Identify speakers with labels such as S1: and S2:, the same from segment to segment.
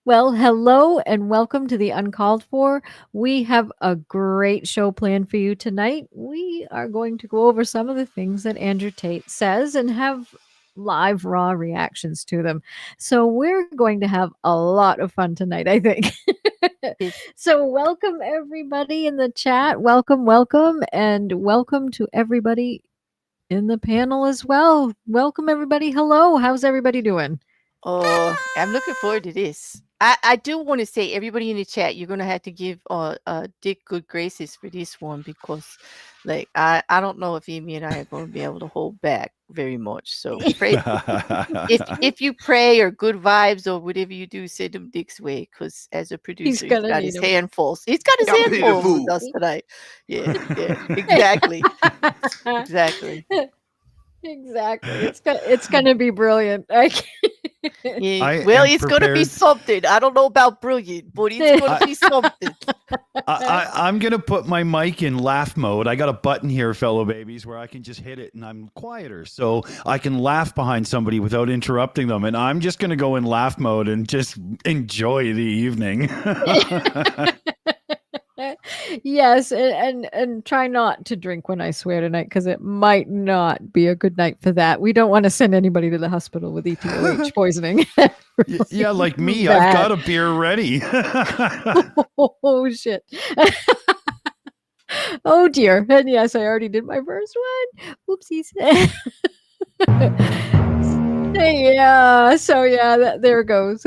S1: Well, hello and welcome to the Uncalled For. We have a great show planned for you tonight. We are going to go over some of the things that Andrew Tate says and have live, raw reactions to them. So, we're going to have a lot of fun tonight, I think.
S2: Yes.
S1: So, welcome everybody in the chat. Welcome, and welcome to everybody in the panel as well. Welcome, everybody. Hello. How's everybody doing?
S2: Oh, I'm looking forward to this. I do want to say, everybody in the chat, you're gonna have to give Dick good graces for this one because, like, I don't know if Amy and I are going to be able to hold back very much. So pray if you pray or good vibes or whatever you do, send him Dick's way because as a producer, he's
S1: gonna
S2: got
S1: need
S2: his
S1: 'em.
S2: handfuls. He's got his
S3: Y'all need a
S2: handfuls
S3: fool.
S2: with us tonight. Yeah, exactly, exactly.
S1: Exactly. It's gonna be brilliant.
S2: Yeah.
S3: I
S2: Well,
S3: am
S2: it's gonna be
S3: prepared.
S2: something. I don't know about brilliant, but it's gonna be something.
S3: I'm going to put my mic in laugh mode. I got a button here, fellow babies, where I can just hit it and I'm quieter. So I can laugh behind somebody without interrupting them. And I'm just going to go in laugh mode and just enjoy the evening.
S1: Yes, and try not to drink when I swear tonight because it might not be a good night for that. We don't want to send anybody to the hospital with ETOH poisoning.
S3: Yeah, like me.
S1: Bad.
S3: I've got a beer ready.
S1: Oh shit. Oh dear. And yes, I already did my first one. Oopsies. Yeah, so yeah, there it goes.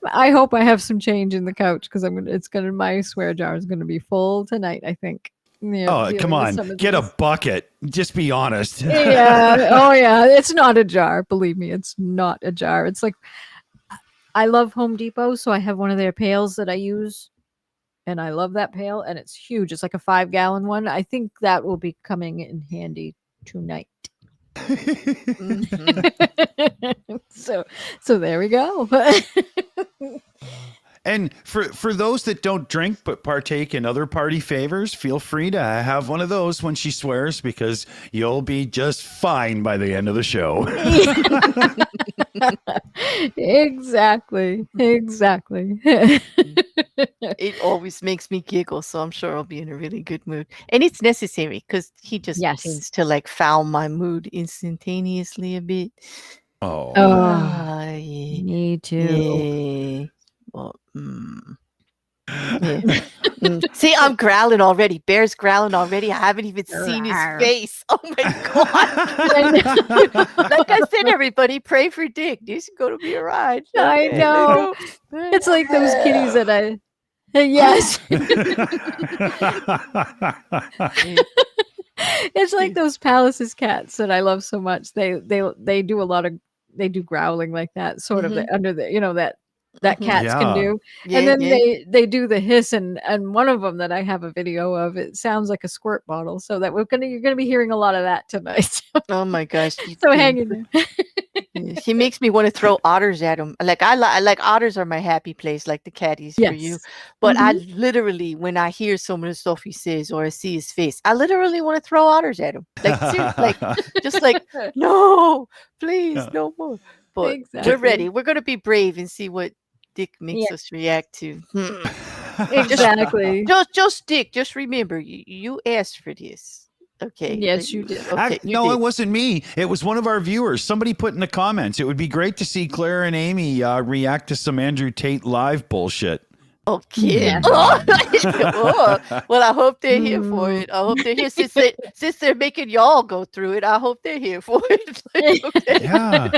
S1: I hope I have some change in the couch because my swear jar is gonna be full tonight, I think. Yeah,
S3: Oh,
S1: dealing
S3: come
S1: with
S3: on.
S1: some of
S3: Get a
S1: these.
S3: bucket. Just be honest.
S1: Yeah. Oh yeah. It's not a jar. Believe me, it's not a jar. It's like I love Home Depot, so I have one of their pails that I use. And I love that pail, and it's huge. It's like a 5-gallon one. I think that will be coming in handy tonight.
S2: Mhm.
S1: So there we go.
S3: And for those that don't drink but partake in other party favors, feel free to have one of those when she swears because you'll be just fine by the end of the show.
S1: Exactly.
S2: It always makes me giggle, so I'm sure I'll be in a really good mood. And it's necessary because he just
S1: Yes.
S2: tends to like foul my mood instantaneously a bit.
S3: Oh.
S2: Yeah.
S1: Me too.
S2: Yeah. Well, yeah. See, I'm growling already. Bear's growling already. I haven't even seen his
S1: Rawr.
S2: face. Oh my god. Like I said, everybody, pray for Dick. This is gonna be a ride.
S1: I
S2: Okay,
S1: know.
S2: there you
S1: It's like those kitties that I. Yes. It's like those Palace's cats that I love so much. They do a lot of growling like that, sort of under the that
S2: Mhm.
S1: cats can
S3: Yeah.
S1: do.
S2: Yeah,
S1: And then
S2: yeah.
S1: they do the hiss and one of them that I have a video of, it sounds like a squirt bottle. So that you're gonna be hearing a lot of that tonight.
S2: Oh my gosh.
S1: So hang in there.
S2: He makes me want to throw otters at him. Like I like otters are my happy place, like the catties for you.
S1: Yes.
S2: But I
S1: Mhm.
S2: literally, when I hear some of the stuff he says or I see his face, I literally want to throw otters at him. Like seriously, just like no, please,
S3: Yeah.
S2: no more. But
S1: Exactly.
S2: we're ready. We're gonna be brave and see what Dick makes
S1: Yeah.
S2: us react to.
S1: Exactly.
S2: Just Dick. Just remember, you asked for this. Okay.
S1: Yes, you did.
S2: Okay. You
S3: No,
S2: did.
S3: it wasn't me. It was one of our viewers. Somebody put in the comments. It would be great to see Claire and Amy react to some Andrew Tate live bullshit.
S2: Okay.
S1: Yes.
S2: Oh, well, I hope they're here for
S1: Mm.
S2: it. I hope they're here since they're making y'all go through it. I hope they're here for it. Like, okay.
S3: Yeah.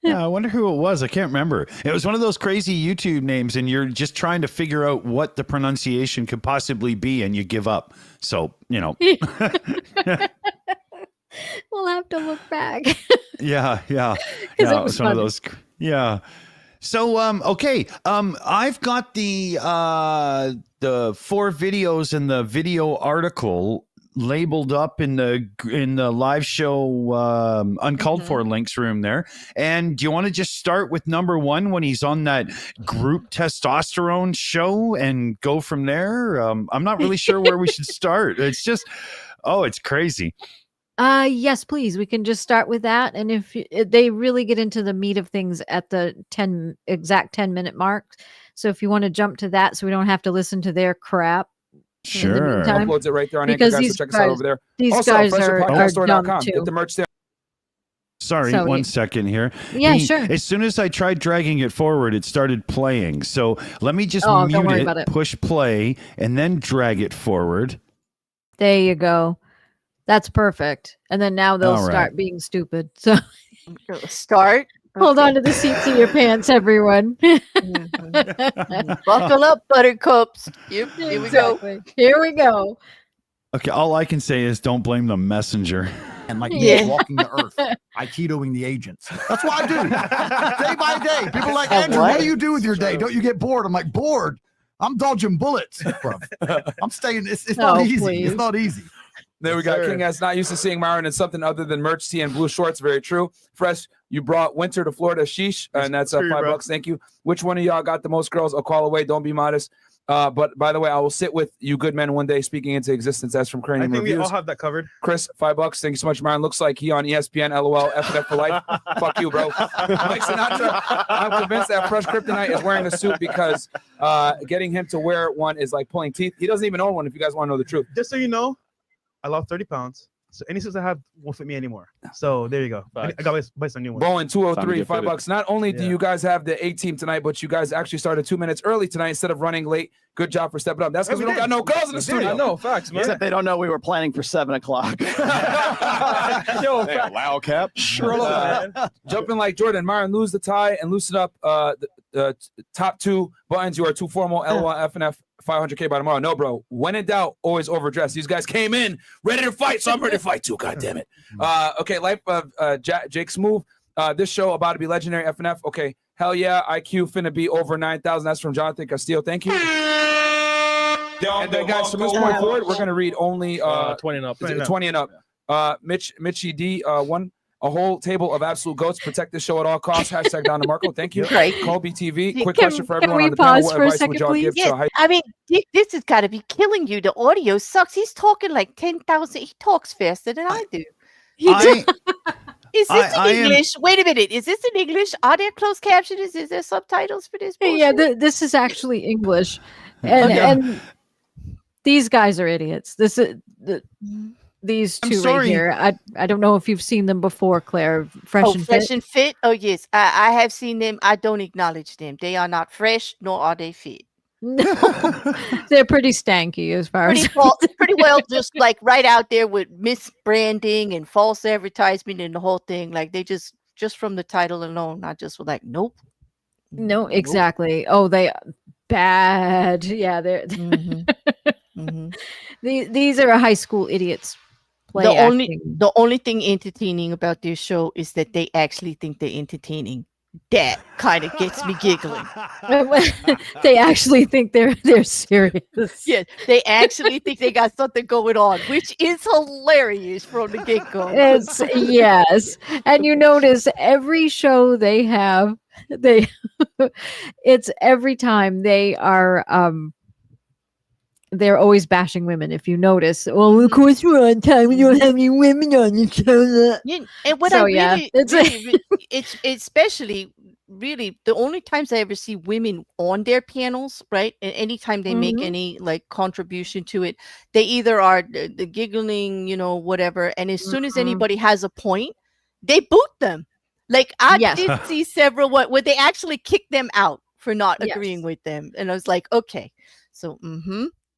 S3: Yeah, I wonder who it was. I can't remember. It was one of those crazy YouTube names, and you're just trying to figure out what the pronunciation could possibly be, and you give up. So,
S1: We'll have to look back.
S3: yeah.
S1: It
S3: Yeah, it
S1: was
S3: was one of
S1: funny.
S3: those. Yeah. So, okay. I've got the 4 videos in the video article labeled up in the live show uncalled for links room there. And do you want to just start with number 1 when he's on that group testosterone show and go from there? I'm not really sure where we should start. It's just, oh, it's crazy.
S1: Yes, please. We can just start with that. And if they really get into the meat of things at the exact 10-minute mark. So if you want to jump to that so we don't have to listen to their crap.
S3: Sure.
S4: Uploads it right there on Anchor,
S1: Because
S4: guys. So
S1: these
S4: check us out
S1: guys-
S4: over there.
S1: These
S4: Also,
S1: guys are dumb
S4: fresherpodcaststore.com.
S1: too.
S4: Get the merch there.
S3: Sorry,
S1: So,
S3: one second here.
S1: Yeah, sure.
S3: As soon as I tried dragging it forward, it started playing. So let me just
S1: don't
S3: mute
S1: worry
S3: it,
S1: about it.
S3: push play, and then drag it forward.
S1: There you go. That's perfect. And then now they'll
S3: All right.
S1: start being stupid. So
S2: Start.
S1: hold
S2: Okay.
S1: on to the seats of your pants, everyone.
S2: Buckle up, buttercups. Yep, here we go.
S1: Exactly. Here we go.
S3: Okay, all I can say is don't blame the messenger.
S5: And like
S2: Yeah.
S5: walking the earth, Aikidooing the agents. That's what I do. Day by day. People are like,
S2: A
S5: Andrew,
S2: what?
S5: what do you do with your day? Don't you get bored? I'm like, bored. I'm dodging bullets, bro. I'm staying. It's not easy.
S1: Please.
S5: It's not easy.
S4: There we go.
S5: Sir.
S4: King has not used to seeing Myron in something other than merch, tee, and blue shorts. Very true. Fresh, you brought winter to Florida. Sheesh. And that's
S6: Screw you, bro.
S4: $5. Thank you. Which one of y'all got the most girls? I'll call away. Don't be modest. But by the way, I will sit with you good men one day speaking into existence. That's from
S6: I
S4: Cranium
S6: think we all
S4: Reviews.
S6: have that covered.
S4: Chris, $5. Thank you so much, Myron. Looks like he on ESPN. LOL. FNF for life. Fuck you, bro. Mike Sinatra. I'm convinced that Fresh Kryptonite is wearing a suit because getting him to wear one is like pulling teeth. He doesn't even own one. If you guys want to know the truth.
S6: Just so you know, I lost 30 pounds. So any suits I have won't fit me anymore. So there you go. I got to buy some new ones.
S4: Bowen 203,
S7: Time to get
S4: $5. Not only do
S6: Yeah.
S4: you guys have the A team tonight, but you guys actually started 2 minutes early tonight instead of running late. Good job for stepping up. That's because we don't got no girls in the studio.
S6: I know, facts, man.
S7: Except they don't know we were planning for 7 o'clock.
S6: Yo,
S7: Hey, wow, Cap.
S6: Sure, man.
S4: Jumping like Jordan. Myron, lose the tie and loosen up the top 2 buttons. You are too formal. LOL FNF 500K by tomorrow. No, bro. When in doubt, always overdressed. These guys came in ready to fight, so I'm ready to fight too. God damn it. Okay, life of Jake Smooth. This show about to be legendary. FNF. Okay, hell yeah. IQ finna be over 9,000. That's from Jonathan Castillo. Thank you. And then, guys, from this point forward, we're gonna read only
S6: 20 and up.
S4: 20 and up. Mitchie D, a whole table of absolute goats. Protect the show at all costs. Hashtag Don DeMarco. Thank you.
S2: Great.
S4: Colby TV.
S2: Yeah,
S4: Quick
S2: can-
S4: question for
S1: can
S4: everyone
S1: we
S4: on the panel.
S1: pause
S4: What
S1: for a
S4: advice
S1: second,
S4: would y'all
S1: please?
S4: give
S2: Yeah,
S4: to high
S2: I mean, Dick, this has got to be killing you. The audio sucks. He's talking like 10,000. He talks faster than I do.
S3: I,
S2: Is this
S3: I
S2: in
S3: am-
S2: English? Wait a minute. Is this in English? Are there closed captions? Is there subtitles for this?
S1: Yeah,
S2: bullshit?
S1: this is actually English. And,
S3: Okay.
S1: and these guys are idiots. These
S3: I'm
S1: two right
S3: sorry.
S1: here. I don't know if you've seen them before, Claire. Fresh and
S2: Fresh
S1: Fit.
S2: and fit. Oh yes, I have seen them. I don't acknowledge them. They are not fresh, nor are they fit.
S1: No, they're pretty stanky as far as
S2: Pretty well, just like right out there with misbranding and false advertisement and the whole thing. Like they just from the title alone, I just was like, nope.
S1: no,
S2: Nope.
S1: exactly. Oh, they bad. Yeah, they're
S2: Mhm. Mhm.
S1: these are high school idiots. Play
S2: The
S1: acting.
S2: only thing entertaining about this show is that they actually think they're entertaining. That kind of gets me giggling.
S1: They actually think they're serious.
S2: Yes, they actually think they got something going on, which is hilarious from the get go.
S1: It's yes. And you notice every show they have, it's every time they are they're always bashing women. If you notice, well, of course we're on time. We don't have any women on the show.
S2: And what
S1: So,
S2: I
S1: yeah,
S2: really,
S1: it's-
S2: it's especially really the only times I ever see women on their panels, right? And anytime they make
S1: Mhm.
S2: any like contribution to it, they either are the giggling, whatever. And as soon as
S1: Mhm.
S2: anybody has a point, they boot them. Like I
S1: Yes.
S2: did see several where they actually kick them out for not
S1: Yes.
S2: agreeing with them, and I was like, okay, so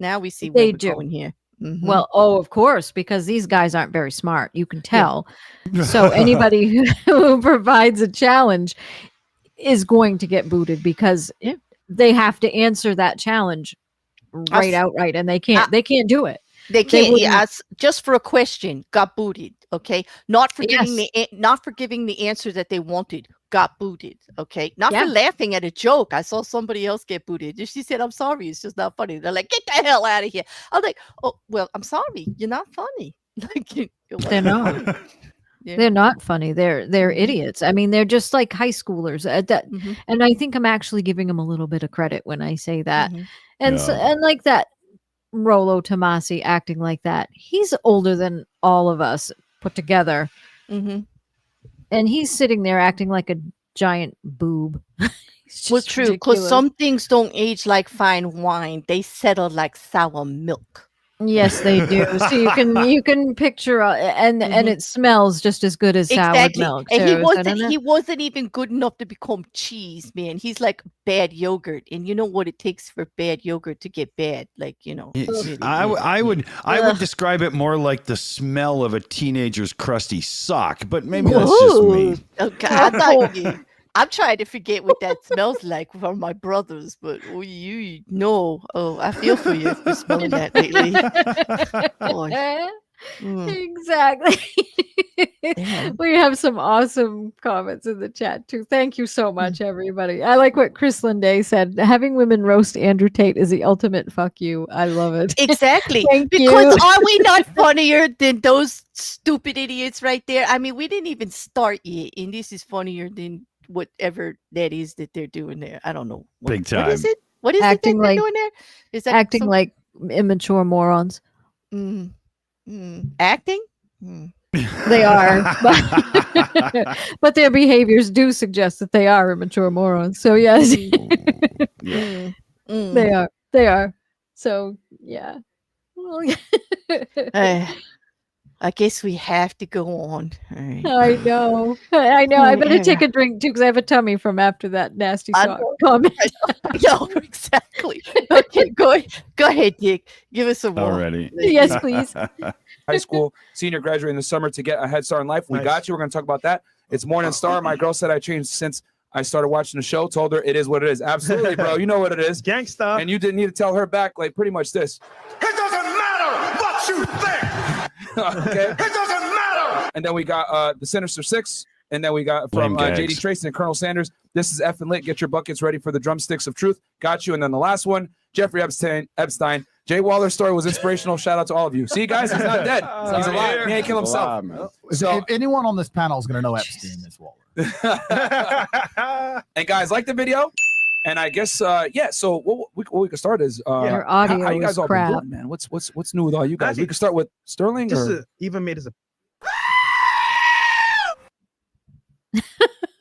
S2: now we see
S1: They
S2: where we're
S1: do.
S2: going here. Mhm.
S1: Well, of course, because these guys aren't very smart. You can tell. So anybody who provides a challenge is going to get booted because
S2: Yeah.
S1: they have to answer that challenge right
S2: s-
S1: outright, and they can't do it.
S2: They can't
S1: wouldn't-
S2: ask just for a question, got booted. Okay, not for giving
S1: Yes.
S2: not for giving the answer that they wanted, got booted. Okay, not
S1: Yeah.
S2: for laughing at a joke. I saw somebody else get booted. She said, "I'm sorry, it's just not funny." They're like, "Get the hell out of here!" I'm like, "Oh well, I'm sorry, you're not funny." Like
S1: They're not.
S2: Yeah.
S1: They're not funny. They're idiots. I mean, they're just like high schoolers.
S2: Mhm,
S1: And I think I'm actually giving them a little bit of credit when I say that.
S2: mhm.
S1: And so,
S3: Yeah.
S1: and like that Rolo Tomasi acting like that. He's older than all of us. put together.
S2: Mm-hmm.
S1: And he's sitting there acting like a giant boob. It's
S2: Well,
S1: just
S2: true, because
S1: ridiculous.
S2: some things don't age like fine wine; they settle like sour milk.
S1: Yes, they do. So you can picture and
S2: Mhm.
S1: it smells just as good as soured
S2: Exactly,
S1: milk
S2: and
S1: too.
S2: he wasn't even good enough to become cheese, man. He's like bad yogurt, and you know what it takes for bad yogurt to get bad, like
S3: It's-
S2: really,
S3: I
S2: really.
S3: would describe it more like the smell of a teenager's crusty sock, but maybe that's just me.
S2: Whoa. Okay, I'm trying to forget what that smells like from my brothers, but you know, I feel for you if you're smelling that lately. Boy.
S1: Exactly.
S2: Damn.
S1: We have some awesome comments in the chat too. Thank you so much, everybody. I like what Chris Linday said. Having women roast Andrew Tate is the ultimate fuck you. I love it.
S2: Exactly.
S1: Thank
S2: Because
S1: you.
S2: are we not funnier than those stupid idiots right there? I mean, we didn't even start yet, and this is funnier than whatever that is that they're doing there. I don't know.
S3: Big
S2: What
S3: time.
S2: is it? What is
S1: Acting
S2: it that they're
S1: like-
S2: doing there? Is that
S1: Acting like immature morons.
S2: acting?
S1: They are, but their behaviors do suggest that they are immature morons. So yes, they are. They are. So yeah. Well,
S2: I guess we have to go on. All right.
S1: I know. I know. I better take a drink too because I have a tummy from after that nasty comment.
S2: Yeah, exactly. Okay, go ahead, Dick. Give us some more.
S3: Already.
S1: Yes, please.
S4: High school senior graduating this summer to get a head start in life. We
S6: Nice.
S4: got you. We're going to talk about that. It's Morning Star. My girl said I changed since I started watching the show. Told her it is what it is. Absolutely, bro. You know what it is.
S6: Gangsta.
S4: And you didn't need to tell her back like pretty much this.
S8: It doesn't matter what you think.
S4: Okay.
S8: It doesn't matter.
S4: And then we got the Sinister Six. And then we got
S3: Blame
S4: from JD
S3: gags.
S4: Tracy and Colonel Sanders. This is effing lit. Get your buckets ready for the drumsticks of truth. Got you. And then the last one, Jeffrey Epstein. Jay Waller's story was inspirational. Shout out to all of you. See, guys, he's not dead. He's alive. He ain't kill himself. So,
S5: If anyone on this panel is going to know Epstein is Waller.
S4: and guys, like the video. And I guess, yeah. So what we can start is
S1: Your
S4: how
S1: audio
S4: you guys
S1: is
S4: all
S1: crap.
S4: been doing, man? What's new with all you guys?
S6: Actually,
S4: We can start with Sterling.
S6: Just
S4: Or?
S6: even made us a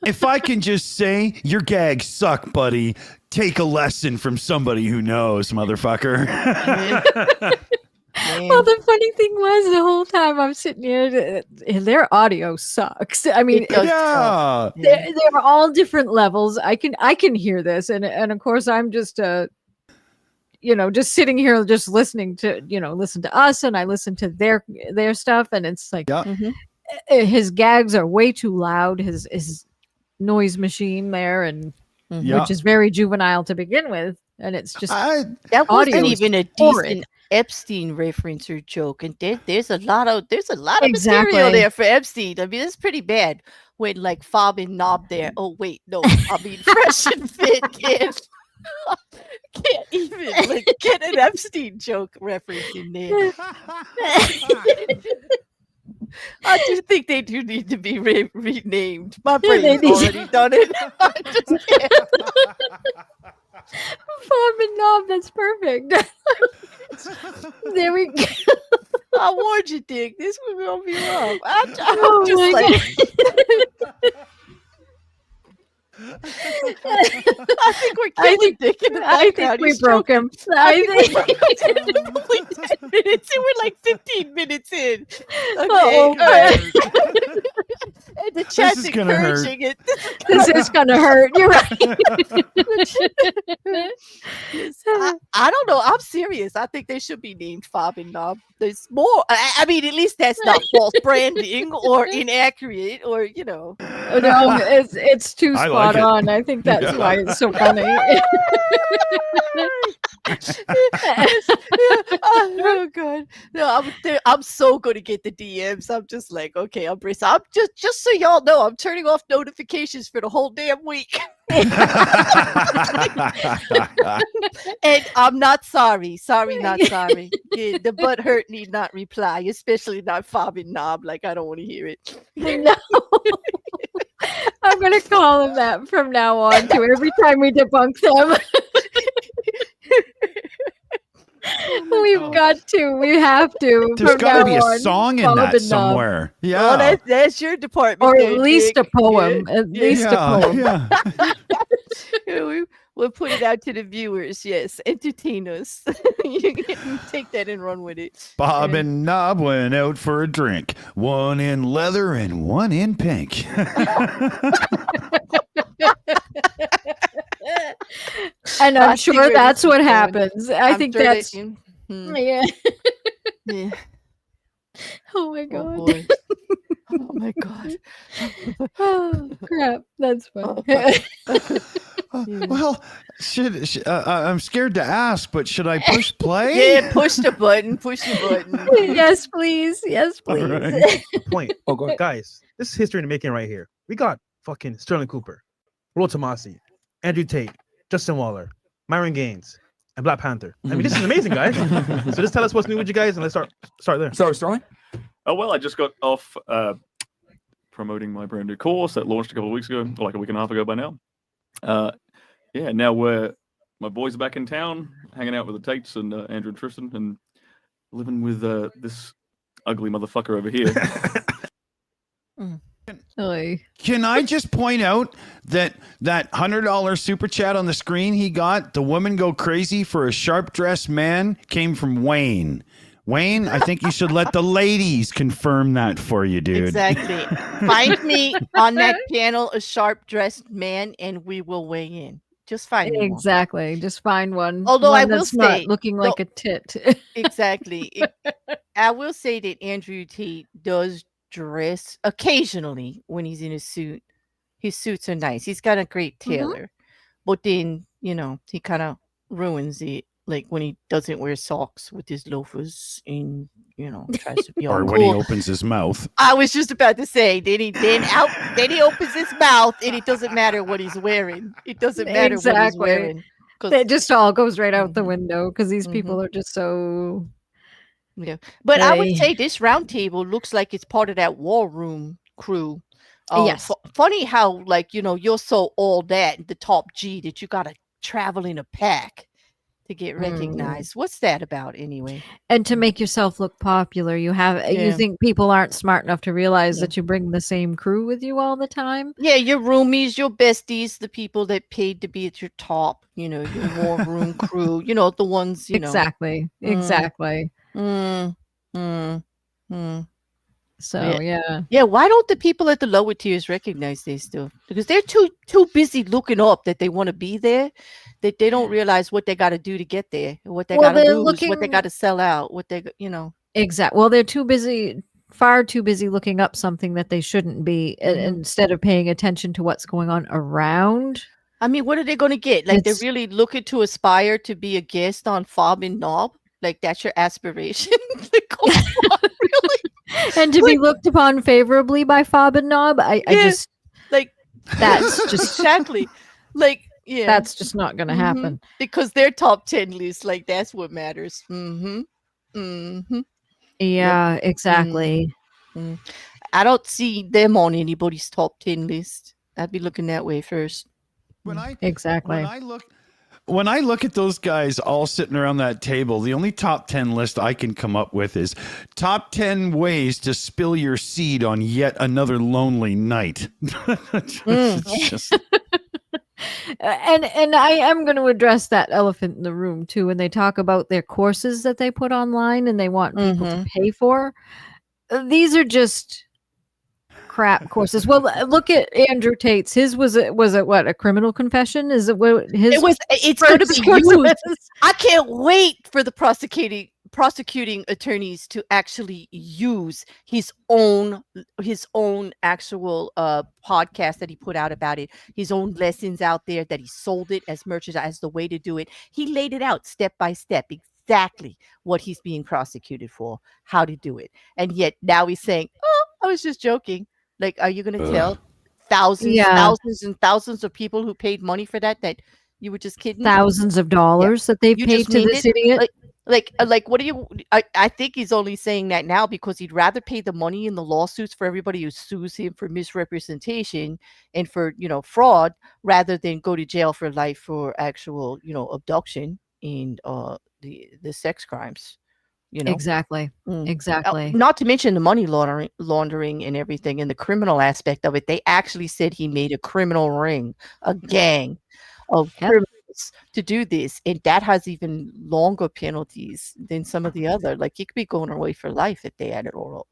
S3: If I can just say, your gags suck, buddy. Take a lesson from somebody who knows, motherfucker.
S1: Well, the funny thing was the whole time I'm sitting here, their audio sucks. I mean,
S2: It does
S3: yeah.
S1: they're all different levels. I can hear this, and of course I'm just just sitting here just listening to listen to us, and I listen to their stuff, and it's like
S3: Yeah.
S1: his gags are way too loud. His noise machine there, and
S3: Yeah.
S1: which is very juvenile to begin with, and it's just
S2: That
S1: audio
S2: wasn't
S1: is
S2: even a
S1: horrid.
S2: decent Epstein reference or joke, and there's a lot of
S1: Exactly.
S2: material there for Epstein. I mean, it's pretty bad when like Fob and Knob there. Oh wait, no, I mean Fresh and Fit can't even like get an Epstein joke reference in there. I do think they do need to be renamed. My
S1: Yeah, they
S2: brain's
S1: need-
S2: already done it. I just can't.
S1: Fob and Knob. That's perfect. There we go.
S2: I warned you, Dick. This was gonna be rough. I'm
S1: Oh
S2: just
S1: my
S2: like, I think we're killing Dick in the
S1: I
S2: background.
S1: think we
S2: He's
S1: broke him. I think.
S2: only 10 minutes in. We're like 15 minutes in. Okay.
S1: Uh-oh.
S2: All right. And the chat's
S3: is gonna hurt.
S2: encouraging it.
S1: This is gonna hurt. You're right.
S2: I don't know. I'm serious. I think they should be named Fob and Knob. There's more. I mean, at least that's not false branding or inaccurate or
S1: No, it's too
S3: I
S1: spot
S3: like it.
S1: on. I think that's
S3: Yeah.
S1: why it's so funny.
S2: Oh god, no! I'm so gonna get the DMs. I'm just like, okay, I'm bracing. I'm just so y'all know, I'm turning off notifications for the whole damn week, and I'm not sorry. Sorry, not sorry. Yeah, the butt hurt need not reply, especially not Fob and Knob. Like I don't want to hear it.
S1: No. I'm gonna call him that from now on too. Every time we debunk them. We've got to. We have to.
S3: There's
S1: from
S3: got to
S1: now
S3: be a
S1: on.
S3: song in
S1: Bob
S3: that
S1: and Knob.
S3: somewhere. Yeah.
S2: Well, that's your department.
S1: Or
S2: there,
S1: at least
S2: Dick.
S1: a poem. At least a poem.
S3: Yeah.
S2: We'll put it out to the viewers. Yes, entertain us. You can take that and run with it.
S3: Bob and Knob went out for a drink. One in leather and one in pink.
S1: And
S2: I
S1: I'm
S2: see
S1: sure
S2: where
S1: that's
S2: this
S1: what
S2: is going.
S1: happens. I
S2: I'm
S1: think
S2: sure that
S1: that's
S2: you-
S1: yeah.
S2: yeah.
S1: Oh my
S2: Oh
S1: god.
S2: boy. Oh my god.
S1: Oh crap. That's fun.
S3: Well, I'm scared to ask, but should I push play?
S2: Yeah, push the button. Push the button.
S1: Yes, please. Yes,
S3: All
S1: please.
S3: right.
S6: Point. Oh, God, guys, this is history in the making right here. We got fucking Sterling Cooper, Rollo Tomasi, Andrew Tate, Justin Waller, Myron Gaines, and Black Panther. I mean, this is amazing, guys. So just tell us what's new with you guys, and let's start there.
S4: Sorry, Sterling.
S9: Oh, well, I just got off promoting my brand new course that launched a couple of weeks ago, or like a week and a half ago by now. Yeah, now my boys are back in town, hanging out with the Tates and Andrew and Tristan, and living with this ugly motherfucker over here.
S1: Oy.
S3: Can I just point out that $100 super chat on the screen he got, the woman go crazy for a sharp dressed man, came from Wayne. Wayne, I think you should let the ladies confirm that for you, dude.
S2: Exactly. Find me on that panel a sharp dressed man, and we will weigh in. Just find me one.
S1: Exactly. Just find one.
S2: Although
S1: one
S2: I will
S1: that's not
S2: say,
S1: looking like a tit.
S2: Exactly. I will say that Andrew Tate does dress occasionally when he's in a suit. His suits are nice. He's got a great tailor. But then, he kind of ruins it. Like when he doesn't wear socks with his loafers and, tries to be all
S3: Or
S2: cool.
S3: when he opens his mouth.
S2: I was just about to say, then he opens his mouth and it doesn't matter what he's wearing. It doesn't matter what he's
S1: Exactly.
S2: wearing. 'cause-
S1: It just all goes right out the
S2: Mhm.
S1: window because these people are just so.
S2: Yeah, but I would
S1: Hey.
S2: say this round table looks like it's part of that war room crew.
S1: Yes.
S2: Funny how you're so all that the top G that you gotta travel in a pack to get recognized. What's that about anyway?
S1: And to make yourself look popular, you
S2: Yeah.
S1: think people aren't smart enough to realize
S2: Yeah.
S1: that you bring the same crew with you all the time.
S2: Yeah, your roomies, your besties, the people that paid to be at your top. Your war room crew. The ones.
S1: Exactly. Exactly.
S2: Mm, mm, mm.
S1: So yeah.
S2: Yeah, why don't the people at the lower tiers recognize this stuff? Because they're too busy looking up that they want to be there, that they don't realize what they got to do to get there, and what they
S1: Well,
S2: got to
S1: they're
S2: lose, what they
S1: looking-
S2: got to sell out, what they.
S1: Exactly. Well, they're too busy, far too busy looking up something that they shouldn't be, instead of paying attention to what's going on around.
S2: I mean, what are they going to get? Like
S1: It's-
S2: they're really looking to aspire to be a guest on Fob and Knob. Like that's your aspiration. Like, come on, really?
S1: And to be looked upon favorably by Fob and Knob, I
S2: Yeah.
S1: just
S2: Like
S1: that's just
S2: exactly. Like yeah,
S1: that's just not going to
S2: Mhm.
S1: happen.
S2: because their top 10 list. Like that's what matters. Mm-hmm. Mm-hmm.
S1: Yeah, exactly.
S2: I don't see them on anybody's top 10 list. I'd be looking that way first.
S1: Exactly.
S3: When I look at those guys all sitting around that table, the only top 10 list I can come up with is top 10 ways to spill your seed on yet another lonely night. It's just-
S1: And I am going to address that elephant in the room too when they talk about their courses that they put online and they want people to pay for. These are just crap courses. Well, look at Andrew Tate's. His was it what, a criminal confession? Is it what his
S2: It's going to
S1: first
S2: be
S1: course
S2: used.
S1: was?
S2: I can't wait for the prosecuting attorneys to actually use his own actual podcast that he put out about it, his own lessons out there that he sold it as merchandise, as the way to do it. He laid it out step by step, exactly what he's being prosecuted for, how to do it. And yet now he's saying, oh, I was just joking. Like, are you going to tell thousands and thousands of people who paid money for that you were just kidding?
S1: Thousands of dollars that they've
S2: You
S1: paid
S2: just
S1: to
S2: mean
S1: this
S2: it?
S1: idiot.
S2: Like what do you I think he's only saying that now because he'd rather pay the money in the lawsuits for everybody who sues him for misrepresentation and for fraud rather than go to jail for life for actual abduction and the sex crimes. You know,
S1: Exactly.
S2: Mm.
S1: Exactly.
S2: Not to mention the money laundering and everything, and the criminal aspect of it. They actually said he made a criminal ring, a gang of
S1: Yep.
S2: criminals to do this, and that has even longer penalties than some of the other. Like, you could be going away for life if they add it all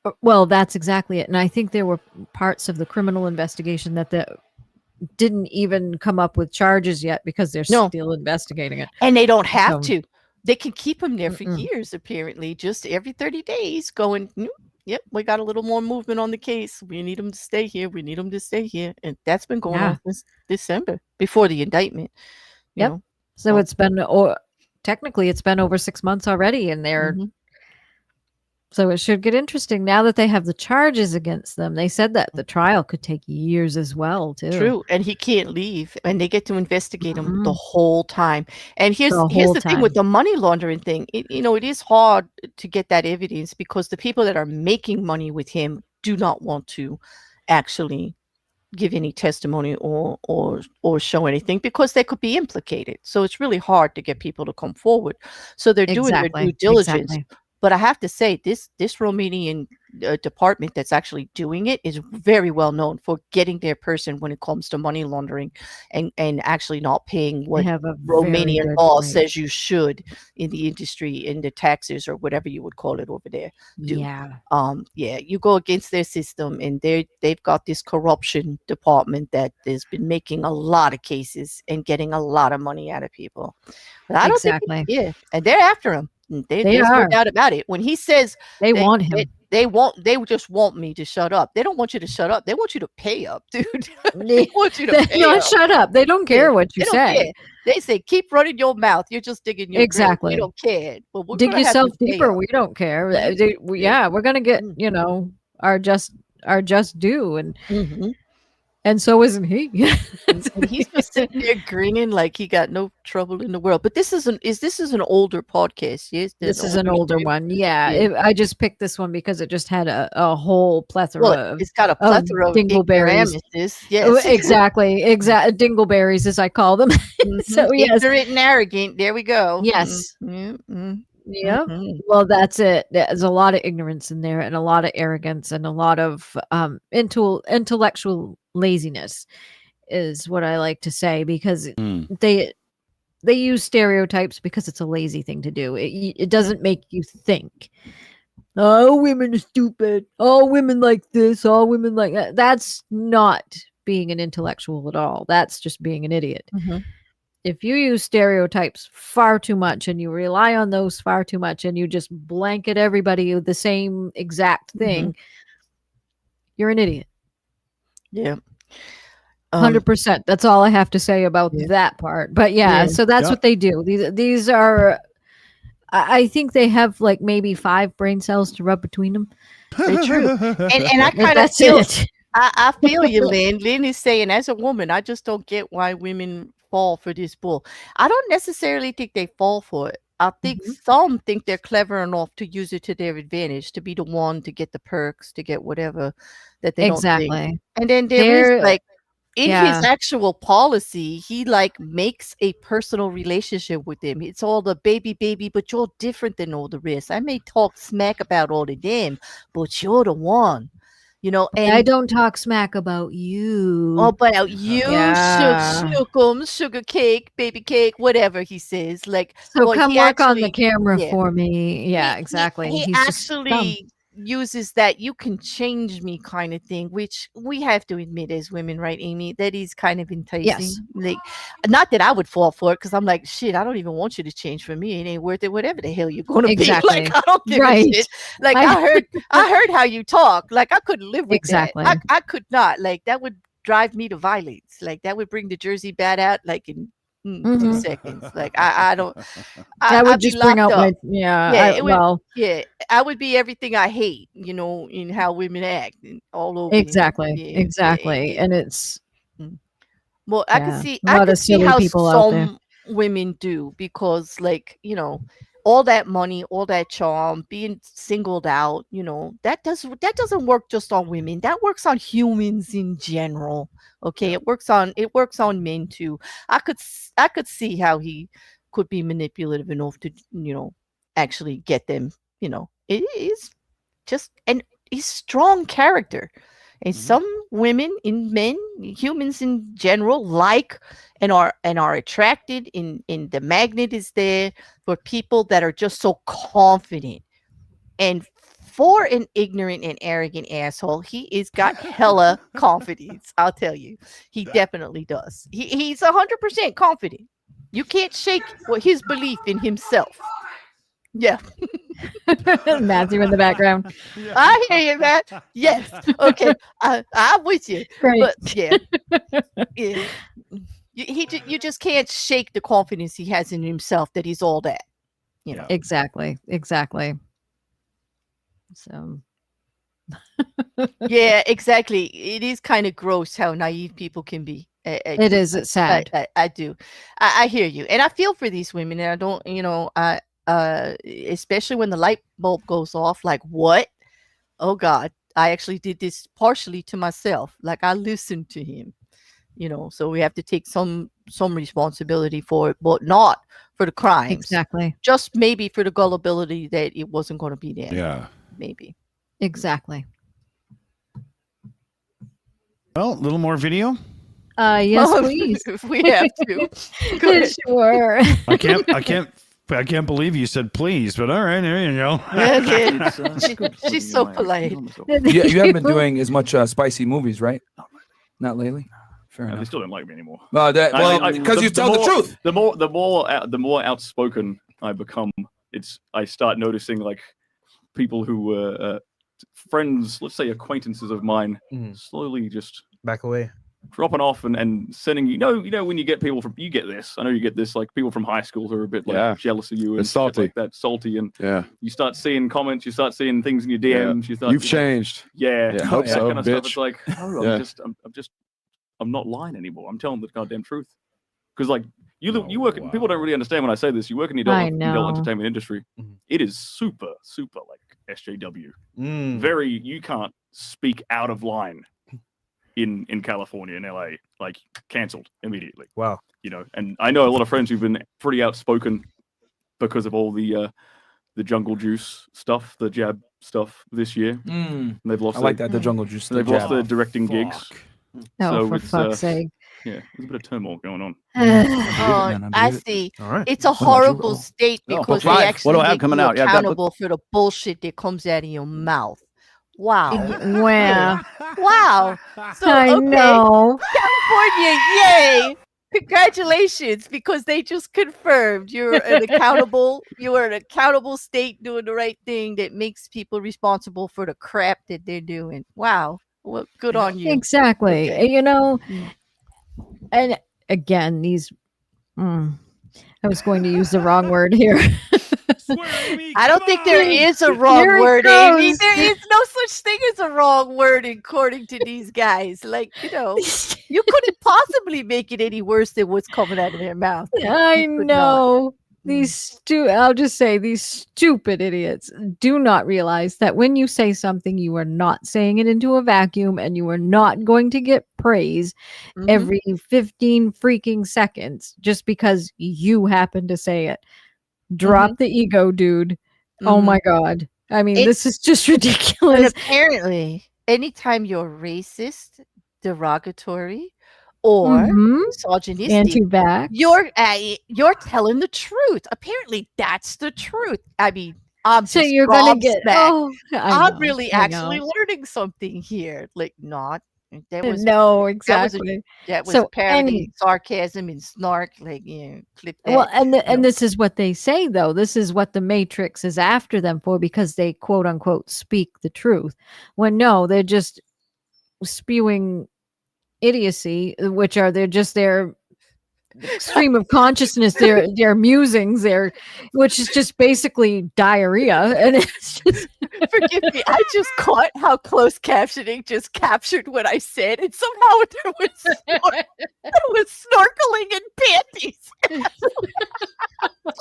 S2: up.
S1: Well, that's exactly it. And I think there were parts of the criminal investigation that didn't even come up with charges yet because they're
S2: No.
S1: still investigating it.
S2: And they don't have
S1: So-
S2: to. They can keep him there for
S1: Mm-mm.
S2: years, apparently, just every 30 days going, yep, we got a little more movement on the case. We need him to stay here. We need him to stay here. And that's been going
S1: Yeah.
S2: on since December, before the indictment. You
S1: Yep.
S2: know?
S1: So
S2: Oh.
S1: it's been, or technically it's been over 6 months already, and they're
S2: Mhm.
S1: so it should get interesting now that they have the charges against them. They said that the trial could take years as well, too.
S2: True. And he can't leave. And they get to investigate him the
S1: Mhm.
S2: whole time. And here's
S1: The
S2: the
S1: whole
S2: thing with
S1: time.
S2: the money laundering thing. It is hard to get that evidence because the people that are making money with him do not want to actually give any testimony or show anything because they could be implicated. So it's really hard to get people to come forward. So they're doing their due
S1: Exactly.
S2: diligence.
S1: Exactly.
S2: But I have to say, this Romanian department that's actually doing it is very well known for getting their person when it comes to money laundering and actually not paying
S1: They
S2: what
S1: have a very
S2: Romanian
S1: good
S2: law
S1: rate.
S2: says you should in the industry, in the taxes or whatever you would call it over there. Do.
S1: Yeah.
S2: Yeah, you go against their system, and they've got this corruption department that has been making a lot of cases and getting a lot of money out of people. But I don't
S1: Exactly.
S2: think, and they're after him.
S1: They
S2: There's no
S1: are.
S2: doubt about it. When he says
S1: They want him.
S2: they just want me to shut up. They don't want you to shut up. They want you to pay up, dude.
S1: They
S2: want you to pay
S1: not
S2: up.
S1: shut up. They don't care what
S2: They
S1: you
S2: don't
S1: say.
S2: care. They say keep running your mouth. You're just digging your grave.
S1: Exactly.
S2: We don't care. But we're
S1: Dig
S2: gonna have
S1: yourself
S2: you pay
S1: deeper.
S2: up.
S1: We don't care.
S2: Mhm.
S1: Yeah, we're gonna get
S2: Mm.
S1: our just due, and
S2: Mhm.
S1: so isn't he?
S2: And he's just sitting there grinning like he got no trouble in the world. But this is an older podcast, yes?
S1: This is an older
S2: interview?
S1: one. Yeah,
S2: Yeah.
S1: I just picked this one because it just had a whole plethora
S2: Well,
S1: of
S2: it's got a plethora of
S1: dingleberries.
S2: ignoramuses.
S1: Oh,
S2: Yes.
S1: exactly. Dingleberries, as I call them. So
S2: Mhm.
S1: yes,
S2: Ignorant and arrogant. There we go.
S1: yes.
S2: Mhm.
S1: Yep.
S2: Mhm.
S1: Well, that's it. There's a lot of ignorance in there, and a lot of arrogance, and a lot of intellectual laziness, is what I like to say, because
S3: Mm.
S1: they use stereotypes because it's a lazy thing to do. It doesn't make you think. Oh, women are stupid. All women like this. All women like that. That's not being an intellectual at all. That's just being an idiot.
S2: Mhm.
S1: If you use stereotypes far too much and you rely on those far too much and you just blanket everybody with the same exact thing, you're an idiot.
S2: Yeah.
S1: 100%. That's all I have to say about
S2: Yeah.
S1: that part. But yeah,
S2: Yeah.
S1: so that's
S3: Yeah.
S1: what they do. These are, I think they have like maybe 5 brain cells to rub between them.
S2: They're true. And I
S1: Like,
S2: kind of
S1: that's
S2: feel
S1: it.
S2: I feel you, Lynn. Lynn is saying, as a woman, I just don't get why women fall for this bull. I don't necessarily think they fall for it. I think some think they're clever enough to use it to their advantage, to be the one to get the perks, to get whatever that they don't think.
S1: Exactly.
S2: And then there
S1: They're-
S2: is like in
S1: yeah.
S2: his actual policy, he like makes a personal relationship with them. It's all the baby, but you're different than all the rest. I may talk smack about all of them, but you're the one. And
S1: I don't talk smack about you.
S2: Oh, but you,
S1: Yeah.
S2: sugar cake, baby cake, whatever he says. Like,
S1: So
S2: well,
S1: come
S2: he
S1: work on the
S2: actually-
S1: camera
S2: yeah.
S1: for me. Yeah,
S2: He-
S1: exactly.
S2: He
S1: He's just dumb.
S2: actually uses that "you can change me" kind of thing, which we have to admit as women, right, Amy, that is kind of enticing.
S1: Yes.
S2: Like, not that I would fall for it, because I'm like, shit, I don't even want you to change for me. It ain't worth it. Whatever the hell you're gonna
S1: Exactly.
S2: be. Like, I don't give
S1: Right.
S2: a shit. Like,
S1: I-
S2: I heard how you talk. Like, I couldn't live with
S1: Exactly.
S2: that. I could not. Like, that would drive me to violence. Like, that would bring the Jersey bat out like in 2
S1: Mhm.
S2: seconds. Like, I don't.
S1: That would
S2: I'd be
S1: just bring out
S2: locked
S1: my
S2: up.
S1: yeah.
S2: It would-
S1: Well,
S2: Yeah, I would be everything I hate, in how women act and all over.
S1: exactly,
S2: Yeah,
S1: exactly,
S2: yeah.
S1: and it's
S2: Well, I
S1: Yeah,
S2: could see,
S1: a lot of
S2: see
S1: silly
S2: how
S1: people out there.
S2: some women do, because, like, all that money, all that charm, being singled out, that doesn't work just on women. That works on humans in general. Okay, it works on men too. I could see how he could be manipulative enough to actually get them. It is just a strong character. And some women and men, humans in general, like and are attracted in the magnet is there for people that are just so confident. And for an ignorant and arrogant asshole, he is got hella confidence. I'll tell you, he definitely does. He's 100% confident. You can't shake his belief in himself. Yeah.
S1: Matthew in the background.
S2: I hear you, Matt. Yes. Okay. I'm with you.
S1: Great.
S2: But yeah. You just can't shake the confidence he has in himself that he's all that.
S1: Exactly. So
S2: Yeah, exactly. It is kind of gross how naive people can be.
S1: it is. It's sad.
S2: I do. I hear you, and I feel for these women. And I don't, especially when the light bulb goes off. Like, what? Oh God! I actually did this partially to myself. Like, I listened to him. So we have to take some responsibility for it, but not for the crimes.
S1: Exactly.
S2: Just maybe for the gullibility that it wasn't going to be there.
S3: Yeah.
S2: Maybe.
S1: Exactly.
S3: Well, a little more video.
S1: Yes, please.
S2: If we have to. Go ahead.
S1: Sure.
S3: I can't believe you said please, but all right, there you go.
S2: Okay. She's so polite.
S4: You haven't been doing as much spicy movies, right? Not lately. Fair
S9: They
S4: enough.
S9: still don't like me anymore.
S4: Because you tell the truth.
S9: The more outspoken I become, I start noticing like people who were friends, let's say acquaintances of mine, slowly just
S6: Back away.
S9: dropping off and sending when you get people from you get this like people from high school who are a bit like jealous of you and
S7: It's salty.
S9: like that salty, and
S7: Yeah.
S9: you start seeing comments, you start seeing things in your DMs, you start
S7: You've changed.
S9: yeah,
S7: Yeah, hope
S9: that
S7: so,
S9: kind of stuff.
S7: bitch.
S9: It's like I'm not lying anymore. I'm telling the goddamn truth. Because like you work.
S6: wow.
S9: People don't really understand when I say this. You work in the
S1: I
S9: adult
S1: know.
S9: entertainment industry.
S6: Mhm.
S9: It is super like SJW.
S6: Mm.
S9: Very. You can't speak out of line in California, in LA. Like cancelled immediately.
S6: Wow.
S9: And I know a lot of friends who've been pretty outspoken because of all the jungle juice stuff, the jab stuff this year. And they've lost.
S4: I like that. The jungle juice.
S9: They've lost their directing gigs.
S1: Oh,
S9: So
S1: for
S9: it's,
S1: fuck's sake.
S9: Yeah, there's a bit of turmoil going on.
S2: Oh, I see.
S6: All right.
S2: It's a horrible state
S7: Oh,
S2: because
S7: live.
S2: they
S7: What
S2: actually
S7: do I have
S2: make
S7: coming
S2: you
S7: out? Yeah, I've got the-
S2: accountable for the bullshit that comes out of your mouth. Wow.
S1: Wow.
S2: Wow. So,
S1: I
S2: okay,
S1: know.
S2: California, yay! Congratulations, because they just confirmed you are an accountable state doing the right thing that makes people responsible for the crap that they're doing. Wow. Well, good on you.
S1: Exactly.
S2: Okay.
S1: And again, I was going to use the wrong word here.
S2: I don't think there is a wrong
S1: Here it
S2: word, Amy.
S1: goes.
S2: There is no such thing as a wrong word according to these guys. Like, you couldn't possibly make it any worse than what's coming out of their mouth.
S1: I
S2: You could not.
S1: know. I'll just say these stupid idiots do not realize that when you say something, you are not saying it into a vacuum, and you are not going to get praise
S2: Mhm.
S1: every 15 freaking seconds just because you happen to say it. Drop the ego, dude. Oh
S2: Mhm.
S1: my God. I mean,
S2: It-
S1: this is just
S2: And
S1: ridiculous.
S2: apparently, anytime you're racist, derogatory, or
S1: Mhm.
S2: misogynistic,
S1: Anti-vax.
S2: you're telling the truth. Apparently, that's the truth. I mean, I'm
S1: So
S2: just
S1: you're gonna get.
S2: gobsmacked.
S1: Oh,
S2: I'm really
S1: I
S2: actually
S1: know.
S2: learning something here. Like, not that was
S1: No,
S2: that was a
S1: exactly.
S2: that was
S1: So
S2: parody, sarcasm, and snark. Like, clip that.
S1: Well, and this is what they say, though. This is what the Matrix is after them for, because they quote unquote speak the truth. When no, they're just spewing idiocy, which are they're just their stream of consciousness, their musings, which is just basically diarrhea, and it's just
S2: Forgive me, I just caught how closed captioning just captured what I said, and somehow there was snorkeling and panties.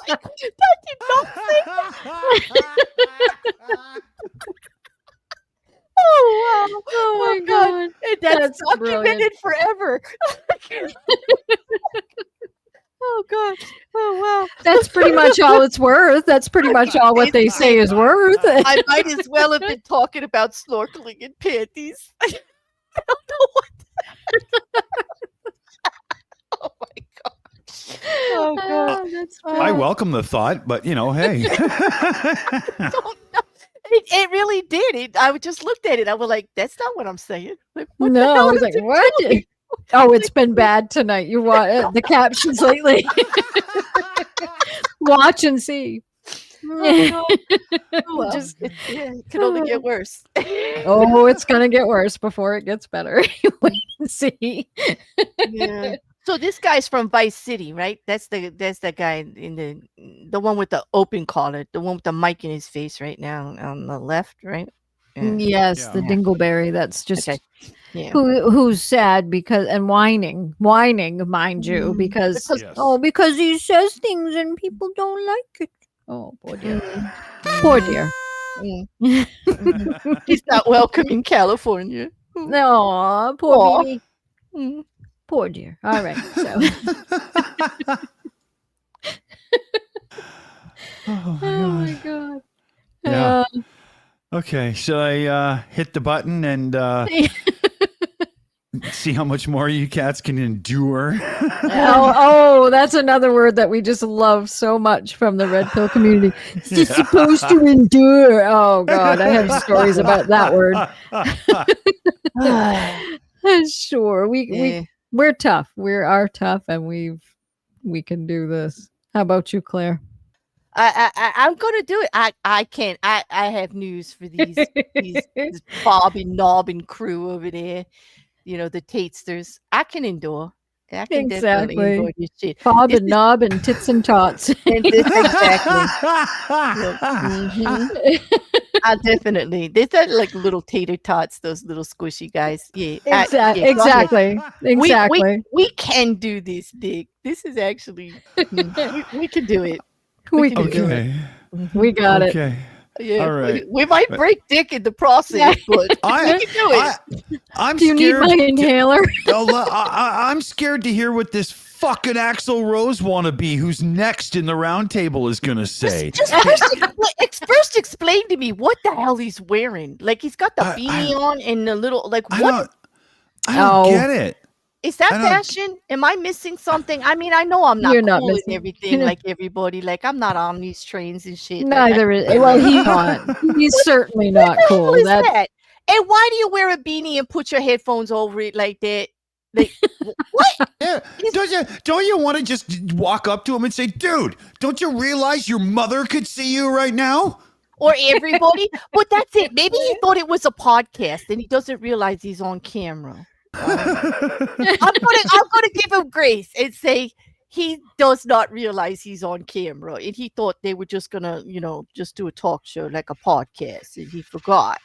S2: That did not Oh wow!
S1: oh my
S2: God.
S1: God.
S2: And that's
S1: That's
S2: documented
S1: brilliant.
S2: forever. Oh God. Oh wow.
S1: That's pretty much all it's worth. That's pretty much all what they say is worth.
S2: I might as well have been talking about snorkeling in panties. I don't know what. Oh my God. Oh God.
S1: That's
S3: I welcome the thought, but hey.
S2: Don't know. It really did. I just looked at it. I was like, "That's not what I'm saying." Like, what the
S1: No,
S2: hell
S1: I was
S2: is
S1: like,
S2: it
S1: what?
S2: doing?
S1: Oh, it's been bad tonight. You want the captions lately? Watch and see.
S2: Oh, well, it can only get worse.
S1: Oh, it's gonna get worse before it gets better. Wait and see.
S2: Yeah. So this guy's from Vice City, right? That's the guy in the one with the open collar, the one with the mic in his face right now on the left, right? Yeah.
S1: Yes, the
S2: Yeah.
S1: dingleberry. That's just
S2: Okay. Yeah.
S1: who's sad because and whining, mind you, because because he says things and people don't like it. Oh, poor dear. Poor dear.
S2: He's not welcome in California.
S1: No, poor
S2: Aw.
S1: baby.
S2: Mm.
S1: Poor dear. All right. So
S3: Oh
S1: oh my God.
S3: Yeah. Okay, should I hit the button and see how much more you cats can endure?
S1: Oh, that's another word that we just love so much from the red pill community. It's just supposed to endure. Oh God, I have stories about that word. Sure, we're tough. We are tough, and we can do this. How about you, Claire?
S2: I'm gonna do it. I can't. I have news for these this Bob and Knob and crew over there. The Tatesters. I can endure. I can definitely endure this shit.
S1: Bob and Knob and tits and tots.
S2: And this, exactly. I definitely. They're like little tater tots. Those little squishy guys. Yeah.
S1: Exactly.
S2: We can do this, Dick. This is actually. We can do it.
S1: We can do it. We got it.
S2: Yeah,
S3: all right.
S2: we might break Dick in the process, but we can do it.
S3: I'm
S1: do you
S3: scared.
S1: need my inhaler?
S3: I'm scared to hear what this fucking Axl Rose wannabe who's next in the round table is gonna say.
S2: Just first explain to me what the hell he's wearing. Like he's got the beanie on and the little what?
S3: I don't get it.
S2: Is that fashion? Am I missing something? I mean, I know I'm not
S1: You're
S2: cool
S1: not
S2: and
S1: missing.
S2: everything like everybody. Like I'm not on these trains and shit.
S1: Neither is. Well, he's not. He's certainly not cool.
S2: What is that? And why do you wear a beanie and put your headphones over it like that? Like what?
S3: Yeah. Don't you want to just walk up to him and say, "Dude, don't you realize your mother could see you right now?"
S2: Or everybody? But that's it. Maybe he thought it was a podcast and he doesn't realize he's on camera. I'm gonna give him grace and say he does not realize he's on camera and he thought they were just gonna just do a talk show like a podcast and he forgot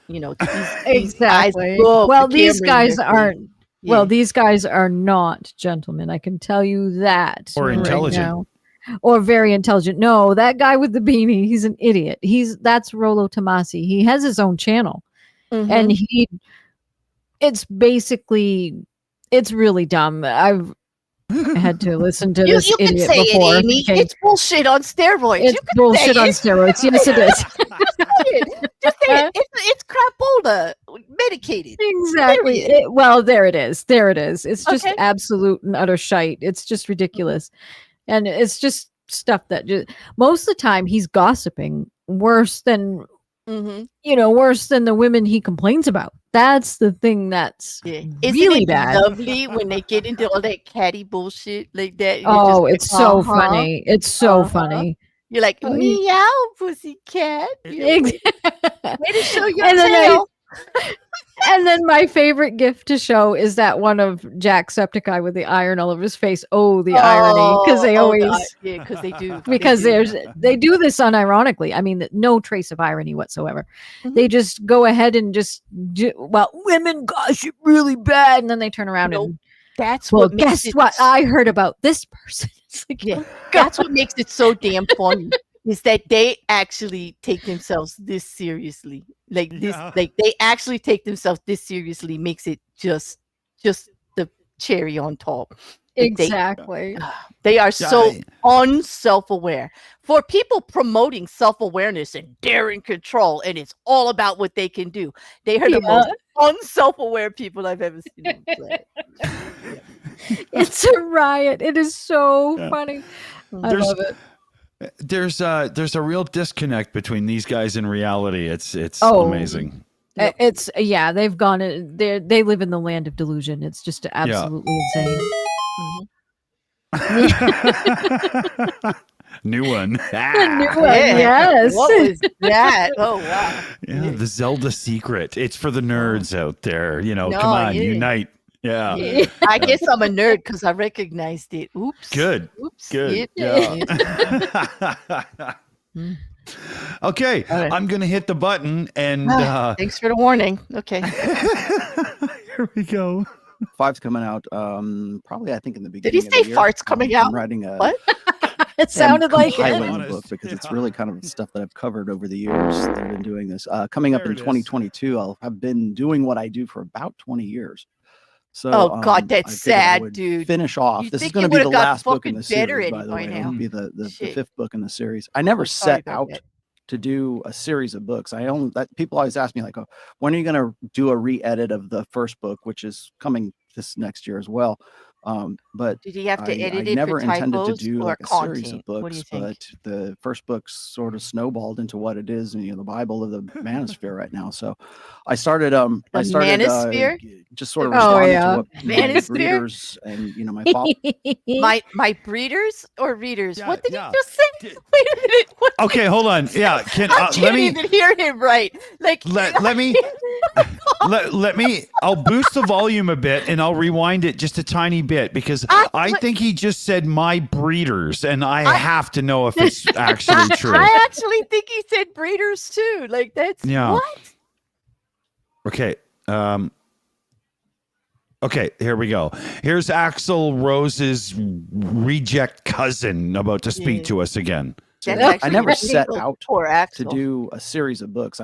S2: these guys love
S1: these guys aren't
S2: Yeah.
S1: well these guys are not gentlemen, I can tell you that,
S3: or intelligent
S1: now. Or very intelligent. No, that guy with the beanie, he's an idiot. That's Rollo Tomasi. He has his own channel. And it's really dumb. I've had to listen to this
S2: you can
S1: idiot
S2: say
S1: before.
S2: it, Amy. It's bullshit on steroids.
S1: It's bullshit on steroids. Yes, it is.
S2: Just say it. It's crapola medicated.
S1: Exactly. There it is. It's just absolute and utter shite. It's just ridiculous. And it's just stuff that most of the time he's gossiping worse than worse than the women he complains about. That's the thing that's really bad.
S2: Lovely when they get into all that catty bullshit like that.
S1: Oh, it's so funny. It's so funny.
S2: You're like, meow, pussycat. Way to show your
S1: And then
S2: tail.
S1: And then my favorite gift to show is that one of Jacksepticeye with the iron all over his face. Oh, the irony, because they always,
S2: because they do,
S1: because they do this unironically. I mean, no trace of irony whatsoever. They just go ahead and just women gossip really bad, and then they turn around and
S2: that's what.
S1: Guess what? I heard about this person. It's like,
S2: that's what makes it so damn funny. Is that they actually take themselves this seriously. Like this, like they actually take themselves this seriously makes it just the cherry on top.
S1: Exactly.
S2: They are
S3: Yeah,
S2: so unself-aware. For people promoting self-awareness and daring control, and it's all about what they can do, they are the most unself-aware people I've ever seen on the planet.
S1: It's a riot. It is so funny. I
S3: There's-
S1: love it.
S3: There's a real disconnect between these guys and reality. It's
S1: Oh.
S3: amazing.
S1: It's they've gone. They live in the land of delusion. It's just absolutely insane.
S3: New one.
S1: New
S3: Ah.
S1: one, yes.
S2: What was that? Oh wow.
S3: Yeah, the Zelda secret. It's for the nerds out there. You know,
S2: No,
S3: come on,
S2: yeah.
S3: unite. Yeah.
S2: I guess I'm a nerd because I recognized it. Oops.
S3: Good.
S2: Oops.
S3: Good.
S2: Yep.
S3: Okay,
S2: All right.
S3: I'm gonna hit the button and
S2: Thanks for the warning. Okay.
S3: here we go.
S7: 5's coming out. Probably I think in the
S2: Did
S7: beginning.
S2: he
S7: of the
S2: say
S7: year.
S2: farts coming
S7: I'm
S2: out?
S7: writing a
S2: What?
S1: It sounded like it.
S7: compiling book because it's really kind of stuff that I've covered over the years that I've been doing this. Coming up
S3: There
S7: in
S3: it is.
S7: 2022, I'll have been doing what I do for about 20 years. So,
S2: Oh, God, that's
S7: I figured I
S2: sad,
S7: would
S2: dude.
S7: Finish off.
S2: You
S7: This is
S2: think
S7: going
S2: you
S7: to be the
S2: would've got
S7: last book in the
S2: fucking better
S7: series,
S2: at
S7: by
S2: it
S7: the
S2: by
S7: way.
S2: now.
S7: It'll be the
S2: Shit.
S7: 5th book in the series. I never
S2: sorry
S7: set
S2: about
S7: out
S2: that.
S7: to do a series of books. People always ask me like, "Oh, when are you going to do a re-edit of the first book, which is coming this next year as well?" But
S2: Did he have to
S7: I
S2: edit it
S7: never
S2: for
S7: intended to
S2: typos
S7: do
S2: or
S7: like a series of
S2: content? What do you
S7: books,
S2: think?
S7: but the first book sort of snowballed into what it is, and the Bible of the manosphere right now. So I started
S2: manosphere?
S7: just sort of
S1: Oh,
S7: responding
S1: yeah.
S7: to what my
S2: Manosphere?
S7: readers and my followers.
S2: My breeders or readers?
S3: Yeah,
S2: What did
S3: yeah.
S2: he just say?
S3: Did-
S2: Wait a minute. What did-
S3: Okay, hold on. Yeah, can
S2: I
S3: let
S2: can't
S3: me
S2: even hear him right. Like
S3: let me let me. I'll boost the volume a bit and I'll rewind it just a tiny bit because I think he just said my breeders, and I have to know if it's actually true.
S2: I actually think he said breeders too. Like that's
S3: Yeah.
S2: what?
S3: Okay. Okay, here we go. Here's Axl Rose's reject cousin about to speak
S2: Yeah.
S3: to us again.
S2: That's
S7: I
S2: actually
S7: never
S2: a
S7: set
S2: legal
S7: out
S2: for
S7: to
S2: Axel.
S7: do a series of books.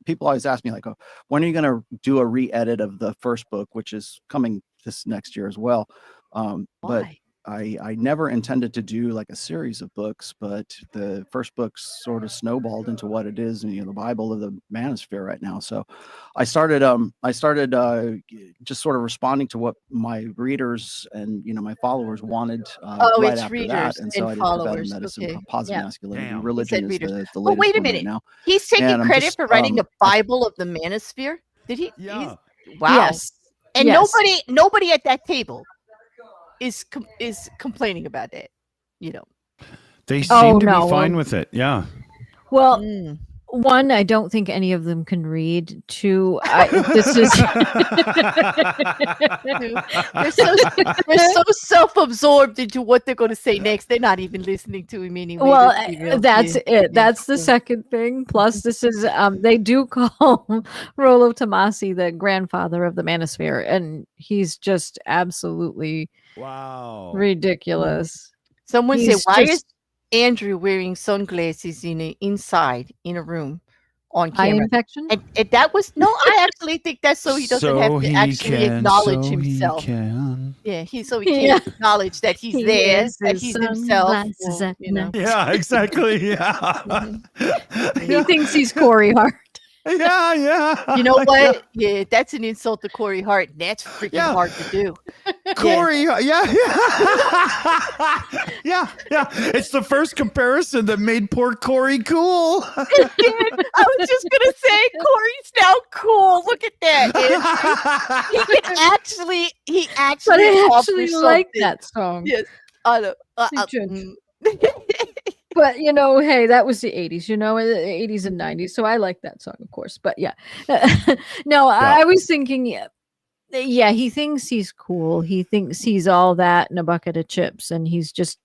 S7: People always ask me like, "Oh, when are you going to do a re-edit of the first book, which is coming this next year as well?" But
S2: Why?
S7: I never intended to do like a series of books, but the first book sort of snowballed into what it is, and the Bible of the manosphere right now. So I started just sort of responding to what my readers and my followers wanted right
S2: it's
S7: after
S2: readers
S7: that, and so
S2: and
S7: I did preventive
S2: followers.
S7: medicine,
S2: Okay.
S7: positive
S1: Yeah.
S7: masculinity,
S3: Damn.
S7: religion
S2: said
S7: is
S2: readers.
S7: the
S2: Oh,
S7: latest
S2: wait a
S7: one right
S2: minute.
S7: now.
S2: He's taking
S7: And I'm
S2: credit
S7: just,
S2: for writing the Bible of the manosphere. Did he?
S3: Yeah.
S2: Wow.
S1: Yes.
S2: And
S1: Yes.
S2: nobody at that table is complaining about that.
S3: They
S1: Oh,
S3: seem to
S1: no,
S3: be fine
S1: well-
S3: with it. Yeah.
S1: Well,
S2: Mm.
S1: one, I don't think any of them can read. Two, this is
S2: They're so self-absorbed into what they're going to say next. They're not even listening to him anyway.
S1: well,
S2: Let's be real.
S1: that's
S2: Yeah.
S1: it. That's the
S2: Yeah.
S1: second thing. Plus, this is they do call Rollo Tomasi the grandfather of the manosphere, and he's just absolutely
S3: Wow.
S1: ridiculous.
S2: Someone said,
S1: He's
S2: "Why
S1: just-
S2: is Andrew wearing sunglasses inside in a room on
S1: Eye
S2: camera?"
S1: infection.
S2: And that was no. I actually think that's so he doesn't have to actually acknowledge himself. Yeah, so he
S1: Yeah.
S2: can't acknowledge that he's
S1: He
S2: there,
S1: wears
S2: that
S1: his
S2: he's himself.
S1: sunglasses
S2: Well,
S1: at
S2: you know.
S1: night.
S3: Yeah, exactly. Yeah.
S1: He thinks he's Corey Hart.
S3: Yeah, yeah.
S2: You know what? Yeah, that's an insult to Corey Hart. And that's freaking
S3: Yeah.
S2: hard to do.
S3: Corey, yeah, yeah. Yeah, yeah. It's the first comparison that made poor Corey cool.
S2: I was just gonna say, Corey's now cool. Look at that. He actually
S1: But I
S2: accomplished
S1: actually like
S2: something.
S1: that song.
S2: Yes, I know.
S1: You should. But hey, that was the 80s, the 80s and 90s. So I like that song, of course. But yeah. No, I was thinking, yeah, he thinks he's cool. He thinks he's all that in a bucket of chips, and he's just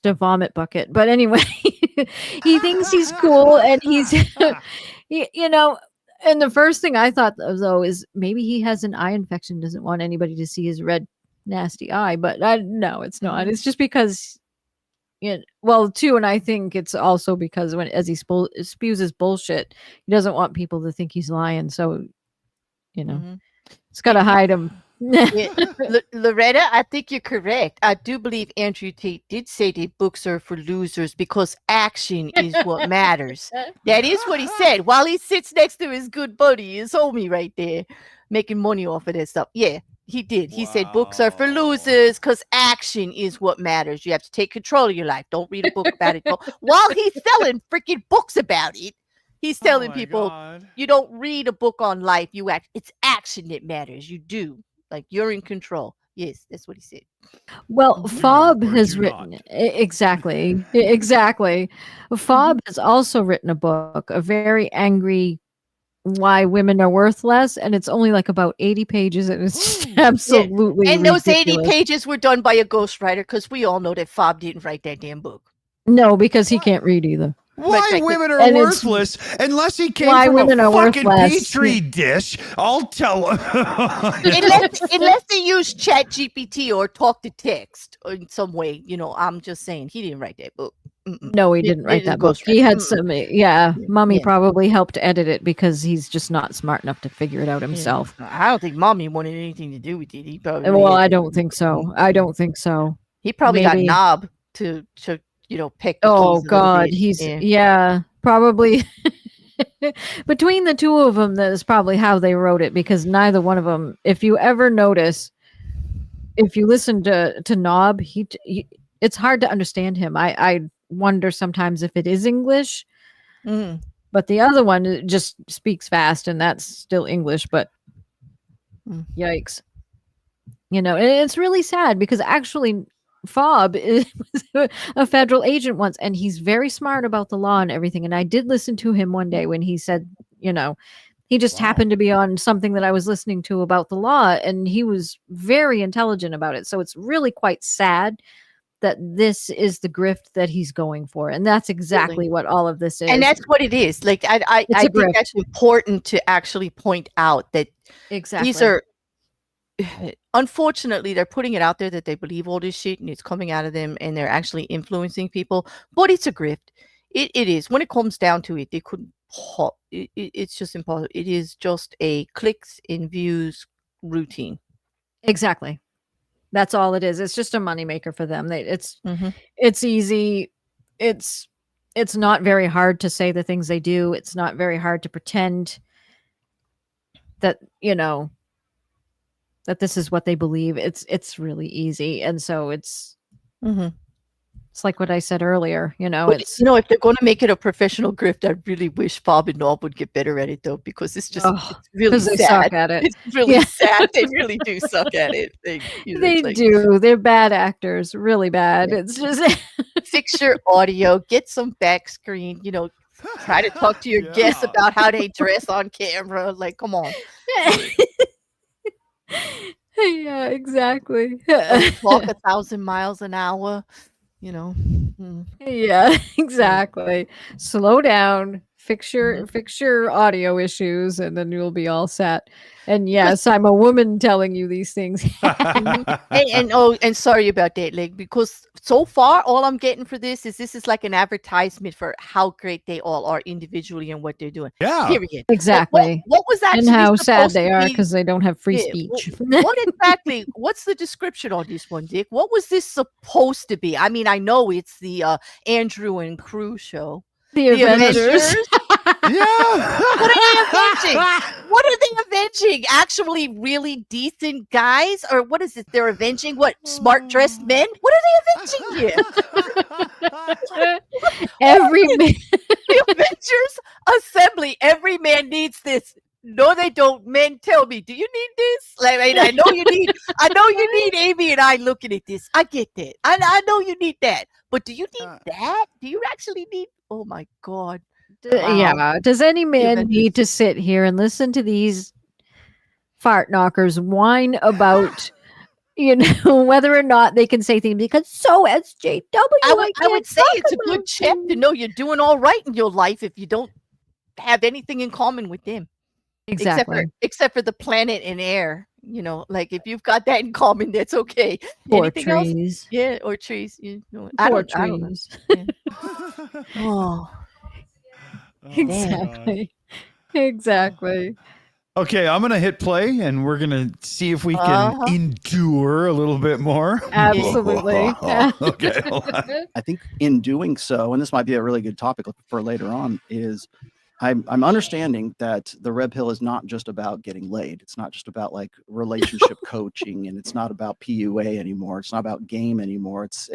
S1: a vomit bucket. But anyway, he thinks he's cool, and he's and the first thing I thought of, though, is maybe he has an eye infection, doesn't want anybody to see his red nasty eye. But no, it's not. It's just because two, and I think it's also because as he spews his bullshit, he doesn't want people to think he's lying, so it's got to hide him
S2: Yeah, Loretta, I think you're correct. I do believe Andrew Tate did say that books are for losers because action is what matters. That is what he said while he sits next to his good buddy, his homie right there, making money off of that stuff. Yeah, he did. He said books are for losers because action is what matters. You have to take control of your life. Don't read a book about it. While he's selling freaking books about it, he's telling people, you don't read a book on life. You act. It's action that matters. You do. Like you're in control. Yes, that's what he said.
S1: Well, Fob
S3: or
S1: has
S3: do
S1: written
S3: not.
S1: exactly, exactly. Fob has also written a book, a very angry why women are worthless, and it's only like about 80 pages, and it's just absolutely
S2: And those 80
S1: ridiculous.
S2: pages were done by a ghostwriter because we all know that Fob didn't write that damn book.
S1: No, because he can't read either.
S3: Why
S2: Right.
S3: women are
S1: And it's-
S3: worthless unless he came
S1: Why
S3: from
S1: women
S3: a
S1: are
S3: fucking
S1: worthless.
S3: petri dish? I'll tell
S2: Unless they use Chat GPT or talk to text in some way, I'm just saying he didn't write that book. Mm-mm.
S1: No, he
S2: It-
S1: didn't
S2: it
S1: write
S2: is
S1: that book.
S2: ghostwriter.
S1: He had
S2: Mm-mm.
S1: some, Mummy
S2: Yeah.
S1: probably helped edit it because he's just not smart enough to figure it out himself.
S2: I don't think Mommy wanted anything to do with it. He probably
S1: Well,
S2: had-
S1: I don't think so. I don't think so.
S2: He probably
S1: maybe-
S2: got Knob to peck the
S1: Oh
S2: keys a little
S1: God,
S2: bit.
S1: he's
S2: Yeah.
S1: probably between the two of them. That is probably how they wrote it because neither one of them. If you ever notice, if you listen to Knob, he it's hard to understand him. I wonder sometimes if it is English,
S2: Mhm.
S1: but the other one just speaks fast, and that's still English. But
S2: Mm.
S1: yikes, and it's really sad because actually. Fob was a federal agent once, and he's very smart about the law and everything. And I did listen to him one day when he said, he just happened to be on something that I was listening to about the law, and he was very intelligent about it. So it's really quite sad that this is the grift that he's going for, and that's exactly what all of this is.
S2: And that's what it is. Like I
S1: It's a
S2: think
S1: grift.
S2: that's important to actually point out that
S1: exactly
S2: these are unfortunately they're putting it out there that they believe all this shit and it's coming out of them and they're actually influencing people, but it's a grift. It is. When it comes down to it, they couldn't it's just impossible. It is just a clicks and views routine.
S1: exactly. That's all it is. It's just a moneymaker for them. It's easy. It's not very hard to say the things they do. It's not very hard to pretend that that this is what they believe. It's really easy, and so it's like what I said earlier.
S2: But,
S1: It's
S2: if they're going to make it a professional grift, I really wish Bob and Knob would get better at it though, because it's just it's really
S1: because they
S2: sad.
S1: suck at it.
S2: It's really
S1: Yeah.
S2: sad. They really do suck at it. They
S1: They do. They're bad actors. Really bad.
S2: Yeah.
S1: It's just
S2: Fix your audio, get some back screen, try to talk to your guests about how they dress on camera. Like, come on.
S1: yeah, exactly.
S2: Don't talk 1,000 miles an hour, Mm.
S1: Yeah, exactly. Slow down, fix your audio issues, and then you'll be all set. And yes, I'm a woman telling you these things.
S2: And sorry about that, like, because so far all I'm getting for this is like an advertisement for how great they all are individually and what they're doing.
S3: Yeah.
S2: Period.
S1: Exactly.
S2: What was actually
S1: And how sad
S2: supposed
S1: they
S2: to
S1: are
S2: be-
S1: because they don't have free
S2: Yeah,
S1: speech.
S2: what exactly? What's the description on this one, Dick? What was this supposed to be? I mean, I know it's the Andrew and crew show.
S1: The Avengers.
S3: Yeah.
S2: What are they avenging? What are they avenging? Actually, really decent guys, or what is it? They're avenging what? Smart dressed men? What are they avenging here?
S1: Every man.
S2: The Avengers Assembly. Every man needs this. No, they don't. Men, tell me, do you need this? Like, I know you need. I know you need Aimée and I looking at this. I get that. I know you need that. But do you need that? Do you actually need? Oh my God. Wow.
S1: Yeah. Does any man
S2: Avengers.
S1: need to sit here and listen to these fart knockers whine about, whether or not they can say things? Because so SJW,
S2: I would
S1: can't
S2: say
S1: talk
S2: it's a good
S1: about
S2: check to
S1: you.
S2: know you're doing all right in your life if you don't have anything in common with them.
S1: Exactly.
S2: Except for the planet and air. Like if you've got that in common, that's okay.
S1: Poor
S2: Anything else?
S1: trees.
S2: Yeah, or trees.
S1: Poor
S2: I don't know.
S1: trees.
S2: Oh.
S1: Exactly. Exactly.
S3: Okay, I'm gonna hit play, and we're gonna see if we can endure a little bit more.
S1: Absolutely.
S3: Okay. Hold on.
S7: I think in doing so, and this might be a really good topic for later on, is I'm understanding that the red pill is not just about getting laid. It's not just about like relationship coaching, and it's not about PUA anymore. It's not about game anymore. It's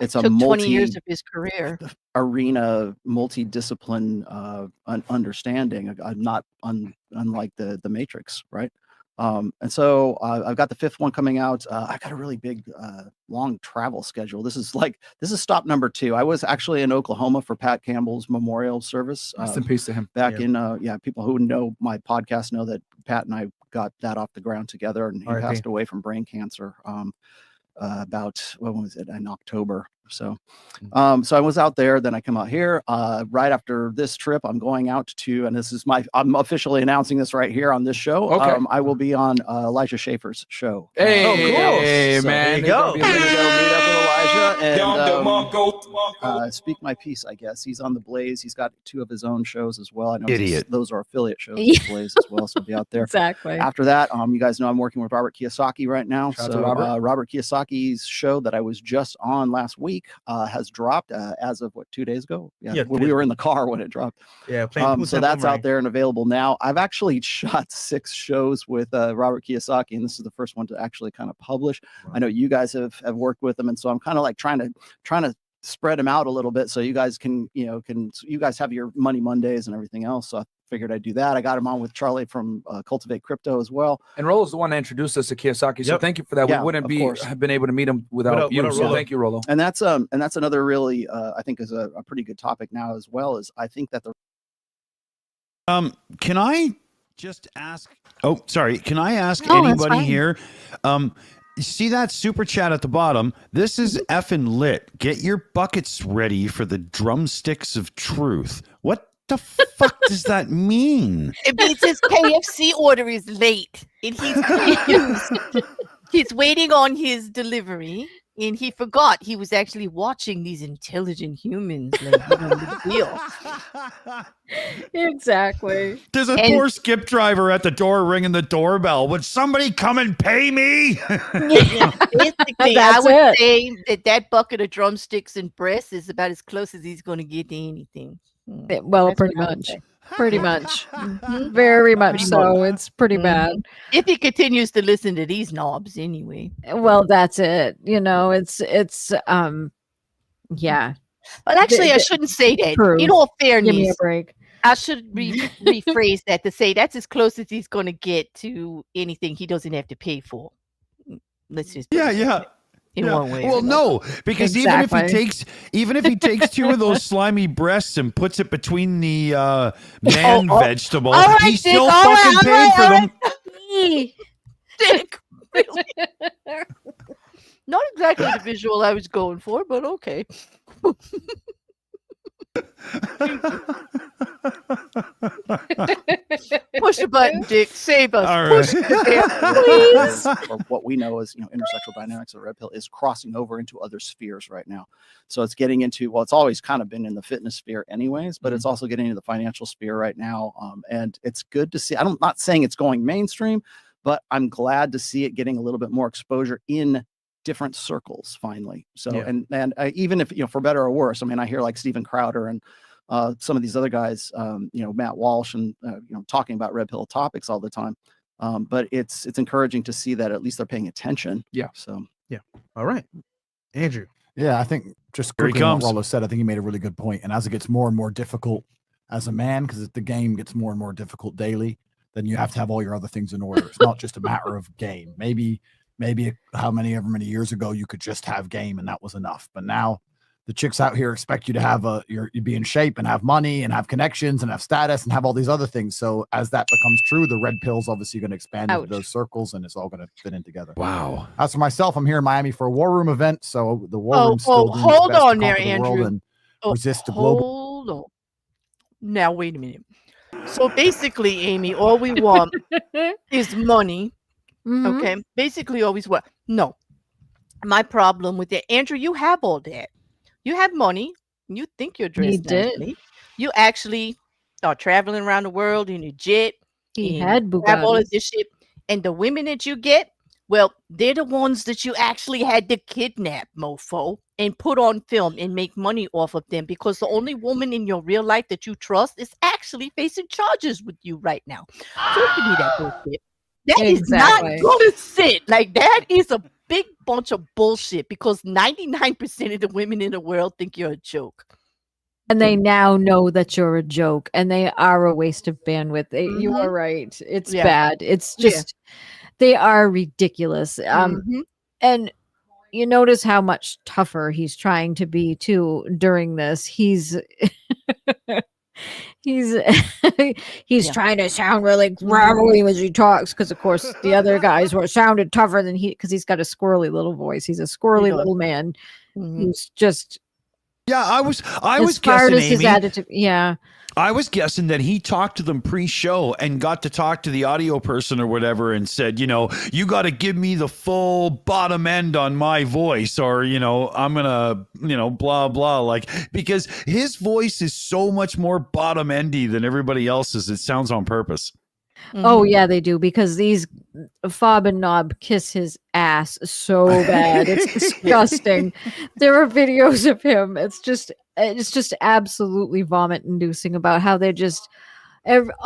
S7: a
S2: Took 20 years of his career.
S7: arena, multidiscipline understanding. I'm not unlike the Matrix, right? And so I've got the 5th one coming out. I've got a really big, long travel schedule. This is stop number 2. I was actually in Oklahoma for Pat Campbell's memorial service.
S4: Rest in peace to him.
S7: Back in, people who know my podcast know that Pat and I got that off the ground together, and he
S6: R.I.P.
S7: passed away from brain cancer. About when was it, in October. So so I was out there, then I come out here right after this trip. I'm going out to, and this is I'm officially announcing this right here on this show.
S4: Okay.
S7: I will be on Elijah Schaefer's show.
S4: Hey,
S6: Oh, cool.
S4: hey,
S7: So
S4: man.
S6: there you go.
S7: I'm gonna go meet up with Elijah
S8: Mongo.
S7: and speak my piece, I guess. He's on the Blaze. He's got 2 of his own shows as well. I know
S3: Idiot.
S7: those are affiliate shows
S1: Yeah.
S7: with Blaze as well, so I'll be out there.
S1: Exactly.
S7: After that, you guys know I'm working with Robert Kiyosaki right now.
S4: Shout out
S7: So
S4: to Robert.
S7: Robert Kiyosaki's show that I was just on last week has dropped as of 2 days ago.
S6: Yeah,
S7: Yeah,
S6: 2
S7: we
S6: days
S7: were in the car when it dropped.
S6: Yeah, playing
S7: So that's out there and available now. I've actually shot 6 shows with Robert Kiyosaki, and this is the first one to actually kind of publish.
S6: Wow.
S7: I know you guys have worked with him, and so I'm kind of like trying to spread them out a little bit so you guys can you guys have your Money Mondays and everything else. So I figured I'd do that. I got him on with Charlie from Cultivate Crypto as well.
S4: And Rollo's the one that introduced us to Kiyosaki. So
S6: Yep.
S4: thank you for that.
S7: Yeah,
S4: we wouldn't
S7: of course.
S4: have been able to meet him without you.
S6: without
S4: So
S6: Rollo.
S4: thank you, Rollo.
S7: And that's another really I think is a pretty good topic now as well. Is I think that the
S3: Can I just ask? Oh, sorry. Can I ask
S1: No, that's
S3: anybody
S1: fine.
S3: here? You see that super chat at the bottom? This is effing lit. Get your buckets ready for the drumsticks of truth. What the fuck does that mean?
S2: It means his KFC order is late, and he's confused. He's waiting on his delivery, and he forgot he was actually watching these intelligent humans. Like, the deal.
S1: Exactly.
S3: There's a
S2: And-
S3: poor skip driver at the door ringing the doorbell. Would somebody come and pay me?
S2: Yeah, basically, I
S1: That's
S2: would
S1: it.
S2: say that bucket of drumsticks and breasts is about as close as he's going to get to anything.
S1: Well,
S2: That's
S1: pretty
S2: what I would
S1: much.
S2: say.
S1: Pretty much. Very much
S2: Pretty
S1: so. It's pretty
S2: Mhm.
S1: bad.
S2: If he continues to listen to these knobs anyway.
S1: Well, that's it. It's yeah.
S2: But actually, I
S1: the
S2: shouldn't say that.
S1: truth.
S2: In all
S1: Give me a
S2: fairness,
S1: break.
S2: I should rephrase that to say that's as close as he's going to get to anything he doesn't have to pay for. Let's just put it that way, in
S3: Yeah.
S2: one way. or
S3: Well,
S2: another.
S3: no, because
S1: Exactly.
S3: even if he takes 2 of those slimy breasts and puts it between the man vegetables,
S2: all right,
S3: he
S2: Dick,
S3: still
S2: all right,
S3: fucking
S2: all
S3: paid
S2: right,
S3: for
S2: all
S3: them.
S2: Dick, really? Not exactly the visual I was going for, but okay. Push the button, Dick. Save us.
S3: All
S2: Push
S3: right.
S2: the
S7: or what we know as intersexual dynamics of red pill is crossing over into other spheres right now. So it's getting into, well, it's always kind of been in the fitness sphere anyways, but it's also getting into the financial sphere right now. And it's good to see. I'm not saying it's going mainstream, but I'm glad to see it getting a little bit more exposure in different circles finally. So
S6: Yeah.
S7: and even if for better or worse, I mean, I hear like Steven Crowder and some of these other guys, Matt Walsh and talking about red pill topics all the time. But it's encouraging to see that at least they're paying attention.
S4: Yeah.
S7: So
S6: All right. Andrew.
S5: Yeah, I think just
S3: Here he
S5: quickly on what
S3: comes.
S5: Rollo said, I think he made a really good point. And as it gets more and more difficult as a man, because the game gets more and more difficult daily, then you have to have all your other things in order. It's not just a matter of game. Maybe however many years ago you could just have game and that was enough. But now the chicks out here expect you to have you be in shape and have money and have connections and have status and have all these other things. So as that becomes true, the red pill's obviously going to expand into
S1: Ouch.
S5: those circles and it's all going to fit in together.
S3: Wow.
S5: As for myself, I'm here in Miami for a War Room event. So the War
S2: Oh,
S5: Room's still
S2: oh,
S5: doing its
S2: hold
S5: best to
S2: on there,
S5: conquer the world
S2: Andrew.
S5: and
S2: Oh,
S5: resist the global.
S2: Hold on. Now, wait a minute. So basically, Amy, all we want is money.
S1: Mhm.
S2: Okay. Basically, always what? No. My problem with that, Andrew, you have all that. You have money. You think you're dressed
S1: did.
S2: nicely. You actually are traveling around the world in a jet.
S1: He
S2: and
S1: had
S2: have all of
S1: Bugattis.
S2: this shit. And the women that you get, well, they're the ones that you actually had to kidnap, mofo, and put on film and make money off of them, because the only woman in your real life that you trust is actually facing charges with you right now. So give me that bullshit. That is
S1: Exactly.
S2: not gonna sit. Like, that is a big bunch of bullshit, because 99% of the women in the world think you're a joke.
S1: And they now know that you're a joke, and they are a waste of bandwidth. You
S2: Mhm.
S1: are right. It's
S2: Yeah.
S1: bad. It's
S2: Yeah.
S1: just they are ridiculous.
S2: Mhm.
S1: And you notice how much tougher he's trying to be too during this. He's he's
S2: Yeah.
S1: trying to sound really gravelly as he talks, because of course the other guys were sounded tougher than he, because he's got a squirrely little voice. He's a squirrely
S2: does.
S1: little man
S2: Mhm.
S1: who's just
S3: Yeah, I was
S1: as far
S3: guessing,
S1: as his
S3: Amy.
S1: attitude. Yeah.
S3: I was guessing that he talked to them pre-show and got to talk to the audio person or whatever and said, you got to give me the full bottom end on my voice, or, I'm going to, blah, blah. Like, because his voice is so much more bottom endy than everybody else's. It sounds on purpose.
S1: Oh yeah, they do, because these Fob and Knob kiss his ass so bad. It's disgusting. There are videos of him. It's just absolutely vomit inducing about how they just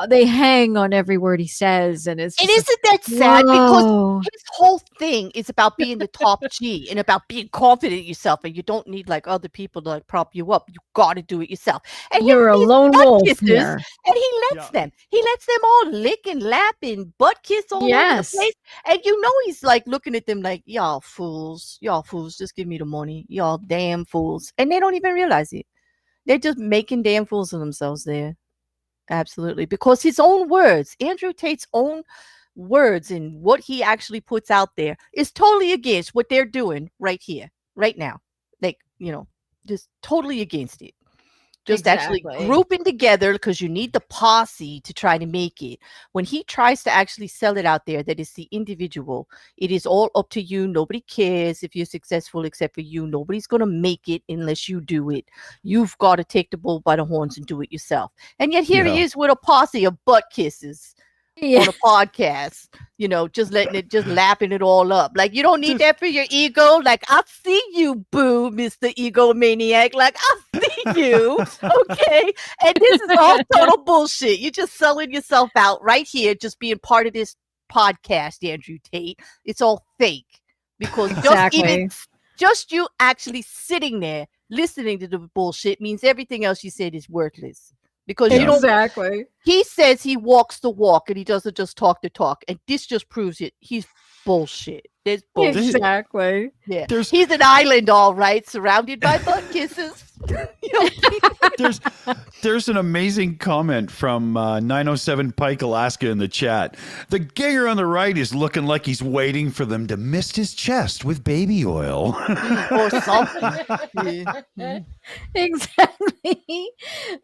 S1: they hang on every word he says, and it's
S2: And
S1: just
S2: isn't that sad? Because
S1: whoa.
S2: his whole thing is about being the top G and about being confident in yourself, and you don't need like other people to like prop you up. You got to do it yourself. And
S1: You're a
S2: these
S1: lone
S2: butt
S1: wolf
S2: kisses,
S1: here.
S2: and he lets them. He lets them all lick and lap and butt kiss all over the
S1: Yes.
S2: place. And he's like looking at them like, y'all fools, just give me the money, y'all damn fools. And they don't even realize it. They're just making damn fools of themselves there. Absolutely. Because his own words, Andrew Tate's own words, and what he actually puts out there is totally against what they're doing right here, right now. Like, just totally against it. Just actually
S1: Exactly.
S2: grouping together, because you need the posse to try to make it. When he tries to actually sell it out there, that it's the individual. It is all up to you. Nobody cares if you're successful except for you. Nobody's going to make it unless you do it. You've got to take the bull by the horns and do it yourself. And yet here he is with a posse of butt kisses on a podcast, just lapping it all up. Like, you don't need that for your ego. Like, I see you, boo, Mr. Egomaniac. Like, I see you. Okay. And this is all total bullshit. You're just selling yourself out right here, just being part of this podcast, Andrew Tate. It's all fake. Because just you actually sitting there listening to the bullshit means everything else you said is worthless. Because you don't.
S1: Exactly.
S2: He says he walks the walk and he doesn't just talk the talk, and this just proves it. He's bullshit. There's bullshit.
S1: Exactly.
S2: Yeah, he's an island, all right, surrounded by butt kisses.
S3: There's an amazing comment from 907 Pike, Alaska in the chat. The gayer on the right is looking like he's waiting for them to mist his chest with baby oil.
S2: Or something. Yeah.
S1: Exactly.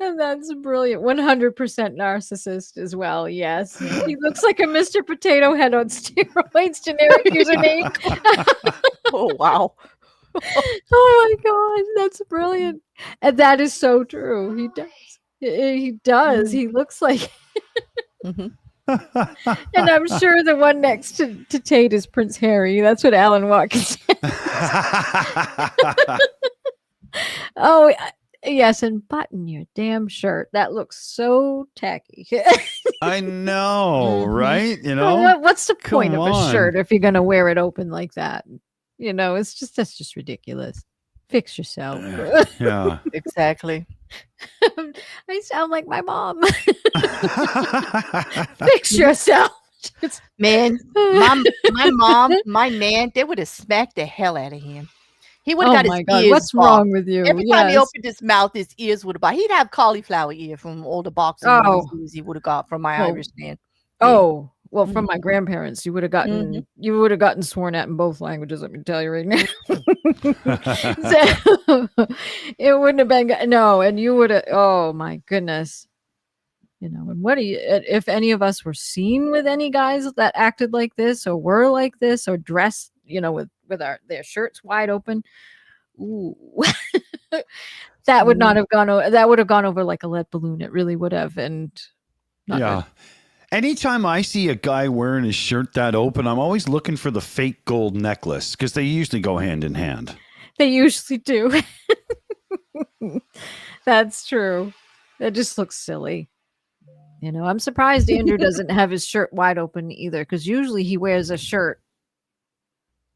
S1: And that's brilliant. 100% narcissist as well. Yes. He looks like a Mr. Potato Head on steroids, generic username.
S2: Oh, wow.
S1: Oh my God. That's brilliant. And that is so true. He does. He does. He looks like. And I'm sure the one next to Tate is Prince Harry. That's what Alan Watkins said. Oh, yes, and button your damn shirt. That looks so tacky.
S3: I know, right?
S1: What's the point
S3: Come
S1: of a
S3: on.
S1: shirt if you're going to wear it open like that? That's just ridiculous. Fix yourself.
S3: Yeah.
S2: Exactly.
S1: I sound like my mom. Fix yourself.
S2: Man, my mom, my man, they would have smacked the hell out of him. He would have got his ears.
S1: What's
S2: popped.
S1: wrong with you?
S2: Every time he opened his mouth, his ears would have popped. He'd have cauliflower ear from all the boxing movies he would have got from my Irish man.
S1: Oh, well, from my grandparents, you would have gotten sworn at in both languages. Let me tell you right now. So, it wouldn't have been no, and you would have. Oh my goodness. And what do you? If any of us were seen with any guys that acted like this, or were like this, or dressed, with their shirts wide open, ooh, that would not have gone. That would have gone over like a lead balloon. It really would have, and
S3: Yeah. Anytime I see a guy wearing his shirt that open, I'm always looking for the fake gold necklace because they usually go hand in hand.
S1: They usually do. That's true. It just looks silly. You know, I'm surprised Andrew doesn't have his shirt wide open either, because usually he wears a shirt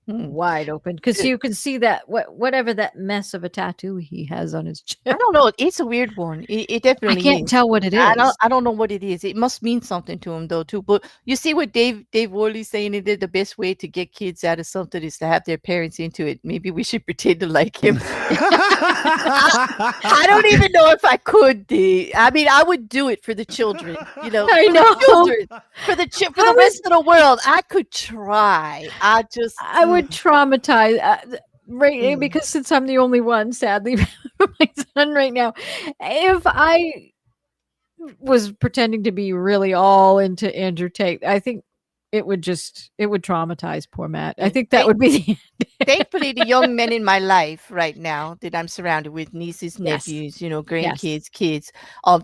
S1: wide open because you can see that whatever that mess of a tattoo he has on his chest.
S2: I don't know. It's a weird one. It definitely
S1: I can't
S2: is.
S1: tell what it is.
S2: I don't know what it is. It must mean something to him though too. But you see what Dave Worley's saying, it is the best way to get kids out of something is to have their parents into it. Maybe we should pretend to like him. I don't even know if I could, Dave. I mean, I would do it for the children, you know.
S1: I
S2: for
S1: know.
S2: the children, for the rest of the world. I could try. I
S1: would traumatize because since I'm the only one, sadly, for my son right now, if I was pretending to be really all into Andrew Tate, I think it would traumatize poor Matt. I think that would be the end.
S2: Thankfully, the young men in my life right now that I'm surrounded with, nieces, nephews, you know, grandkids, kids,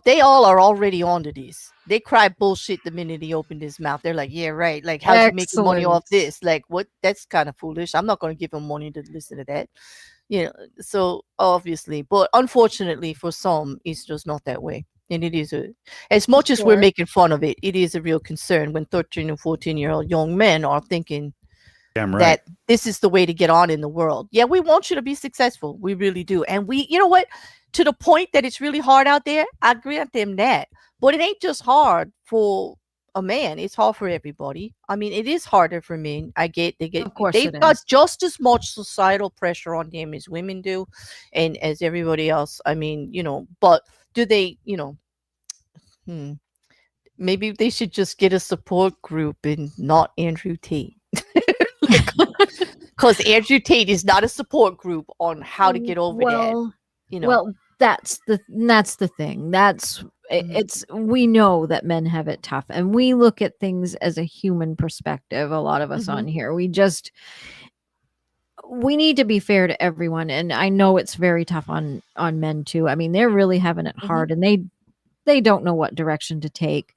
S2: they all are already onto this. They cry bullshit the minute he opened his mouth. They're like, yeah, right. Like, how's he making money off this? Like, what? That's kind of foolish. I'm not going to give him money to listen to that. You know, so obviously, but unfortunately for some, it's just not that way. And it is as much as we're making fun of it, it is a real concern when 13 and 14-year-old young men are thinking that this is the way to get on in the world. Yeah, we want you to be successful. We really do. And you know what? To the point that it's really hard out there, I grant them that. But it ain't just hard for a man. It's hard for everybody. I mean, it is harder for men. They've got just as much societal pressure on them as women do and as everybody else. I mean, you know, but do they, you know, maybe they should just get a support group and not Andrew Tate. Because Andrew Tate is not a support group on how to get over that. You know,
S1: well, that's the thing. It's we know that men have it tough, and we look at things as a human perspective. A lot of us on here, we need to be fair to everyone, and I know it's very tough on men too. I mean, they're really having it hard, and they don't know what direction to take.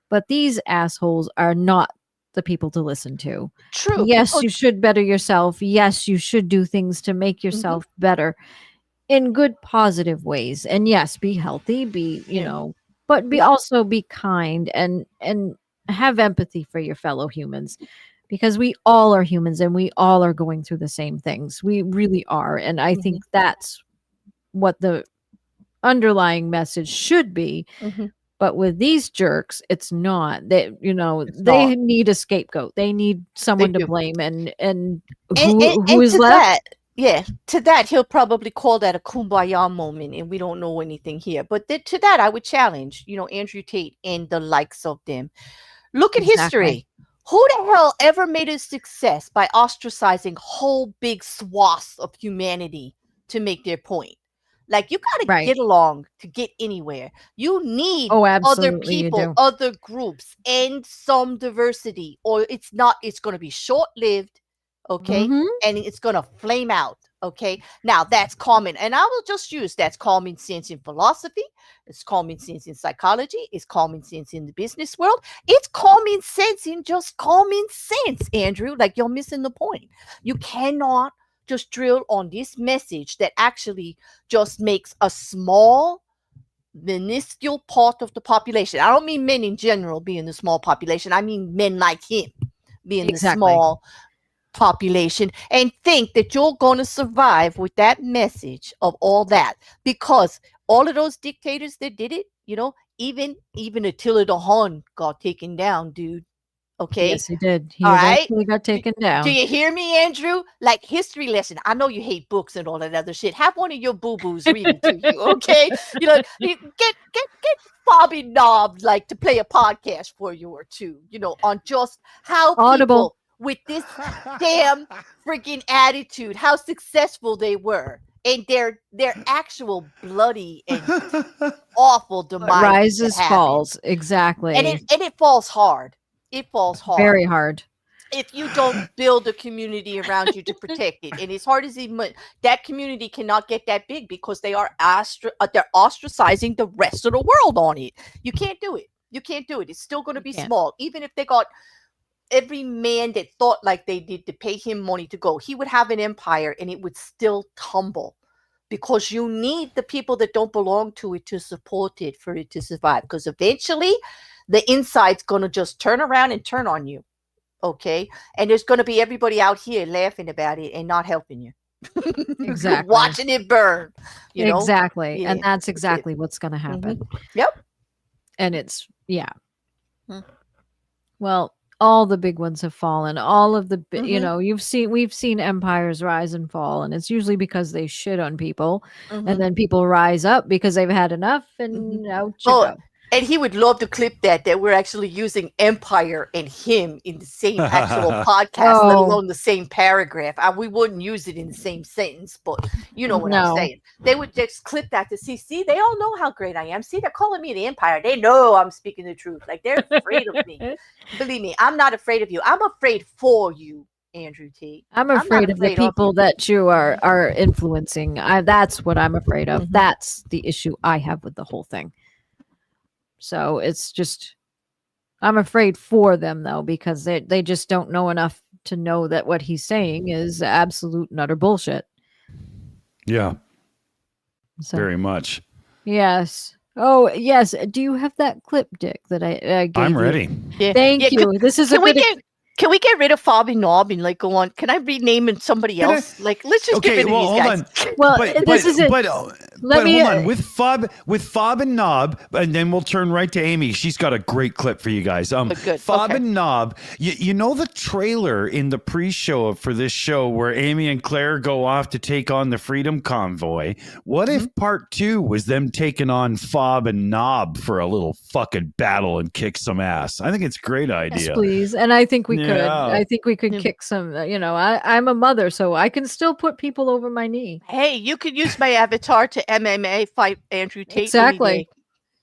S1: But these assholes are not the people to listen to.
S2: True.
S1: Yes, you should better yourself. Yes, you should do things to make yourself better in good, positive ways. And yes, be healthy, but also be kind and have empathy for your fellow humans, because we all are humans and we all are going through the same things. We really are. And I think that's what the underlying message should be. But with these jerks, it's not. They need a scapegoat. They need someone to blame, and who is left?
S2: To that, he'll probably call that a kumbaya moment, and we don't know anything here. But to that, I would challenge, Andrew Tate and the likes of them. Look at history. Who the hell ever made a success by ostracizing whole big swaths of humanity to make their point? Like, you got to get along to get anywhere. You need other people, other groups, and some diversity, or it's going to be short-lived, okay? And it's going to flame out, okay? Now, that's common, and I will just use that's common sense in philosophy. It's common sense in psychology. It's common sense in the business world. It's common sense in just common sense, Andrew. Like, you're missing the point. You cannot just drill on this message that actually just makes a small, minuscule part of the population. I don't mean men in general being the small population. I mean men like him being the small population, and think that you're going to survive with that message of all that, because all of those dictators that did it, even Attila the Hun got taken down, dude. Okay.
S1: Yes, he did. He eventually got taken down.
S2: Do you hear me, Andrew? Like, history lesson. I know you hate books and all that other shit. Have one of your boo-boos read it to you, okay? You get Bobby Knob, like, to play a podcast for you or two, on just how people with this damn freaking attitude, how successful they were, and their actual bloody and awful demise.
S1: Rises, falls, exactly.
S2: And it falls hard. It falls hard.
S1: Very hard.
S2: If you don't build a community around you to protect it. And as hard as that community cannot get that big because they're ostracizing the rest of the world on it. You can't do it. You can't do it. It's still going to be
S1: can't.
S2: small. Even if they got every man that thought like they did to pay him money to go, he would have an empire and it would still tumble, because you need the people that don't belong to it to support it for it to survive, because eventually the inside's going to just turn around and turn on you. Okay. And there's going to be everybody out here laughing about it and not helping you.
S1: Exactly.
S2: Watching it burn. You know?
S1: Exactly.
S2: Yeah,
S1: And that's
S2: that's it.
S1: exactly what's going to happen.
S2: Yep.
S1: And it's, yeah.
S2: Hmm.
S1: Well, all the big ones have fallen. All of the, you
S2: Mhm.
S1: know, we've seen empires rise and fall, and it's usually because they shit on people,
S2: Mhm.
S1: and then people rise up because they've had enough, and out you
S2: Oh,
S1: go.
S2: and he would love to clip that we're actually using empire and him in the same actual podcast, let
S1: Oh.
S2: alone the same paragraph. We wouldn't use it in the same sentence, but you know what
S1: No.
S2: I'm saying. They would just clip that to see, they all know how great I am. See, they're calling me the empire. They know I'm speaking the truth. Like, they're afraid of me. Believe me, I'm not afraid of you. I'm afraid for you, Andrew Tate.
S1: I'm
S2: not
S1: afraid of the
S2: afraid of
S1: people
S2: you.
S1: that you are influencing. That's what I'm afraid of.
S2: Mhm.
S1: That's the issue I have with the whole thing. So it's just, I'm afraid for them though, because they just don't know enough to know that what he's saying is absolute and utter bullshit.
S3: Yeah,
S1: So,
S3: very much.
S1: yes. Oh, yes. Do you have that clip, Dick, that I gave
S3: I'm
S1: you?
S3: ready.
S2: Yeah.
S1: Thank
S2: Yeah,
S1: you. This is a
S2: Can we
S1: good
S2: get rid of Fob and Knob and like go on? Can I rename it somebody
S3: Can I-
S2: else? Like, let's just
S3: Okay,
S2: get rid
S3: well,
S2: of
S3: hold
S2: these guys.
S3: on.
S1: Well,
S3: But
S1: this is it.
S3: but
S1: Let me,
S3: hold on with Fob and Knob, and then we'll turn right to Amy. She's got a great clip for you guys.
S2: Good.
S3: Fob
S2: Okay.
S3: and Knob. You know the trailer in the pre-show for this show where Aimée and Claire go off to take on the Freedom Convoy. What if part 2 was them taking on Fob and Knob for a little fucking battle and kick some ass? I think it's a great idea.
S1: yes, please. And I think we could.
S3: Yeah.
S1: I think we could
S2: Yeah.
S1: kick some, I'm a mother, so I can still put people over my knee.
S2: Hey, you could use my avatar to MMA fight Andrew Tate.
S1: Exactly.
S2: Any day.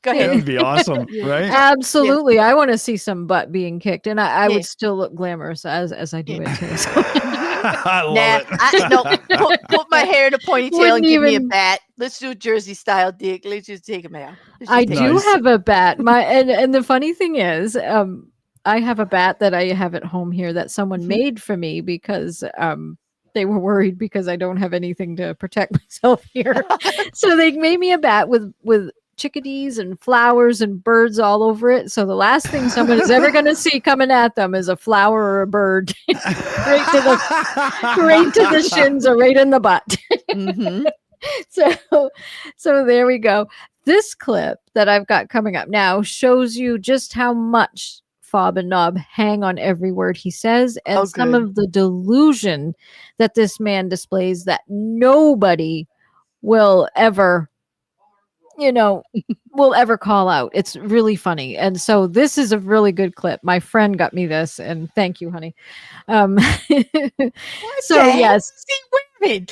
S2: Go
S3: That
S2: ahead.
S3: would be awesome, right?
S1: Absolutely. I want to see some butt being kicked, and I
S2: Yeah.
S1: would still look glamorous as I do
S2: Yeah.
S1: it too. So.
S3: I love
S2: Nah,
S3: it.
S2: put my hair in a ponytail
S1: Wouldn't
S2: and give me a
S1: even-
S2: bat. Let's do Jersey style, Dick. Let's just take him out. Let's just
S1: I
S2: take
S1: do
S2: him
S3: Nice.
S1: have a bat. And the funny thing is, I have a bat that I have at home here that someone made for me because they were worried because I don't have anything to protect myself here. So they made me a bat with chickadees and flowers and birds all over it. So the last thing someone is ever going to see coming at them is a flower or a bird right to the shins or right in the butt.
S2: Mhm.
S1: So there we go. This clip that I've got coming up now shows you just how much Fob and Knob hang on every word he says, and
S2: Oh,
S1: some
S2: good.
S1: of the delusion that this man displays that nobody will ever will ever call out. It's really funny. And so this is a really good clip. My friend got me this, and thank you, honey. So
S2: the
S1: yes.
S2: See women.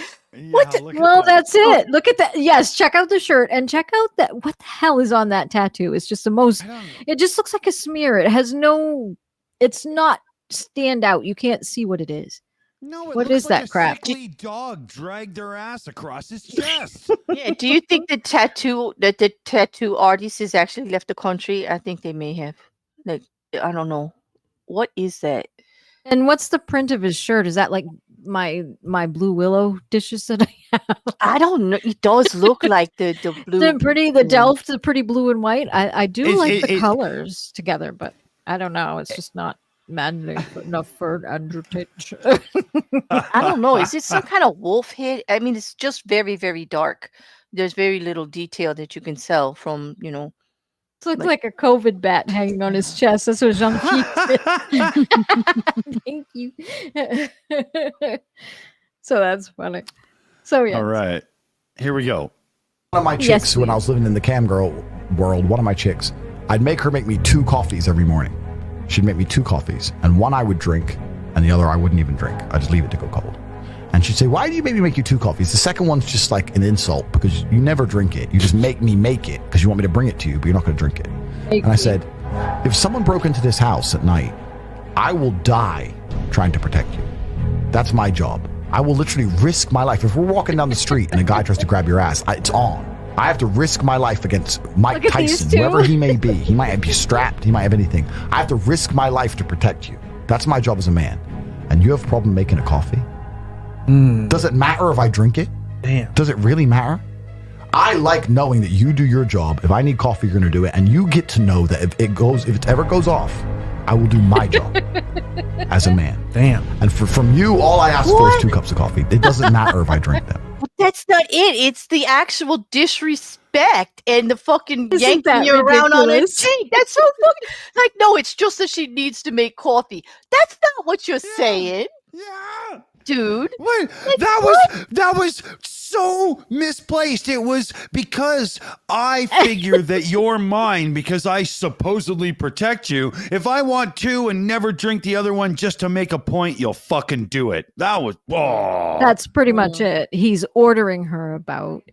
S3: What the-
S1: Well, that's it. Look at that. Yes, check out the shirt and check out that. What the hell is on that tattoo? It's just the most. It just looks like a smear. It has no. It's not stand out. You can't see what it is.
S3: No, it
S1: What
S3: looks
S1: is
S3: like
S1: that
S3: a
S1: crap?
S3: sickly dog dragged their ass across his chest.
S2: Yeah. Do you think the tattoo artist has actually left the country? I think they may have. Like, I don't know. What is that?
S1: And what's the print of his shirt? Is that like my Blue Willow dishes that I have?
S2: I don't know. It does look like the blue.
S1: The Delft, the pretty blue and white. I do
S3: It's-
S1: like the
S3: it-
S1: colors together, but I don't know. It's just not manly enough for Andrew Tate.
S2: I don't know. Is it some kind of wolf head? I mean, it's just very, very dark. There's very little detail that you can tell from,
S1: It looks like a COVID bat hanging on his chest. That's what Jean-Pierre said. Thank you. So that's funny. So yeah.
S3: All right, here we go.
S5: One of my chicks,
S1: Yes,
S5: when I
S1: please.
S5: was living in the cam girl world, one of my chicks, I'd make her make me 2 coffees every morning. She'd make me 2 coffees, and one I would drink, and the other I wouldn't even drink. I'd just leave it to go cold. And she'd say, "Why do you make you 2 coffees?" The second one's just like an insult because you never drink it. You just make me make it because you want me to bring it to you, but you're not going to drink it.
S1: Thank
S5: And I
S1: you.
S5: said, if someone broke into this house at night, I will die trying to protect you. That's my job. I will literally risk my life. If we're walking down the street and a guy tries to grab your ass, it's on. I have to risk my life against Mike
S1: Look at these
S5: Tyson,
S1: two.
S5: whoever he may be. He might be strapped. He might have anything. I have to risk my life to protect you. That's my job as a man. And you have a problem making a coffee? Does it matter if I drink it?
S6: Damn.
S5: Does it really matter? I like knowing that you do your job. If I need coffee, you're going to do it. And you get to know that if it ever goes off, I will do my job as a man.
S6: Damn.
S5: And from you, all I ask for is 2 cups of coffee. It doesn't matter if I drink them.
S2: But that's not it. It's the actual disrespect and the fucking
S1: Isn't
S2: yanking
S1: that
S2: you around on a
S1: ridiculous?
S2: date. That's so fucking like, no, it's just that she needs to make coffee. That's not what you're saying,
S3: Yeah.
S2: dude.
S3: Wait,
S2: Like,
S3: that was so misplaced. It was because I figure that you're mine because I supposedly protect you. If I want to and never drink the other one just to make a point, you'll fucking do it. That was
S1: That's pretty much it. He's ordering her about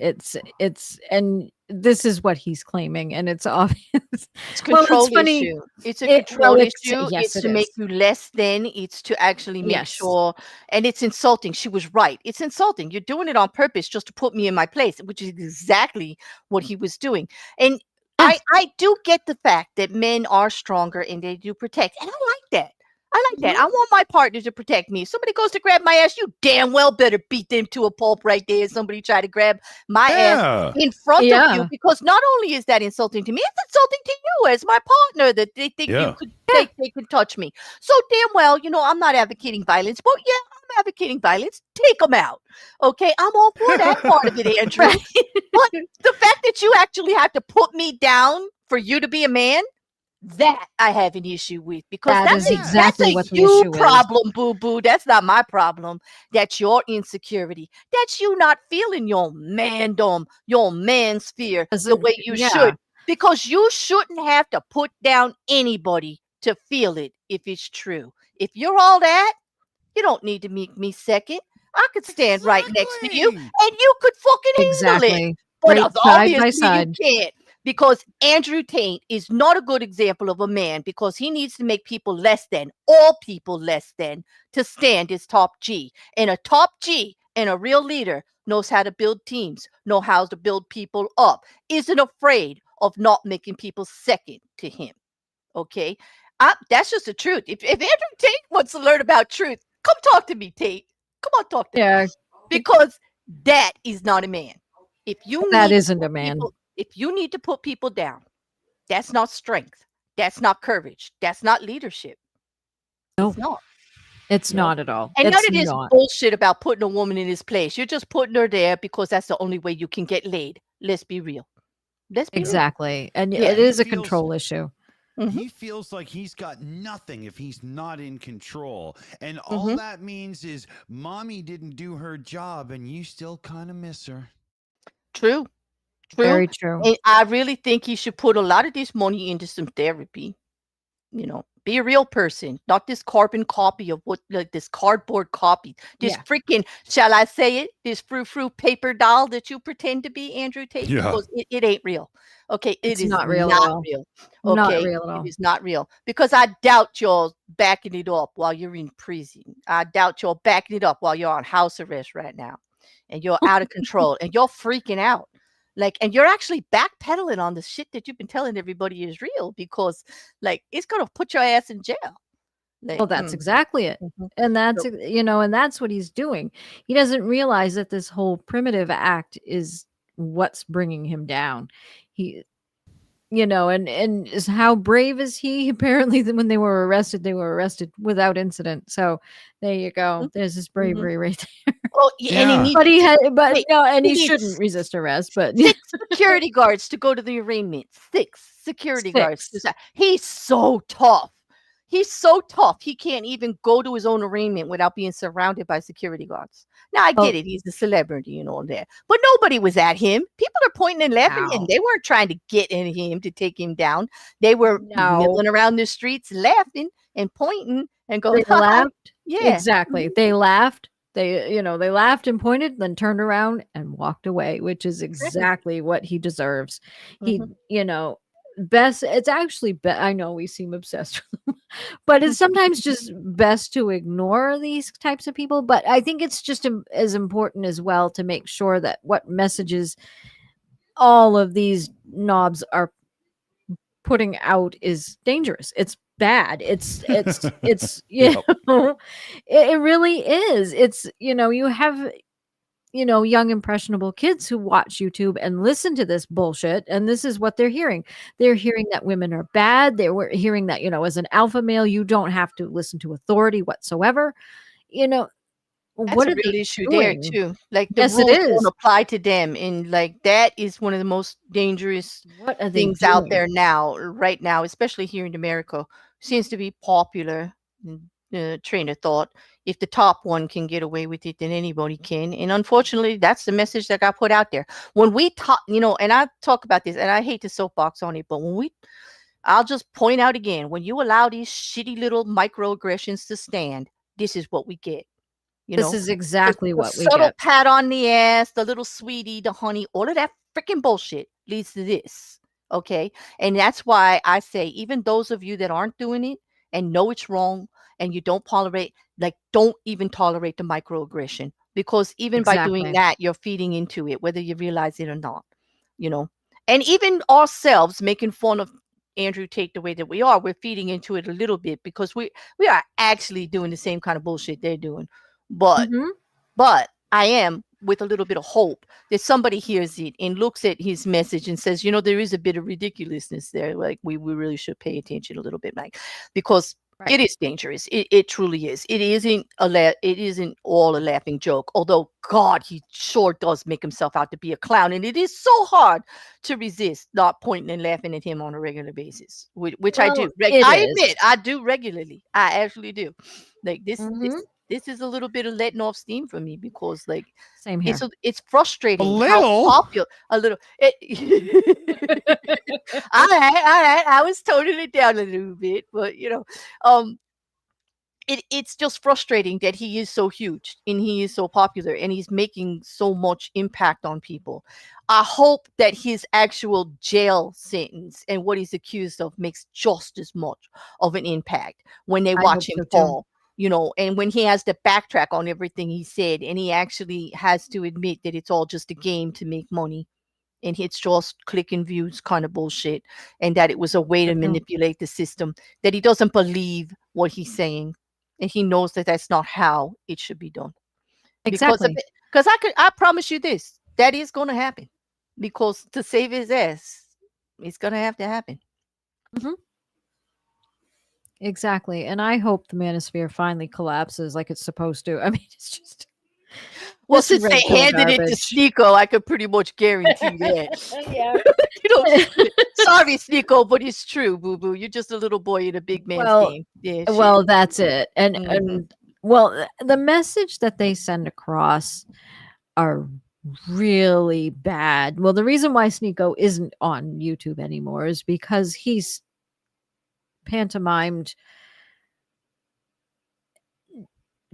S1: and this is what he's claiming, and it's obvious.
S2: It's a control
S1: funny.
S2: issue. It's a control
S1: it's-
S2: issue.
S1: yes,
S2: It's
S1: it
S2: to make
S1: is.
S2: you less than. It's to actually make
S1: Yes.
S2: sure. And it's insulting. She was right. It's insulting. You're doing it on purpose just to put me in my place, which is exactly what he was doing. And I do get the fact that men are stronger and they do protect. And I like that. I like that. I want my partner to protect me. If somebody goes to grab my ass, you damn well better beat them to a pulp right there. Somebody try to grab my ass in front of
S1: Yeah.
S2: you, because not only is that insulting to me, it's insulting to you as my partner that they think
S3: Yeah.
S2: you could they could touch me. So damn well, I'm not advocating violence, but yeah, I'm advocating violence. Take them out. Okay, I'm all for that part of it, Andrew. But the fact that you actually have to put me down for you to be a man, that I have an issue with, because
S1: That
S2: that's
S1: is exactly
S2: that's
S1: what
S2: a
S1: the
S2: you
S1: issue is.
S2: problem, boo boo. That's not my problem. That's your insecurity. That's you not feeling your mandom, your mansphere the way you
S1: Yeah.
S2: should, because you shouldn't have to put down anybody to feel it if it's true. If you're all that, you don't need to make me second. I could stand right next to you,
S3: Exactly.
S2: and you could fucking handle it.
S1: Exactly.
S2: But
S1: Right side by
S2: obviously
S1: side.
S2: you can't, because Andrew Tate is not a good example of a man, because he needs to make people less than, all people less than, to stand as top G. And a top G and a real leader knows how to build teams, know how to build people up, isn't afraid of not making people second to him. Okay? That's just the truth. If Andrew Tate wants to learn about truth, come talk to me, Tate. Come on, talk to me.
S1: Yeah,
S2: Because that is not a man. If you
S1: that
S2: need to
S1: isn't a
S2: put
S1: man.
S2: if you need to put people down, that's not strength. That's not courage. That's not leadership.
S1: No.
S2: It's not.
S1: It's not at all.
S2: And
S1: it's
S2: none of this
S1: not.
S2: bullshit about putting a woman in this place. You're just putting her there because that's the only way you can get laid. Let's be real. Let's be
S1: Exactly. And
S2: Yeah.
S1: it is a
S3: Feels-
S1: control issue.
S2: real. Mhm.
S3: He feels like he's got nothing if he's not in control. And all
S2: Mhm.
S3: that means is mommy didn't do her job and you still kind of miss her.
S2: True. True.
S1: Very true.
S2: And I really think he should put a lot of this money into some therapy. Be a real person, not this carbon copy of this cardboard copy, this
S1: Yeah.
S2: freaking, shall I say it, this frou-frou paper doll that you pretend to be, Andrew Tate,
S3: Yeah.
S2: because it ain't real. Okay, it
S1: It's
S2: is
S1: not real at all.
S2: real.
S1: Not
S2: Okay,
S1: real at all.
S2: it is not real, because I doubt you're backing it up while you're in prison. I doubt you're backing it up while you're on house arrest right now, and you're out of control, and you're freaking out. And you're actually backpedaling on the shit that you've been telling everybody is real, because it's gonna put your ass in jail.
S1: Well, that's exactly it.
S2: Mhm.
S1: And that's, and that's what he's doing. He doesn't realize that this whole primitive act is what's bringing him down. He, and is how brave is he? Apparently, when they were arrested without incident. So there you go. There's his bravery right there.
S2: Oh, yeah, and he
S3: Yeah.
S2: needs
S1: But he had,
S2: Wait,
S1: and he
S2: he needs
S1: shouldn't resist arrest. But
S2: 6 security guards to go to the arraignment. 6 security guards.
S1: Six.
S2: He's so tough. He's so tough. He can't even go to his own arraignment without being surrounded by security guards. Now, I
S1: Oh.
S2: get it. He's the celebrity and all that. But nobody was at him. People are pointing and laughing,
S1: No.
S2: and they weren't trying to get at him to take him down. They were
S1: No.
S2: milling around the streets laughing and pointing and going,
S1: they laughed.
S2: yeah.
S1: Exactly. They laughed. They laughed and pointed, then turned around and walked away, which is exactly what he deserves. He,
S2: Mhm.
S1: best, it's actually, I know we seem obsessed with them, but it's sometimes just best to ignore these types of people. But I think it's just as important as well to make sure that what messages all of these knobs are putting out is dangerous. It's bad. It's you know, it really is. It's, you have, young impressionable kids who watch YouTube and listen to this bullshit, and this is what they're hearing. They're hearing that women are bad. They were hearing that, as an alpha male, you don't have to listen to authority whatsoever.
S2: That's
S1: What
S2: a
S1: are
S2: real
S1: they
S2: issue there
S1: doing?
S2: too. Like the
S1: Yes, it
S2: rules
S1: is.
S2: don't apply to them, and like that is one of the most dangerous
S1: What are they
S2: things out
S1: doing?
S2: there now, right now, especially here in America. Seems to be popular train of thought. If the top one can get away with it, then anybody can. And unfortunately, that's the message that got put out there. When we talk, and I talk about this, and I hate to soapbox on it, but I'll just point out again, when you allow these shitty little microaggressions to stand, this is what we get.
S1: This is exactly
S2: The
S1: what we
S2: subtle
S1: get.
S2: pat on the ass, the little sweetie, the honey, all of that freaking bullshit leads to this. Okay. And that's why I say, even those of you that aren't doing it and know it's wrong and you don't tolerate, don't even tolerate the microaggression, because even by doing
S1: Exactly.
S2: that, you're feeding into it, whether you realize it or not, and even ourselves making fun of Andrew Tate the way that we are, we're feeding into it a little bit, because we are actually doing the same kind of bullshit they're doing. But
S1: Mhm.
S2: but I am with a little bit of hope that somebody hears it and looks at his message and says, there is a bit of ridiculousness there. Like we really should pay attention a little bit, because
S1: Right.
S2: it is dangerous. It truly is. It isn't all a laughing joke. Although God, he sure does make himself out to be a clown, and it is so hard to resist not pointing and laughing at him on a regular basis, which I do.
S1: Well, it
S2: I
S1: is.
S2: admit I do regularly. I actually do. Like this.
S1: Mhm.
S2: This is a little bit of letting off steam for me, because
S1: Same here.
S2: it's frustrating
S3: A
S2: how
S3: little?
S2: popular a little. All right. I was toning it down a little bit, but it's just frustrating that he is so huge and he is so popular and he's making so much impact on people. I hope that his actual jail sentence and what he's accused of makes just as much of an impact when they
S1: I
S2: watch
S1: hope
S2: him
S1: so too.
S2: fall. And when he has to backtrack on everything he said, and he actually has to admit that it's all just a game to make money, and it's just click and views kind of bullshit, and that it was a way to
S1: Mhm.
S2: manipulate the system, that he doesn't believe what he's saying, and he knows that that's not how it should be done.
S1: Exactly.
S2: Because I promise you this, that is going to happen, because to save his ass, it's going to have to happen.
S1: Exactly. And I hope the manosphere finally collapses like it's supposed to. I mean, it's just
S2: Well,
S1: this
S2: since
S1: red
S2: they
S1: pill
S2: handed it to
S1: garbage.
S2: Sneeko, I could pretty much guarantee that.
S1: Yeah.
S2: Sorry, Sneeko, but it's true, boo boo. You're just a little boy in a big man's
S1: Well,
S2: game. Yeah, shit.
S1: Well, that's it. And
S2: Mhm.
S1: the message that they send across are really bad. Well, the reason why Sneeko isn't on YouTube anymore is because he's pantomimed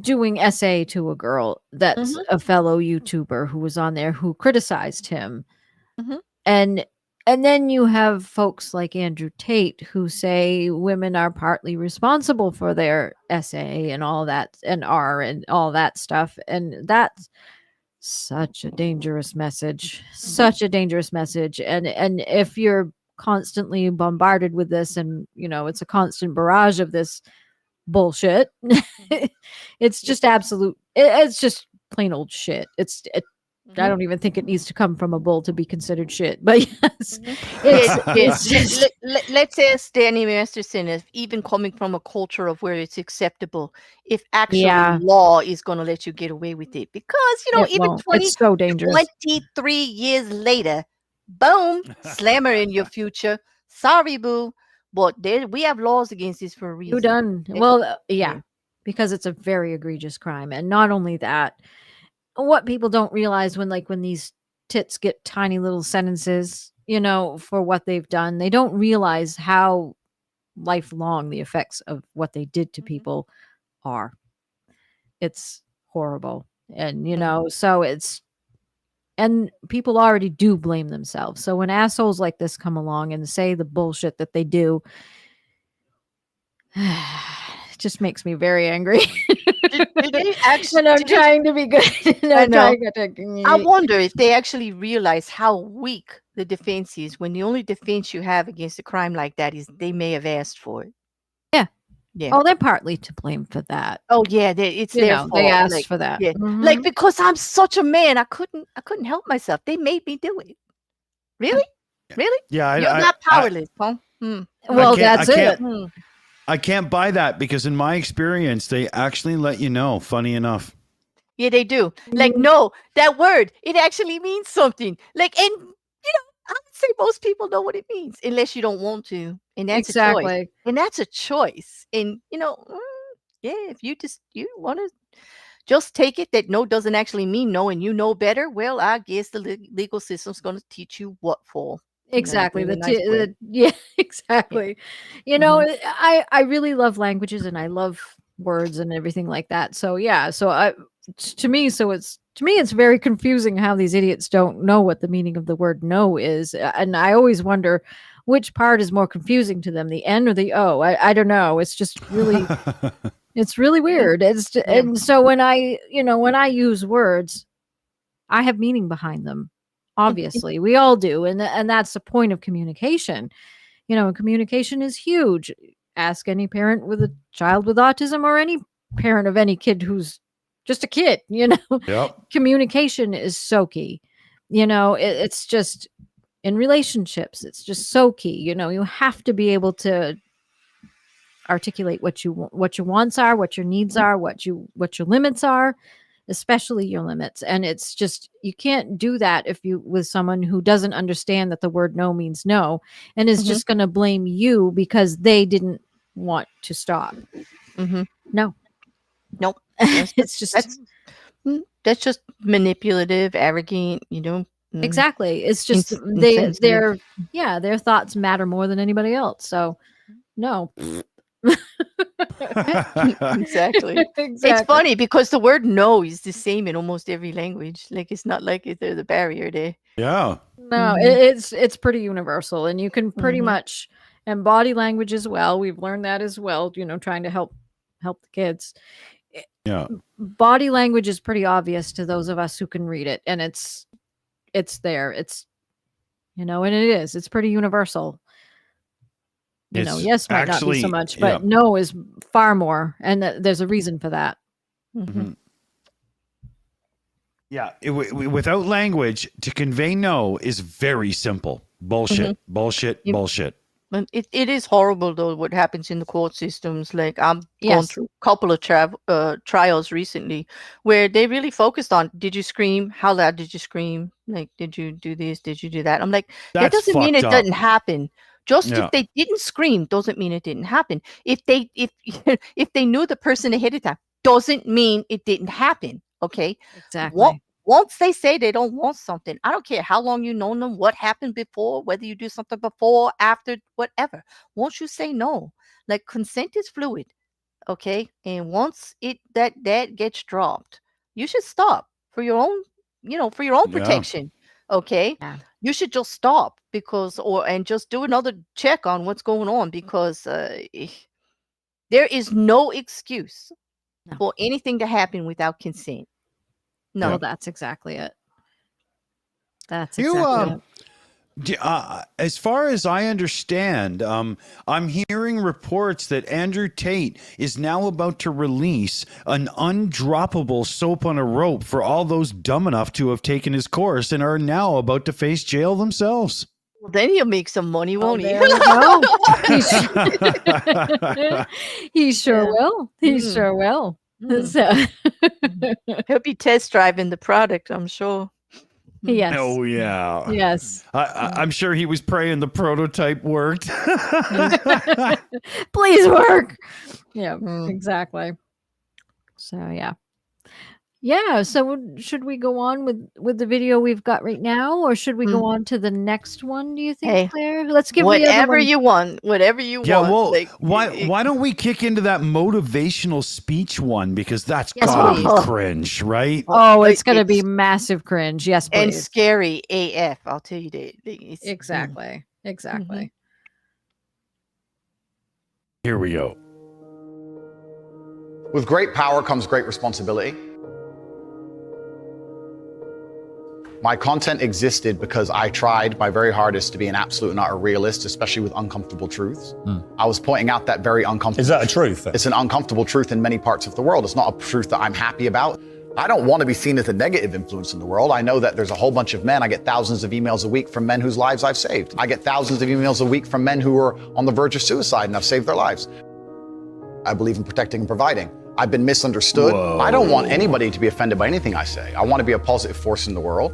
S1: doing essay to a girl that's
S2: Mhm.
S1: a fellow YouTuber who was on there who criticized him.
S2: Mhm.
S1: And then you have folks like Andrew Tate who say women are partly responsible for their essay and all that, and all that stuff. And that's such a dangerous message. Such a dangerous message. And if you're constantly bombarded with this, and it's a constant barrage of this bullshit, it's just it's just plain old shit. I don't even think it needs to come from a bull to be considered shit, but yes, it's just
S2: Let's ask Danny Masterson if even coming from a culture of where it's acceptable, if actually
S1: Yeah.
S2: law is going to let you get away with it. Because,
S1: it
S2: even
S1: won't. It's so dangerous.
S2: 23 years later, boom, slammer in your future. Sorry, boo. But we have laws against this for a reason.
S1: You done. Well, yeah, because it's a very egregious crime. And not only that, what people don't realize when these tits get tiny little sentences, for what they've done, they don't realize how lifelong the effects of what they did to people are. It's horrible. And, so and people already do blame themselves. So when assholes like this come along and say the bullshit that they do, it just makes me very angry.
S2: Do they actually,
S1: And I'm trying to be good.
S2: I know.
S1: I
S2: I wonder if they actually realize how weak the defense is when the only defense you have against a crime like that is they may have asked for it.
S1: Yeah.
S2: Yeah.
S1: Oh, they're partly to blame for that.
S2: Oh yeah, it's
S1: You
S2: their
S1: know,
S2: fault.
S1: they asked
S2: like,
S1: for that.
S2: Yeah,
S1: Mhm.
S2: like because I'm such a man, I couldn't help myself. They made me do it. Really, really?
S3: Yeah,
S2: You're not powerless, huh? Hmm.
S1: Well,
S3: can't-
S1: that's
S3: I
S1: it.
S3: can't- I can't buy that because in my experience, they actually let you know. Funny enough.
S2: Yeah, they do. Like,
S1: Mhm.
S2: no, that word, it actually means something. Like, and I would say most people know what it means, unless you don't want to, and that's a choice.
S1: Exactly.
S2: And that's a choice. And yeah, if you want to just take it that no doesn't actually mean no, and you know better, well, I guess the legal system's going to teach you what for.
S1: Exactly.
S2: in a nice way.
S1: Yeah, exactly. You know, I really love languages and I love words and everything like that. So yeah, to me it's very confusing how these idiots don't know what the meaning of the word no is. And I always wonder which part is more confusing to them, the N or the O. I don't know. It's just really it's really weird. And so when I use words, I have meaning behind them. Obviously, we all do, and that's the point of communication. You know, communication is huge. Ask any parent with a child with autism or any parent of any kid who's just a kid, you know.
S3: Yep.
S1: Communication is so key. You know, it's just in relationships, it's just so key. You know, you have to be able to articulate what your wants are, what your needs are, what your limits are, especially your limits. And it's just, you can't do that if you with someone who doesn't understand that the word no means no and is just going to blame you because they didn't want to stop. No.
S2: Nope.
S1: It's just
S2: that's just manipulative, arrogant,
S1: exactly. It's just
S2: insensitive.
S1: their thoughts matter more than anybody else. So no.
S2: Exactly. It's funny because the word no is the same in almost every language. Like, it's not like there's a barrier there.
S3: Yeah.
S1: No, it's pretty universal, and you can pretty much embody language as well. We've learned that as well, trying to help the kids.
S3: Yeah.
S1: Body language is pretty obvious to those of us who can read it, and it's there. It's and it's pretty universal. Yes might not be so much, but no is far more, and there's a reason for that.
S3: Yeah, without language, to convey no is very simple. Bullshit, bullshit, bullshit.
S2: And it is horrible, though, what happens in the court systems. Like, I'm going through a couple of trials recently where they really focused on, did you scream? How loud did you scream? Like, did you do this? Did you do that? I'm like, that doesn't mean it doesn't happen. Just if they didn't scream doesn't mean it didn't happen. If they knew the person ahead of time doesn't mean it didn't happen. Okay.
S1: Exactly.
S2: Once they say they don't want something, I don't care how long you know them, what happened before, whether you do something before, after, whatever. Once you say no, like, consent is fluid. Okay. And once that gets dropped, you should stop for your own, for your own protection. Okay.
S1: Yeah.
S2: You should just stop and just do another check on what's going on, because there is no excuse for anything to happen without consent. No,
S1: well, that's exactly it. That's exactly it.
S3: As far as I understand, I'm hearing reports that Andrew Tate is now about to release an undroppable soap on a rope for all those dumb enough to have taken his course and are now about to face jail themselves.
S2: Well, then he'll make some money, won't he?
S1: There you go. He sure will. He sure will. So
S2: he'll be test driving the product, I'm sure.
S1: Yes.
S3: Oh yeah.
S1: Yes.
S3: I'm sure he was praying the prototype worked.
S1: Please work. Yeah, exactly. So yeah. Yeah. So should we go on with the video we've got right now, or should we go on to the next one? Do you think, Claire? Let's give
S2: whatever you want. Whatever you want.
S3: Well,
S2: like,
S3: why don't we kick into that motivational speech one, because that's gotta be cringe, right?
S1: Oh, it's gonna be massive cringe. Yes, please.
S2: And scary AF. I'll tell you that.
S1: Exactly. Exactly.
S3: Here we go.
S10: With great power comes great responsibility. My content existed because I tried my very hardest to be an absolute and utter realist, especially with uncomfortable truths. I was pointing out that very uncomfortable.
S11: Is that a truth?
S10: It's an uncomfortable truth in many parts of the world. It's not a truth that I'm happy about. I don't want to be seen as a negative influence in the world. I know that there's a whole bunch of men. I get thousands of emails a week from men whose lives I've saved. I get thousands of emails a week from men who are on the verge of suicide and I've saved their lives. I believe in protecting and providing. I've been misunderstood.
S3: Whoa.
S10: I don't want anybody to be offended by anything I say. I want to be a positive force in the world.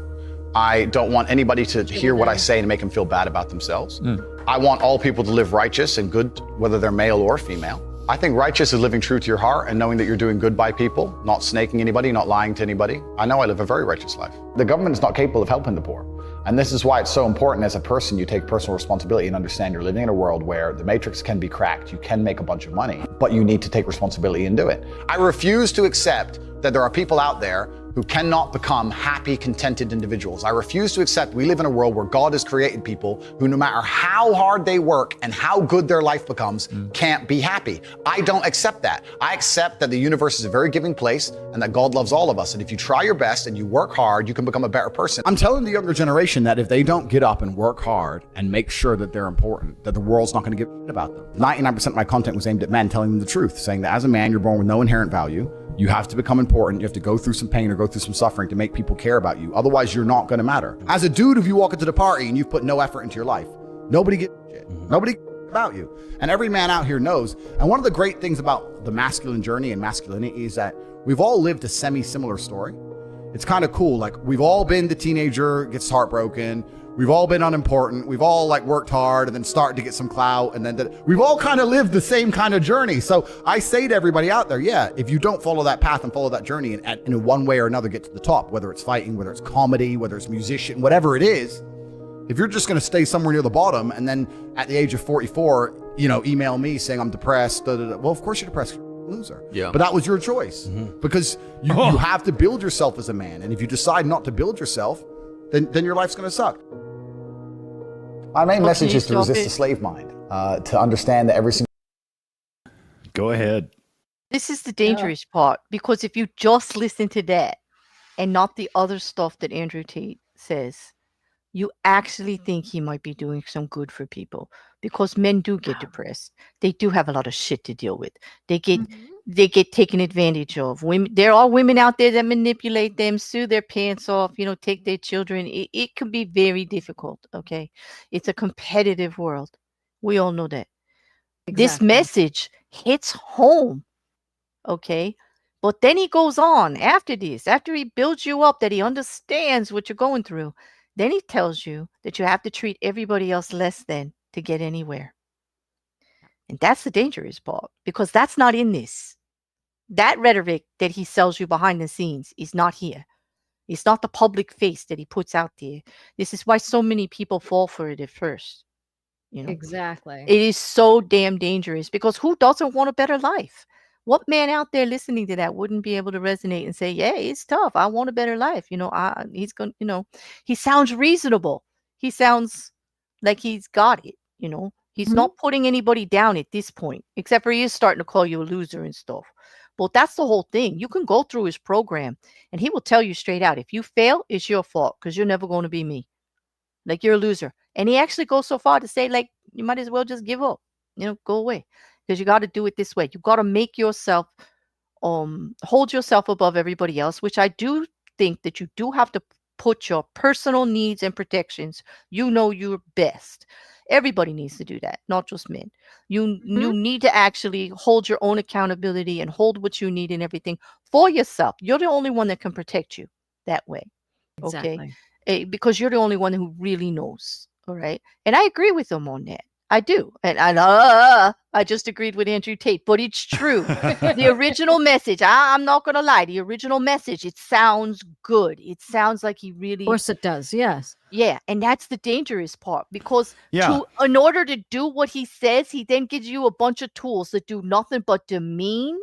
S10: I don't want anybody to hear what I say and make them feel bad about themselves. I want all people to live righteous and good, whether they're male or female. I think righteous is living true to your heart and knowing that you're doing good by people, not snaking anybody, not lying to anybody. I know I live a very righteous life. The government is not capable of helping the poor. And this is why it's so important as a person, you take personal responsibility and understand you're living in a world where the matrix can be cracked. You can make a bunch of money, but you need to take responsibility and do it. I refuse to accept that there are people out there who cannot become happy, contented individuals. I refuse to accept we live in a world where God has created people who, no matter how hard they work and how good their life becomes, can't be happy. I don't accept that. I accept that the universe is a very giving place and that God loves all of us. And if you try your best and you work hard, you can become a better person.
S5: I'm telling the younger generation that if they don't get up and work hard and make sure that they're important, that the world's not going to give a shit about them. 99% of my content was aimed at men, telling them the truth, saying that as a man, you're born with no inherent value. You have to become important. You have to go through some pain or go through some suffering to make people care about you. Otherwise, you're not going to matter. As a dude, if you walk into the party and you've put no effort into your life, nobody gives a shit. Nobody cares about you. And every man out here knows. And one of the great things about the masculine journey and masculinity is that we've all lived a semi-similar story. It's kind of cool. Like, we've all been the teenager, gets heartbroken. We've all been unimportant. We've all like worked hard and then started to get some clout. And then we've all kind of lived the same kind of journey. So I say to everybody out there, yeah, if you don't follow that path and follow that journey and in one way or another get to the top, whether it's fighting, whether it's comedy, whether it's musician, whatever it is, if you're just going to stay somewhere near the bottom and then at the age of 44, email me saying I'm depressed, well, of course you're depressed. Loser. Yeah. But that was your choice because you have to build yourself as a man. And if you decide not to build yourself, then your life's going to suck.
S10: My main message is to resist the slave mind, to understand that every single...
S3: Go ahead.
S2: This is the dangerous part, because if you just listen to that and not the other stuff that Andrew Tate says, you actually think he might be doing some good for people, because men do get depressed. They do have a lot of shit to deal with. They get taken advantage of. Women, there are women out there that manipulate them, sue their pants off, take their children. It can be very difficult. Okay. It's a competitive world. We all know that. Exactly. This message hits home. Okay. But then he goes on after this, after he builds you up, that he understands what you're going through. Then he tells you that you have to treat everybody else less than to get anywhere. And that's the dangerous part, because that's not in this. That rhetoric that he sells you behind the scenes is not here. It's not the public face that he puts out there. This is why so many people fall for it at first.
S1: Exactly.
S2: It is so damn dangerous, because who doesn't want a better life? What man out there listening to that wouldn't be able to resonate and say, yeah, it's tough. I want a better life. He's going, he sounds reasonable. He sounds like he's got it. He's not putting anybody down at this point, except for he is starting to call you a loser and stuff. But that's the whole thing. You can go through his program and he will tell you straight out, if you fail, it's your fault, because you're never going to be me. Like, you're a loser. And he actually goes so far to say, like, you might as well just give up, go away. Because you got to do it this way. You got to make yourself, hold yourself above everybody else, which I do think that you do have to put your personal needs and protections. You're best. Everybody needs to do that, not just men. You need to actually hold your own accountability and hold what you need and everything for yourself. You're the only one that can protect you that way.
S1: Exactly.
S2: Okay. Because you're the only one who really knows. All right. And I agree with him on that. I do. And I just agreed with Andrew Tate, but it's true. The original message, I'm not going to lie. The original message, it sounds good. It sounds like he really...
S1: Of course it does. Yes.
S2: Yeah. And that's the dangerous part, because in order to do what he says, he then gives you a bunch of tools that do nothing but demean,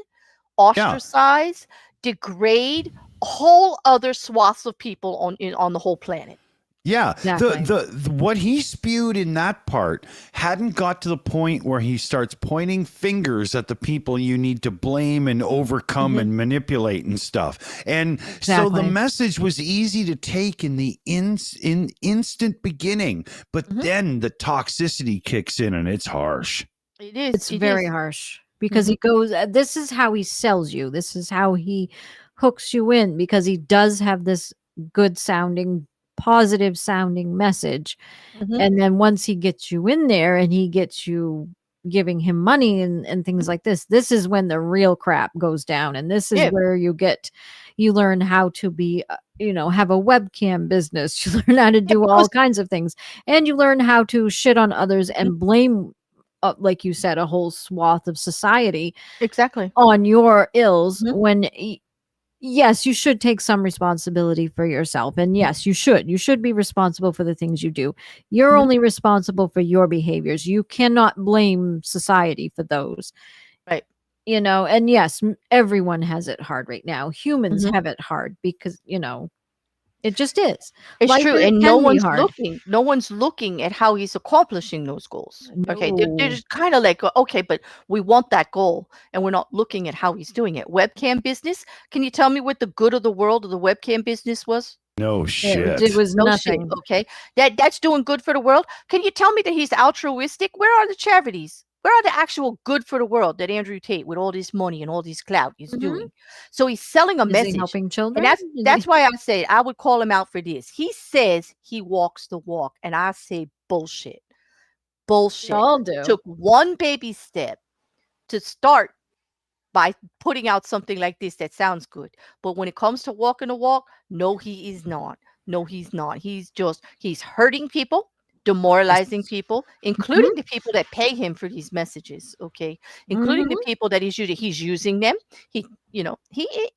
S2: ostracize, degrade whole other swaths of people on the whole planet.
S3: Yeah,
S1: Exactly.
S3: the what he spewed in that part hadn't got to the point where he starts pointing fingers at the people you need to blame and overcome and manipulate and stuff. And so the
S1: Exactly.
S3: message was easy to take in the instant beginning, but then the toxicity kicks in and it's harsh.
S2: It is.
S1: It's
S2: it
S1: very
S2: is.
S1: harsh because he goes, this is how he sells you. This is how he hooks you in, because he does have this good sounding, positive sounding message.
S2: Mhm.
S1: And then once he gets you in there and he gets you giving him money and things like this is when the real crap goes down. And this is
S2: Yeah.
S1: where you learn how to be, have a webcam business. You learn how to do all kinds of things, and you learn how to shit on others and blame, like you said, a whole swath of society
S2: Exactly.
S1: on your ills
S2: Mhm.
S1: when yes, you should take some responsibility for yourself. And yes, you should be responsible for the things you do. You're only responsible for your behaviors. You cannot blame society for those.
S2: Right.
S1: And yes, everyone has it hard right now. Humans
S2: Mhm.
S1: have it hard because, it just is.
S2: It's
S1: Life
S2: true,
S1: can
S2: and no
S1: be
S2: one's
S1: hard.
S2: looking. No one's looking at how he's accomplishing those goals. Okay, they're
S1: No.
S2: just kind of like, okay, but we want that goal, and we're not looking at how he's doing it. Webcam business. Can you tell me what the good of the world of the webcam business was?
S3: No shit.
S1: It was
S2: No
S1: nothing.
S2: shit. Okay, that's doing good for the world. Can you tell me that he's altruistic? Where are the charities? Where are the actual good for the world that Andrew Tate, with all this money and all this clout, is doing? So he's selling a
S1: Is he
S2: message.
S1: helping children?
S2: And
S1: Is
S2: that's
S1: he-
S2: why I say I would call him out for this. He says he walks the walk, and I say bullshit. Bullshit.
S1: We all do.
S2: Took one baby step to start by putting out something like this that sounds good. But when it comes to walking the walk, no, he is not. No, he's not. He's hurting people, demoralizing people, including the people that pay him for these messages. Okay, including the people that he's using them. He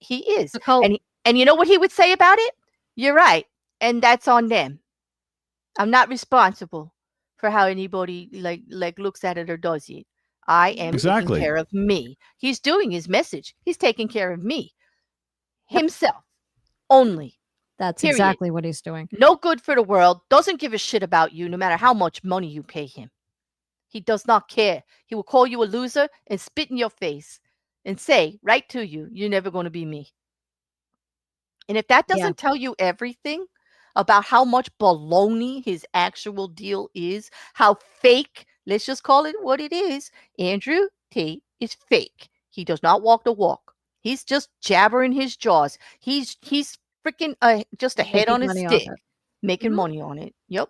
S2: is.
S1: The cult.
S2: And you know what he would say about it? You're right, and that's on them. I'm not responsible for how anybody like looks at it or does it. I am
S3: Exactly.
S2: taking care of me. He's doing his message. He's taking care of me, himself only.
S1: That's
S2: Period.
S1: exactly what he's doing.
S2: No good for the world. Doesn't give a shit about you, no matter how much money you pay him. He does not care. He will call you a loser and spit in your face and say right to you, "You're never going to be me." And if that doesn't tell you everything about how much baloney his actual deal is, how fake, let's just call it what it is, Andrew Tate is fake. He does not walk the walk. He's just jabbering his jaws. He's freaking just a head
S1: Making
S2: on his
S1: money off
S2: stick,
S1: it.
S2: making money on it. Yep.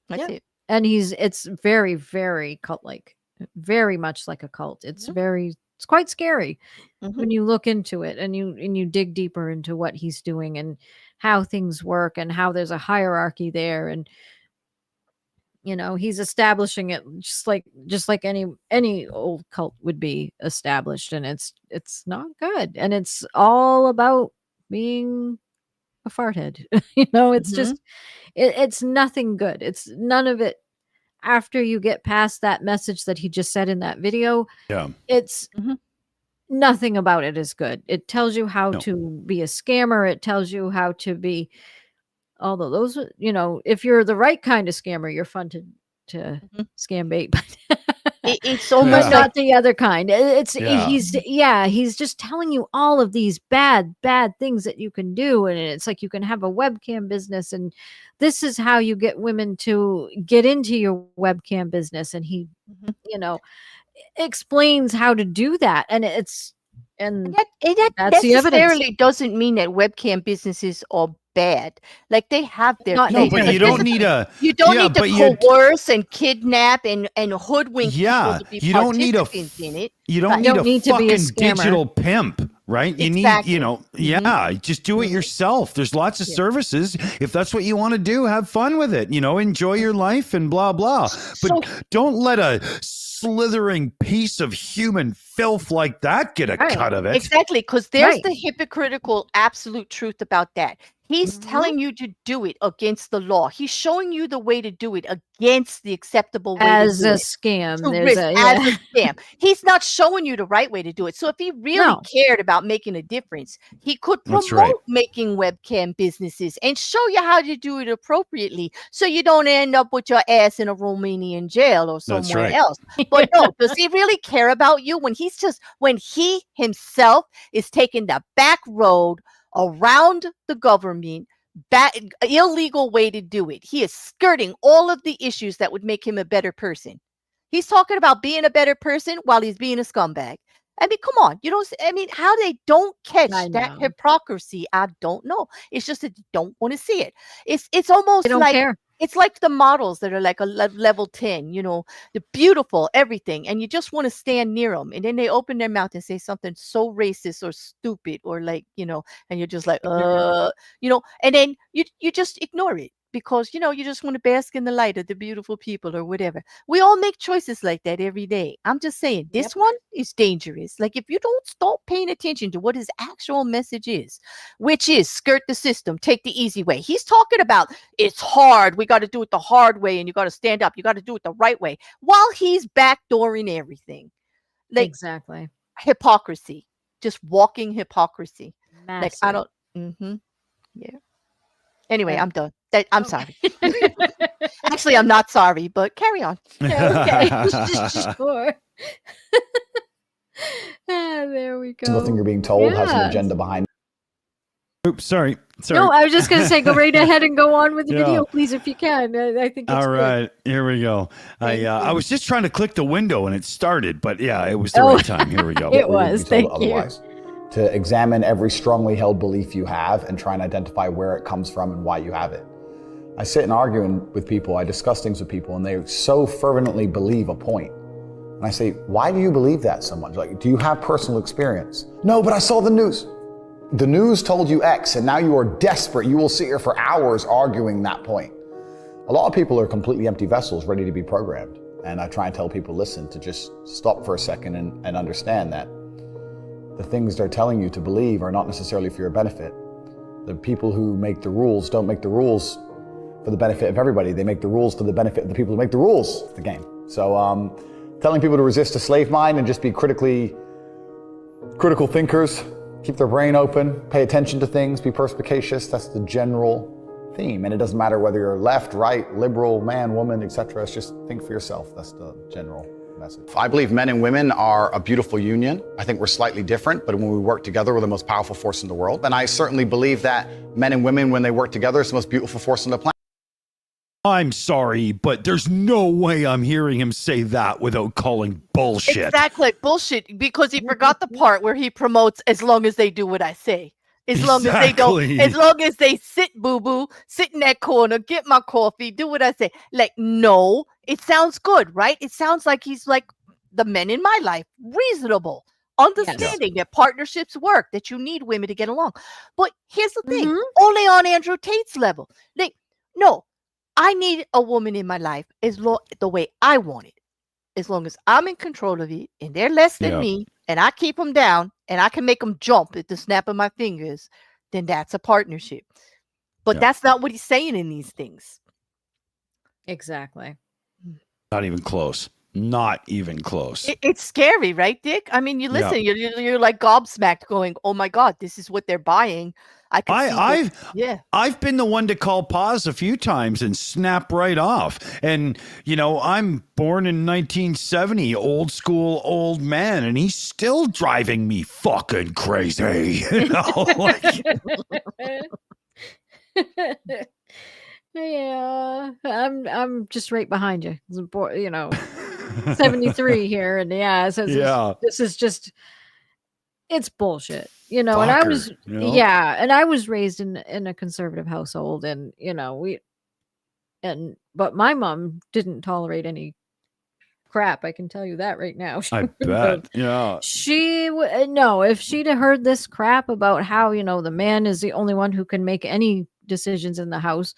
S2: That's
S1: Yeah.
S2: it.
S1: And it's very, very cult-like, very much like a cult. It's quite scary when you look into it and you dig deeper into what he's doing and how things work and how there's a hierarchy there. And, he's establishing it just like any old cult would be established. And it's not good. And it's all about being a fart head. It's just, it's nothing good. It's none of it. After you get past that message that he just said in that video, it's nothing about it is good. It tells you how to be a scammer. It tells you how to be, although those, if you're the right kind of scammer, you're fun to scam bait, but
S2: it's almost
S1: not
S2: like
S1: the other kind. He's just telling you all of these bad things that you can do. And it's like, you can have a webcam business, and this is how you get women to get into your webcam business. And he, explains how to do that. And
S2: that
S1: that's the evidence.
S2: necessarily doesn't mean that webcam businesses are bad. Like, they have their
S1: Not
S3: No,
S2: place.
S3: but you don't need
S2: You don't need to coerce and kidnap and hoodwink people to be
S3: you don't need a
S2: participants in it.
S3: You don't
S2: Right.
S3: need
S1: You don't
S3: a
S1: need to be a
S3: fucking
S1: scammer.
S3: digital pimp, right? You
S2: Exactly.
S3: need, just do it yourself. There's lots of services. If that's what you want to do, have fun with it. Enjoy your life and blah blah. But don't let a slithering piece of human filth like that get a cut of it.
S2: Exactly, because there's the hypocritical absolute truth about that. He's telling you to do it against the law. He's showing you the way to do it against the acceptable way
S1: As
S2: to do
S1: a
S2: it.
S1: scam.
S2: To
S1: There's
S2: risk
S1: a
S2: as a scam. He's not showing you the right way to do it. So if he really
S1: No.
S2: cared about making a difference, he could
S3: That's
S2: promote
S3: right.
S2: making webcam businesses and show you how to do it appropriately, so you don't end up with your ass in a Romanian jail or
S3: That's
S2: somewhere
S3: right.
S2: else. But no, does he really care about you when he himself is taking the back road around the government? That illegal way to do it. He is skirting all of the issues that would make him a better person. He's talking about being a better person while he's being a scumbag. I mean, come on. How they don't catch
S1: I
S2: that
S1: know.
S2: hypocrisy, I don't know. It's just that you don't want to see it. It's
S1: They
S2: almost
S1: don't
S2: like
S1: care.
S2: it's like the models that are like a level 10, the beautiful, everything, and you just want to stand near them. And then they open their mouth and say something so racist or stupid or and you're just like, and then you just ignore it because, you just want to bask in the light of the beautiful people or whatever. We all make choices like that every day. I'm just saying this one is dangerous. Like if you don't stop paying attention to what his actual message is, which is skirt the system, take the easy way. He's talking about it's hard. We got to do it the hard way and you got to stand up. You got to do it the right way while he's backdooring everything. Like
S1: Exactly.
S2: hypocrisy, just walking hypocrisy. Like I
S1: Massive.
S2: don't, yeah. Anyway,
S1: Yeah.
S2: I'm done. I'm sorry. Actually, I'm not sorry, but carry on.
S1: Yeah, okay. Sure. There we
S10: Single thing
S1: go.
S10: you're being told has an
S1: Yes.
S10: agenda behind
S3: Oops, sorry.
S1: No, I was just going to say, go right ahead and go on with the
S3: Yeah.
S1: video, please, if you can. I think it's
S3: All
S1: good.
S3: right, here we go.
S1: Thank
S3: I
S1: you.
S3: was just trying to click the window and it started, but yeah, it was the
S1: Oh.
S3: right time. Here we go.
S1: It
S10: or
S1: was.
S10: you'd be told
S1: Thank you.
S10: otherwise. To examine every strongly held belief you have and try and identify where it comes from and why you have it. I sit and argue with people, I discuss things with people, and they so fervently believe a point. And I say, why do you believe that so much? Like, do you have personal experience? No, but I saw the news. The news told you X, and now you are desperate. You will sit here for hours arguing that point. A lot of people are completely empty vessels ready to be programmed. And I try and tell people, listen, to just stop for a second and understand that the things they're telling you to believe are not necessarily for your benefit. The people who make the rules don't make the rules for the benefit of everybody. They make the rules for the benefit of the people who make the rules of the game. So telling people to resist a slave mind and just be critical thinkers, keep their brain open, pay attention to things, be perspicacious, that's the general theme. And it doesn't matter whether you're left, right, liberal, man, woman, etc. It's just think for yourself. That's the general message. I believe men and women are a beautiful union. I think we're slightly different, but when we work together, we're the most powerful force in the world. And I certainly believe that men and women, when they work together, it's the most beautiful force on the planet.
S3: I'm sorry, but there's no way I'm hearing him say that without calling bullshit.
S2: Exactly, bullshit. Because he forgot the part where he promotes as long as they do what I say. As long as they don't,
S3: Exactly.
S2: as long as they sit, boo-boo, sit in that corner, get my coffee, do what I say. Like, no, it sounds good, right? It sounds like he's like the men in my life, reasonable, understanding that partnerships work, that you need women to get along. But here's the thing, only on Andrew Tate's level. Like, no, I need a woman in my life the way I want it. As long as I'm in control of it and they're less than me and I keep them down and I can make them jump at the snap of my fingers, then that's a partnership. But that's not what he's saying in these things.
S1: Exactly.
S3: Not even close. Not even close.
S2: It's scary, right, Dick? I mean, you listen, you're like gobsmacked going, oh my God, this is what they're buying. I've
S3: been the one to call pause a few times and snap right off. And, I'm born in 1970, old school old man, and he's still driving me fucking crazy.
S1: Yeah, I'm just right behind you. 73 here, and this is just it's bullshit, and I was and I was raised in a conservative household, and but my mom didn't tolerate any crap. I can tell you that right now.
S3: I bet. Yeah.
S1: If she'd have heard this crap about how the man is the only one who can make any decisions in the house,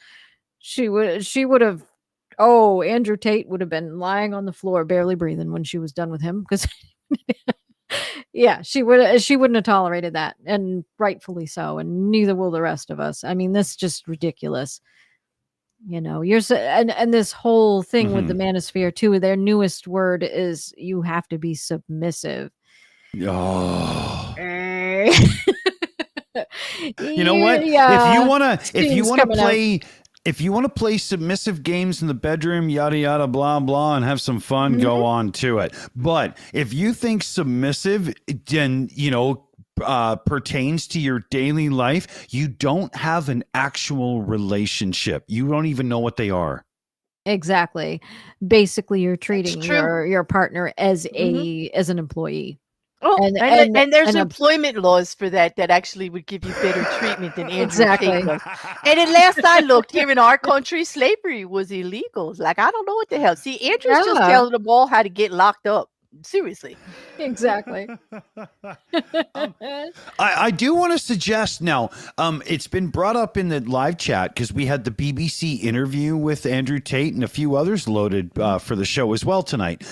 S1: she would have. Oh, Andrew Tate would have been lying on the floor, barely breathing when she was done with him, because Yeah, she wouldn't have tolerated that, and rightfully so, and neither will the rest of us. I mean, this is just ridiculous. And this whole thing with the manosphere too. Their newest word is you have to be submissive.
S3: Oh.
S1: You
S3: You know what?
S1: Yeah,
S3: If you wanna
S1: coming out.
S3: play if you want to play submissive games in the bedroom, yada yada blah blah, and have some fun, go on to it. But if you think submissive, then pertains to your daily life, you don't have an actual relationship. You don't even know what they are.
S1: Exactly. Basically, you're treating
S2: true.
S1: your partner as as an employee.
S2: Oh,
S1: And-
S2: and,
S1: and-
S2: there's
S1: and a-
S2: employment laws for that actually would give you better treatment than Andrew
S1: Exactly.
S2: Tate does. And at last I looked, here in our country, slavery was illegal. Like, I don't know what the hell. See, Andrew's just
S1: Yeah.
S2: telling them all how to get locked up. Seriously.
S1: Exactly.
S3: I do want to suggest now, it's been brought up in the live chat because we had the BBC interview with Andrew Tate and a few others loaded for the show as well tonight.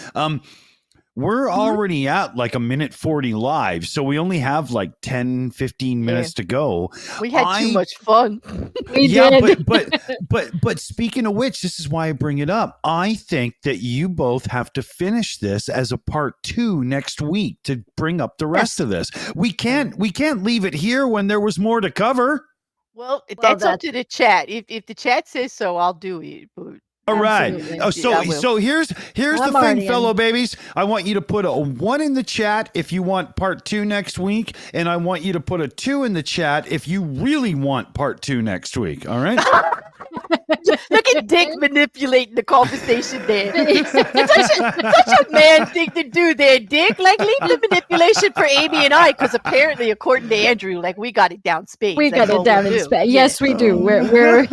S3: We're already at like 1:40 live, so we only have like 10, 15 minutes to go.
S2: We had too much fun.
S1: We
S3: Yeah,
S1: did.
S3: but speaking of which, this is why I bring it up. I think that you both have to finish this as a part 2 next week to bring up the rest of this. We can't leave it here when there was more to cover.
S2: Well, that's up
S1: that's-
S2: to the chat. If the chat says so, I'll do it. But
S3: All right.
S1: Absolutely.
S3: Oh,
S2: Yeah, I will.
S3: so here's the
S1: I'm
S3: thing,
S1: already in.
S3: fellow babies. I want you to put a 1 in the chat if you want part 2 next week, and I want you to put a 2 in the chat if you really want part 2 next week. All right.
S2: Look at Dick manipulating the conversation there. Such a man thing to do there, Dick. Like, leave the manipulation for Amy and I, because apparently, according to Andrew, like, we got it down space.
S1: We
S2: That's
S1: got
S2: all
S1: it down
S2: we
S1: in
S2: do.
S1: space.
S2: Yeah.
S1: Yes, we do. We're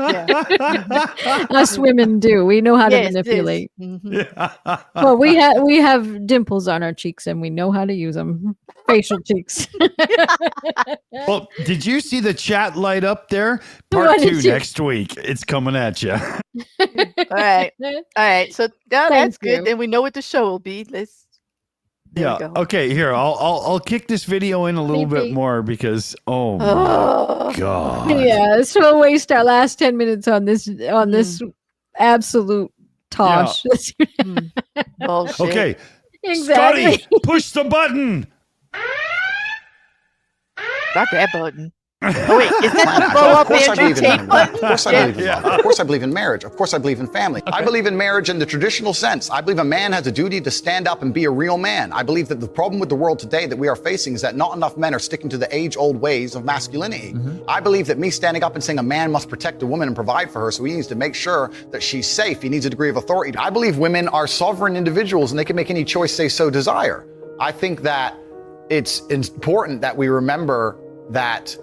S1: us women do. We know how to
S2: Yes,
S1: manipulate.
S2: yes. Mhm.
S1: Well, we have dimples on our cheeks and we know how to use them. Facial cheeks.
S3: Well, did you see the chat light up there?
S1: What
S3: Part
S1: did
S3: 2
S1: you-
S3: next week. It's coming at you.
S2: All right. All right. So that's
S1: Thank
S2: good.
S1: you.
S2: Then we know what the show will be. There we
S3: Yeah.
S2: go.
S3: Okay. Here, I'll kick this video in a little bit
S1: Maybe.
S3: more because my
S2: Oh,
S3: god.
S1: Yeah, so we'll waste our last 10 minutes on this absolute tosh.
S2: bullshit.
S3: Okay.
S1: Exactly.
S3: Scotty, push the button.
S2: Got that button. Oh, wait. Is that
S10: planet.
S2: the blow
S10: Of
S2: up
S10: course I
S2: Andrew
S10: believe in
S2: Tate
S10: love.
S2: button?
S10: Of course I believe in love. Of course I believe in marriage. Of course I believe in family. I believe in marriage in the traditional sense. I believe a man has a duty to stand up and be a real man. I believe that the problem with the world today that we are facing is that not enough men are sticking to the age-old ways of masculinity. I believe that me standing up and saying a man must protect a woman and provide for her, so he needs to make sure that she's safe. He needs a degree of authority. I believe women are sovereign individuals and they can make any choice they so desire. I think that it's important that we remember that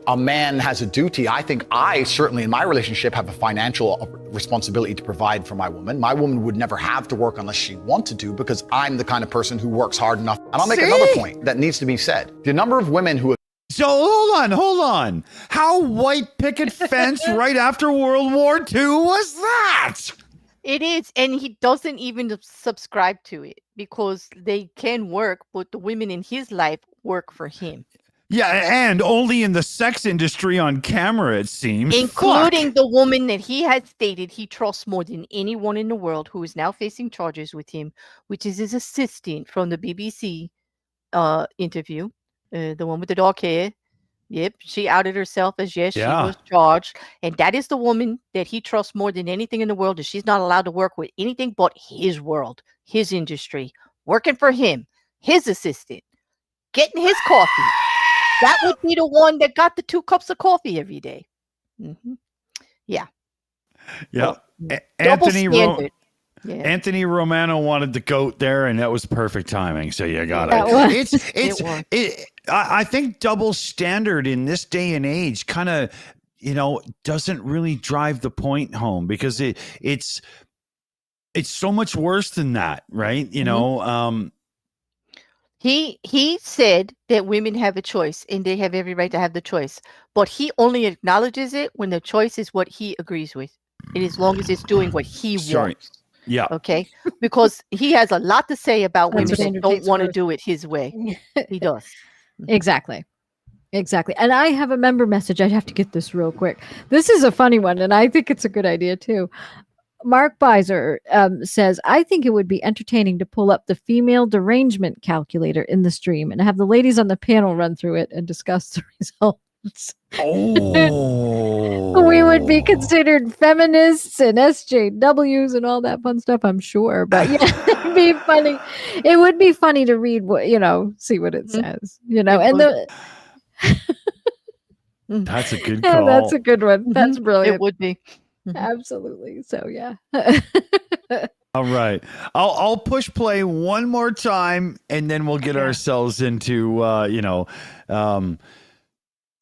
S10: a man has a duty. I think I certainly in my relationship have a financial responsibility to provide for my woman. My woman would never have to work unless she wanted to because I'm the kind of person who works hard enough. And I'll make another point that needs to be said. The number of women who
S3: So hold on. How white picket fence right after World War II was that?
S2: It is. And he doesn't even subscribe to it because they can work, but the women in his life work for him.
S3: Yeah, and only in the sex industry on camera, it seems.
S2: Including
S3: Fuck.
S2: the woman that he had stated he trusts more than anyone in the world, who is now facing charges with him, which is his assistant from the BBC interview, the one with the dark hair. Yep, she outed herself as yes,
S3: Yeah.
S2: she was charged, and that is the woman that he trusts more than anything in the world. And she's not allowed to work with anything but his world, his industry, working for him, his assistant, getting his coffee. That would be the one that got the 2 cups of coffee every day. Yeah.
S3: Yeah.
S2: Double
S3: Anthony
S2: standard. Yeah.
S3: Anthony Romano wanted the goat there, and that was perfect timing. So you got
S1: That
S3: it.
S1: was.
S3: I think double standard in this day and age kind of, doesn't really drive the point home because it's so much worse than that, right?
S2: He said that women have a choice and they have every right to have the choice, but he only acknowledges it when the choice is what he agrees with, and as long as it's doing what he
S3: Sorry.
S2: wants.
S3: Yeah.
S2: Okay, because he has a lot to say about
S1: That's
S2: women
S1: what
S2: that
S1: Andrew
S2: don't
S1: Tate's
S2: want to
S1: first.
S2: do it his way. He does.
S1: Exactly. And I have a member message. I have to get this real quick. This is a funny one, and I think it's a good idea too. Mark Beiser says, I think it would be entertaining to pull up the female derangement calculator in the stream and have the ladies on the panel run through it and discuss the results.
S3: Oh.
S1: We would be considered feminists and SJWs and all that fun stuff, I'm sure. But yeah, it'd be funny. It would be funny to read what, see what it says, and
S3: That's a good
S1: yeah,
S3: call.
S1: that's a good one. That's brilliant.
S2: It would be.
S1: Absolutely. So yeah.
S3: All right. I'll push play one more time and then we'll get ourselves into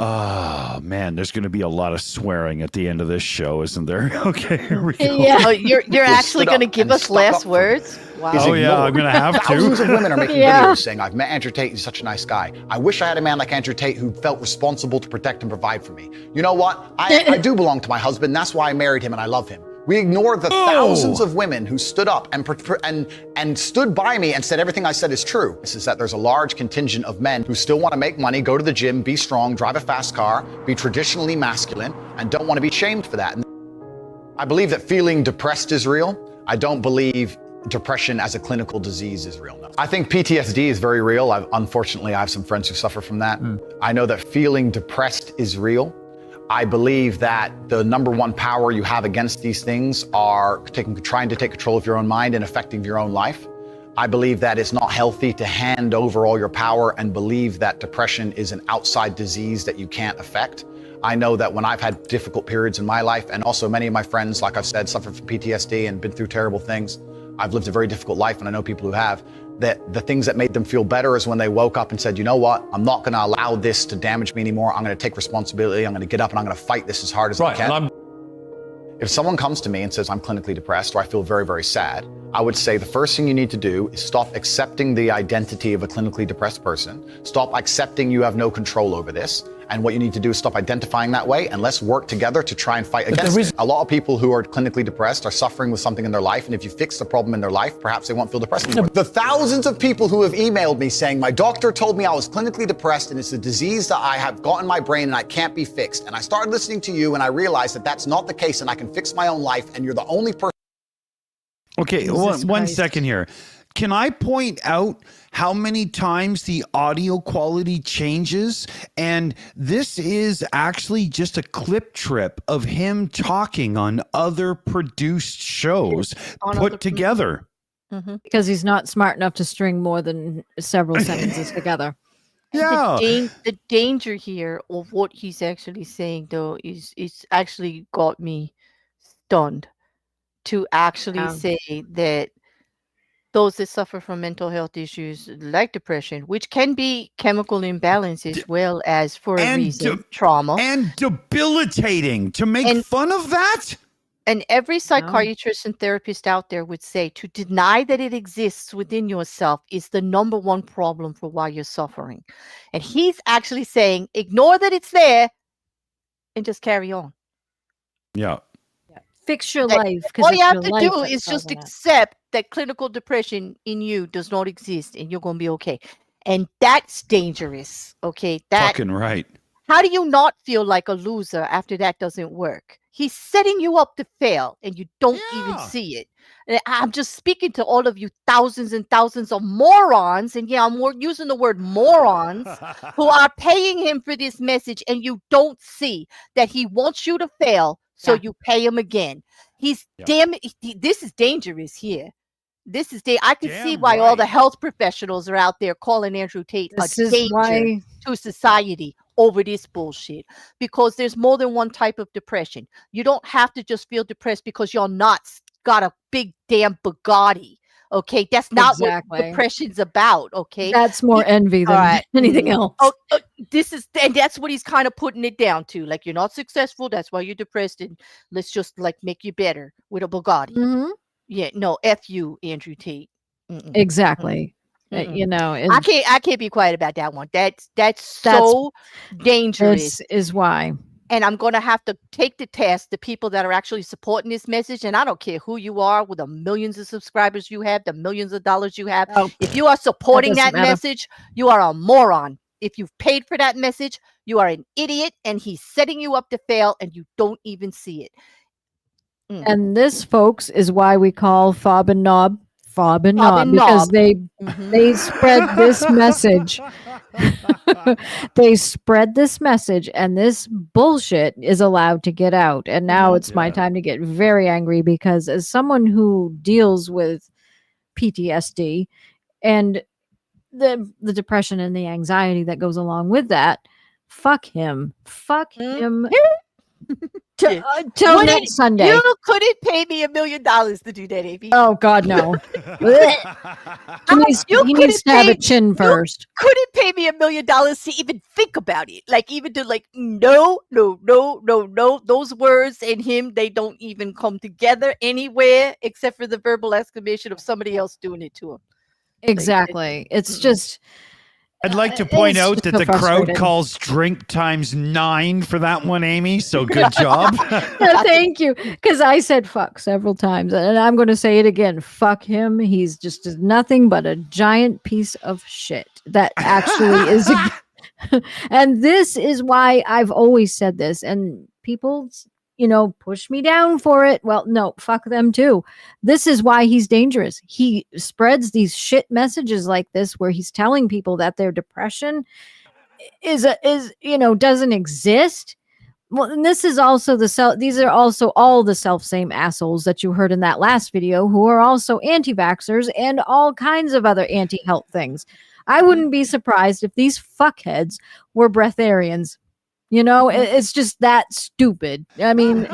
S3: oh man, there's going to be a lot of swearing at the end of this show, isn't there? Okay, here we go.
S1: Yeah.
S2: Oh, you're actually
S10: stood
S2: going to
S10: up
S2: give
S10: and
S2: us
S10: stuck
S2: last
S10: up for me.
S2: words? Wow.
S10: Is
S3: Oh, yeah, I'm
S10: ignored.
S3: gonna have to.
S10: Thousands of women are making
S1: Yeah.
S10: videos saying, I've met Andrew Tate, he's such a nice guy. I wish I had a man like Andrew Tate who felt responsible to protect and provide for me. You know what? I do belong to my husband. That's why I married him and I love him. We ignore the thousands of women who stood up and stood by me and said everything I said is true. This is that there's a large contingent of men who still want to make money, go to the gym, be strong, drive a fast car, be traditionally masculine, and don't want to be shamed for that. And I believe that feeling depressed is real. I don't believe depression as a clinical disease is real. No. I think PTSD is very real. Unfortunately, I have some friends who suffer from that. I know that feeling depressed is real. I believe that the number one power you have against these things are trying to take control of your own mind and affecting your own life. I believe that it's not healthy to hand over all your power and believe that depression is an outside disease that you can't affect. I know that when I've had difficult periods in my life, and also many of my friends, like I've said, suffered from PTSD and been through terrible things. I've lived a very difficult life, and I know people who have, that the things that made them feel better is when they woke up and said, you know what, I'm not going to allow this to damage me anymore. I'm going to take responsibility. I'm going to get up and I'm going to fight this as hard as I can. If someone comes to me and says I'm clinically depressed or I feel very, very sad, I would say the first thing you need to do is stop accepting the identity of a clinically depressed person. Stop accepting you have no control over this. And what you need to do is stop identifying that way, and let's work together to try and fight against it. A lot of people who are clinically depressed are suffering with something in their life, and if you fix the problem in their life, perhaps they won't feel depressed anymore. The thousands of people who have emailed me saying, my doctor told me I was clinically depressed and it's a disease that I have got in my brain and I can't be fixed. And I started listening to you and I realized that that's not the case and I can fix my own life, and you're the only person.
S3: Okay, one second here. Can I point out how many times the audio quality changes? And this is actually just a clip trip of him talking on other produced shows put together.
S1: Because he's not smart enough to string more than several sentences together.
S3: Yeah.
S2: The danger here of what he's actually saying, though, is it's actually got me stunned to actually say that those that suffer from mental health issues like depression, which can be chemical imbalance as well as for a reason, trauma.
S3: And debilitating to make fun of that?
S2: And every psychiatrist and therapist out there would say to deny that it exists within yourself is the number one problem for why you're suffering. And he's actually saying, ignore that it's there and just carry on.
S3: Yeah.
S1: Fix your life.
S2: All you have to do is just accept that clinical depression in you does not exist and you're going to be okay. And that's dangerous. Okay.
S3: Fucking right.
S2: How do you not feel like a loser after that doesn't work? He's setting you up to fail and you don't even see it. And I'm just speaking to all of you thousands and thousands of morons. And yeah, I'm using the word morons who are paying him for this message. And you don't see that he wants you to fail. So you pay him again. He's this is dangerous here. This is I can see why all the health professionals are out there calling Andrew Tate a danger to society over this bullshit, because there's more than one type of depression. You don't have to just feel depressed because you're not got a big damn Bugatti. Okay, that's not what depression's about. Okay,
S1: that's more envy than anything else.
S2: And that's what he's kind of putting it down to. Like, you're not successful, that's why you're depressed, and let's just like make you better with a Bugatti. Yeah, no, F you, Andrew Tate.
S1: Exactly. You know,
S2: I can't be quiet about that one. That's so dangerous.
S1: Is why.
S2: and I'm going to have to take to task the people that are actually supporting this message. And I don't care who you are, with the millions of subscribers you have, the millions of dollars you have.
S1: Oh,
S2: If you are supporting
S1: doesn't
S2: that
S1: matter.
S2: message, you are a moron. If you've paid for that message, you are an idiot, and he's setting you up to fail, and you don't even see it.
S1: And this, folks, is why we call Fob and Knob Fob and
S2: Fob
S1: Knob,
S2: and
S1: because
S2: Knob.
S1: they spread this message. They spread this message, and this bullshit is allowed to get out. And now it's my time to get very angry, because as someone who deals with PTSD and the depression and the anxiety that goes along with that, fuck him. Fuck him. Till next Sunday.
S2: You couldn't pay me $1 million to do that, Amy.
S1: Oh God, no. He needs to have a chin first.
S2: Couldn't pay me $1 million to even think about it. Like, even to like, no. Those words and him, they don't even come together anywhere except for the verbal exclamation of somebody else doing it to him.
S1: Exactly. It's just.
S3: I'd like to point
S1: it's
S3: out
S1: just
S3: that
S1: so
S3: the crowd
S1: frustrating.
S3: calls drink times 9 for that one, Amy. So good job.
S1: Thank you. Because I said fuck several times, and I'm going to say it again. Fuck him. He's just nothing but a giant piece of shit that actually is. And this is why I've always said this, and people, push me down for it. Well, no, fuck them too. This is why he's dangerous. He spreads these shit messages like this, where he's telling people that their depression doesn't exist. Well, and this is also these are also all the self-same assholes that you heard in that last video, who are also anti-vaxxers and all kinds of other anti-health things. I wouldn't be surprised if these fuckheads were breatharians. It's just that stupid. I mean,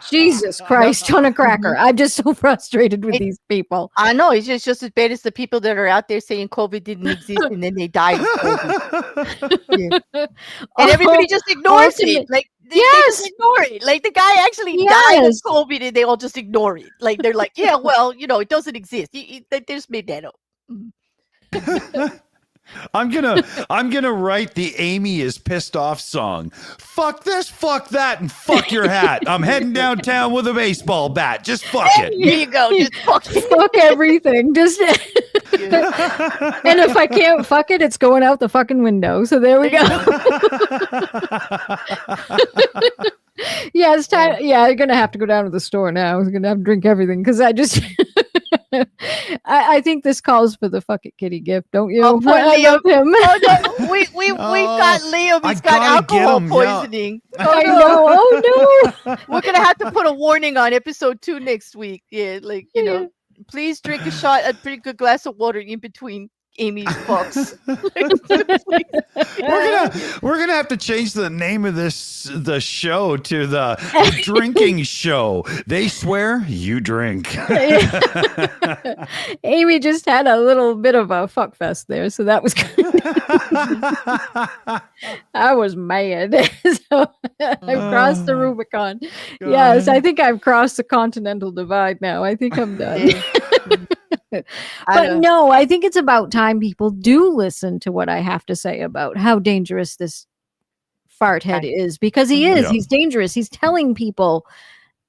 S1: Jesus Christ on a cracker. I'm just so frustrated with these people.
S2: I know. It's just as bad as the people that are out there saying COVID didn't exist and then they died of COVID. And everybody just ignores it. Like, they just ignore it. Like, the guy actually died of COVID and they all just ignore it. Like, they're like, yeah, well, it doesn't exist. They just made that up.
S3: I'm gonna write the Amy is pissed off song. Fuck this, fuck that, and fuck your hat. I'm heading downtown with a baseball bat. Just fuck it.
S2: Here you go. Just fuck it.
S1: Fuck everything. Just and if I can't fuck it, it's going out the fucking window. So there we go. Yeah, it's time. Yeah, you're gonna have to go down to the store now. I'm gonna have to drink everything, because I just. I think this calls for the fuck it kitty gift, don't you?
S2: Oh, poor
S1: I love him.
S2: Oh, no. We've got Liam. He's got alcohol poisoning.
S3: Yeah.
S2: Oh,
S1: I
S2: no.
S1: know. Oh no.
S2: We're gonna have to put a warning on episode 2 next week. Yeah, please drink a pretty good glass of water in between Amy's fucks.
S3: We're gonna have to change the name of the show to the drinking show. They swear, you drink.
S1: Amy just had a little bit of a fuck fest there, so that was good. I was mad. So I've crossed the Rubicon.
S3: God.
S1: Yes, I think I've crossed the continental divide now. I think I'm done. But no, I think it's about time people do listen to what I have to say about how dangerous this fart head is, because he is.
S3: Yeah.
S1: He's dangerous. He's telling people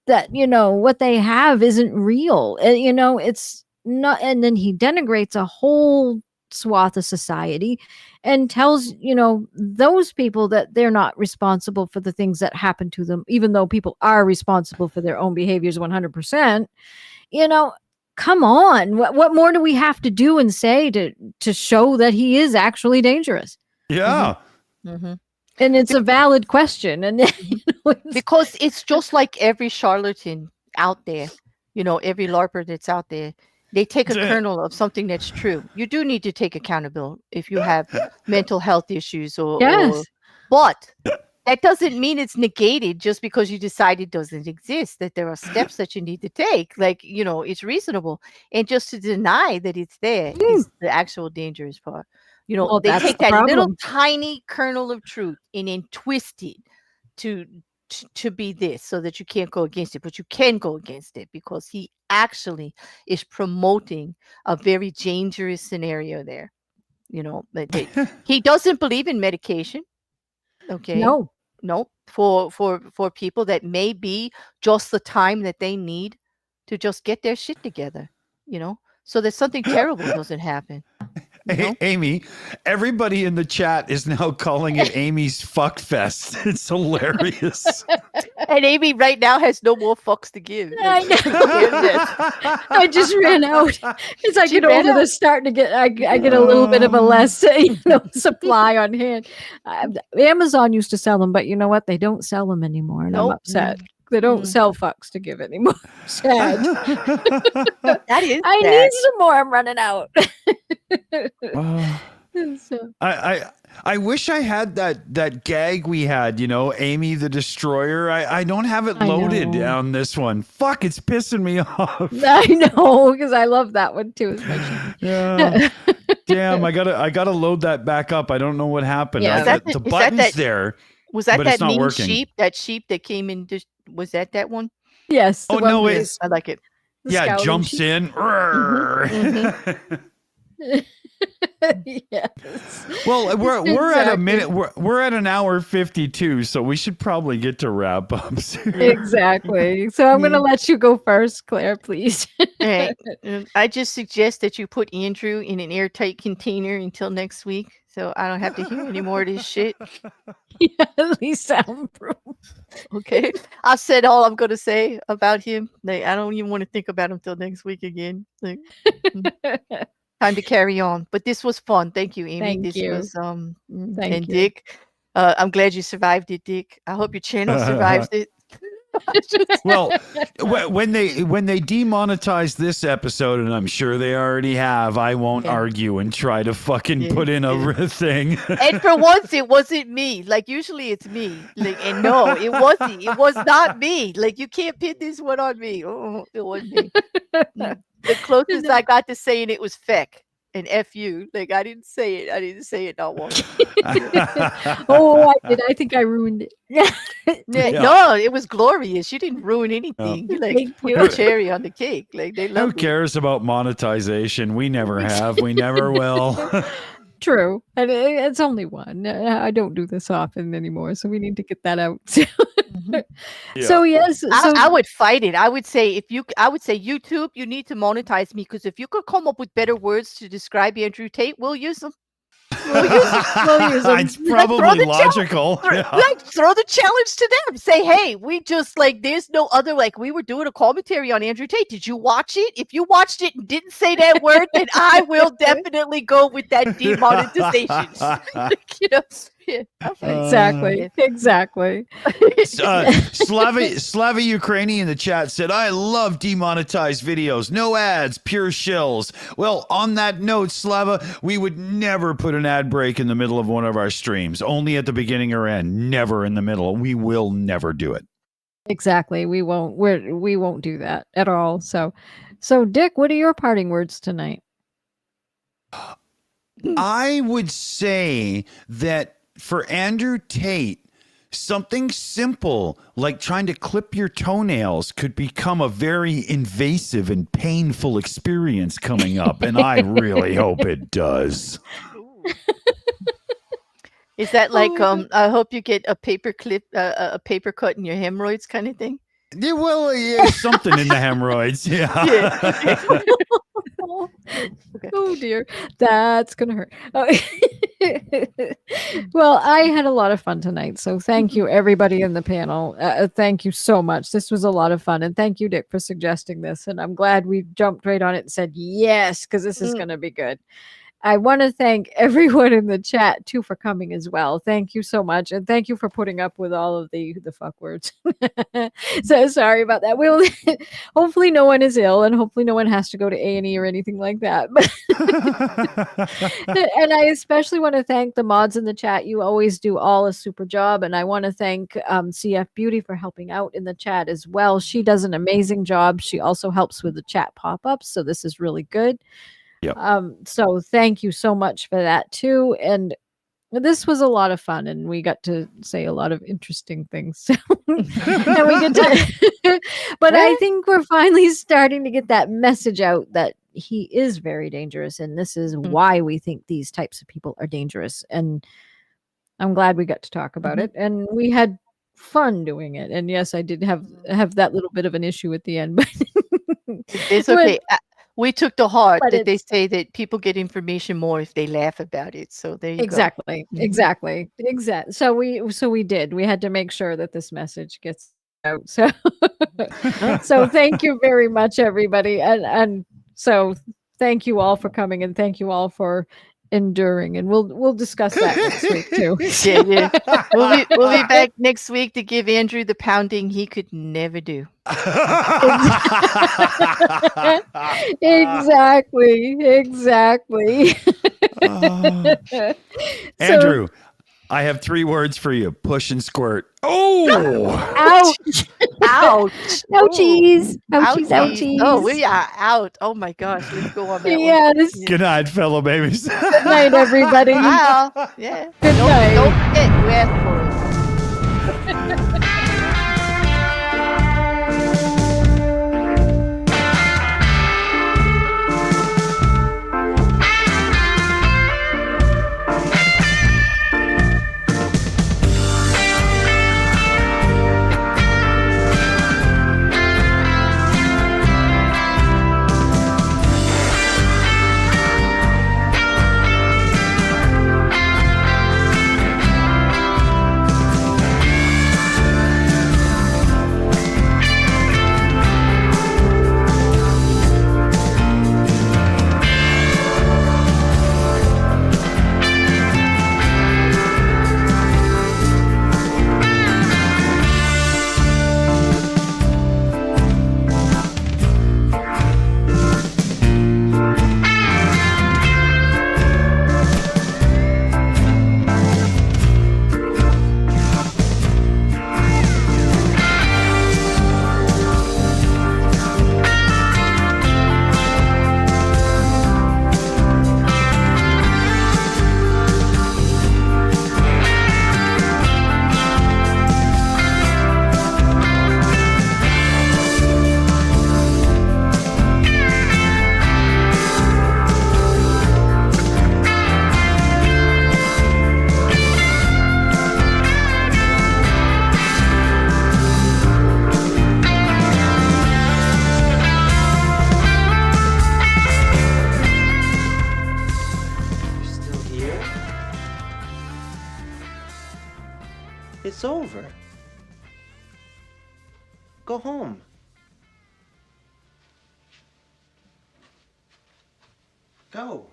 S1: that, what they have isn't real. It's not. And then he denigrates a whole swath of society and tells, those people that they're not responsible for the things that happen to them, even though people are responsible for their own behaviors 100%. Come on. What more do we have to do and say to show that he is actually dangerous?
S3: Yeah.
S2: Mm-hmm.
S1: And it's a valid question. And
S2: because it's just like every charlatan out there, every LARPer that's out there, they take a kernel of something that's true. You do need to take accountability if you have mental health issues but that doesn't mean it's negated just because you decide it doesn't exist, that there are steps that you need to take. Like, it's reasonable. And just to deny that it's there is the actual dangerous part. They take that little tiny kernel of truth and then twist it to be this, so that you can't go against it. But you can go against it because he actually is promoting a very dangerous scenario there. He doesn't believe in medication. Okay.
S1: No.
S2: No, for people that may be just the time that they need to just get their shit together, so that something terrible doesn't happen.
S3: Hey, Amy, everybody in the chat is now calling it Amy's fuck fest. It's hilarious.
S2: And Amy right now has no more fucks to give.
S1: I know. I just ran out. As I get older, they're starting to get. I get a little bit of a less, supply on hand. Amazon used to sell them, but you know what? They don't sell them anymore, and I'm upset. They don't sell fucks to give anymore. Sad.
S2: That is.
S1: I need some more. I'm running out. So.
S3: I wish I had that gag we had, Amy the Destroyer. I don't have it loaded on this one. Fuck, it's pissing me off.
S1: I know, because I love that one too.
S3: Yeah. Damn, I gotta load that back up. I don't know what happened.
S1: Yeah.
S3: The button's there.
S2: Was that
S3: but it's
S2: that
S3: not
S2: mean
S3: working.
S2: sheep? That sheep that came in? Was that one?
S1: Yes.
S3: Oh no, it's
S2: I like it.
S3: yeah, jumps in.
S1: Yes.
S3: Well, we're at a minute. We're at an hour 52, so we should probably get to wrap up soon.
S1: Exactly. So I'm going to let you go first, Claire, please.
S2: Hey, I just suggest that you put Andrew in an airtight container until next week, so I don't have to hear any more of this shit.
S1: Yeah, at least soundproof.
S2: Okay, I've said all I'm going to say about him. Like, I don't even want to think about him till next week again. Like, time to carry on. But this was fun. Thank you, Amy.
S1: Thank you.
S2: Was
S1: Thank
S2: and
S1: you.
S2: Dick. I'm glad you survived it, Dick. I hope your channel survives it.
S3: Well, when they demonetize this episode, and I'm sure they already have, I won't argue and try to fucking put in a thing.
S2: And for once, it wasn't me. Like, usually it's me. Like, and no, it wasn't. It was not me. Like, you can't pin this one on me. Oh, it wasn't me. The closest I got to saying it was feck and F you. Like, I didn't say it. I didn't say it not once.
S1: Oh, I did. I think I ruined it.
S2: No, it was glorious. You didn't ruin anything. You like
S1: Thank
S2: put
S1: you.
S2: a cherry on the cake. Like, they
S3: Who
S2: love me.
S3: cares about monetization? We never have. We never will.
S1: True. And it's only one. I don't do this often anymore, so we need to get that out. So yes,
S2: I would fight it. I would say YouTube, you need to monetize me, because if you could come up with better words to describe Andrew Tate, we'll use them. We'll use them.
S3: It's probably logical.
S2: Throw the challenge to them. Say, hey, we just there's no other, we were doing a commentary on Andrew Tate. Did you watch it? If you watched it and didn't say that word, then I will definitely go with that demonetization.
S1: Exactly.
S3: Slava Ukrainian in the chat said, I love demonetized videos. No ads, pure shills. Well, on that note, Slava, we would never put an ad break in the middle of one of our streams. Only at the beginning or end. Never in the middle. We will never do it.
S1: Exactly. We won't. We won't do that at all. So Dick, what are your parting words tonight?
S3: I would say that for Andrew Tate, something simple like trying to clip your toenails could become a very invasive and painful experience coming up, and I really hope it does.
S2: Is that I hope you get a paper clip, a paper cut in your hemorrhoids kind of thing?
S3: Yeah, well, yeah, something in the hemorrhoids. Yeah.
S1: Okay. Oh dear, that's gonna hurt. Well, I had a lot of fun tonight, so thank you everybody in the panel. Thank you so much. This was a lot of fun, and thank you, Dick, for suggesting this. And I'm glad we jumped right on it and said yes, because this is going to be good. I want to thank everyone in the chat too for coming as well. Thank you so much, and thank you for putting up with all of the fuck words. So sorry about that. We'll hopefully no one is ill, and hopefully no one has to go to A&E or anything like that. But and I especially want to thank the mods in the chat. You always do all a super job, and I want to thank CF Beauty for helping out in the chat as well. She does an amazing job. She also helps with the chat pop-ups, so this is really good.
S3: Yep.
S1: So thank you so much for that too. And this was a lot of fun, and we got to say a lot of interesting things. And we get to but I think we're finally starting to get that message out that he is very dangerous, and this is why we think these types of people are dangerous. And I'm glad we got to talk about it, and we had fun doing it. And yes, I did have that little bit of an issue at the end, but
S2: It's
S1: but-
S2: okay. We took to heart
S1: but
S2: that they
S1: it's-
S2: say that people get information more if they laugh about it. So there you
S1: exactly. So we did. We had to make sure that this message gets out. So so thank you very much, everybody, and so thank you all for coming, and thank you all for enduring, and we'll discuss that next week too.
S2: go. Yeah. We'll be back next week to give Andrew the pounding he could never do.
S1: Exactly. So-
S3: Andrew, I have 3 words for you: push and squirt. Oh,
S1: ouch.
S2: Ouch.
S1: Ouchies. Ouchies.
S2: Ouchies.
S1: Ouchies.
S2: Oh, we are out. Oh my gosh. Let's go on that one.
S1: Yes.
S3: good night, fellow babies.
S1: Good night, everybody.
S2: Wow. Yeah.
S1: Good night.
S2: Don't forget, you asked for it.
S11: It's over. Go home. Go.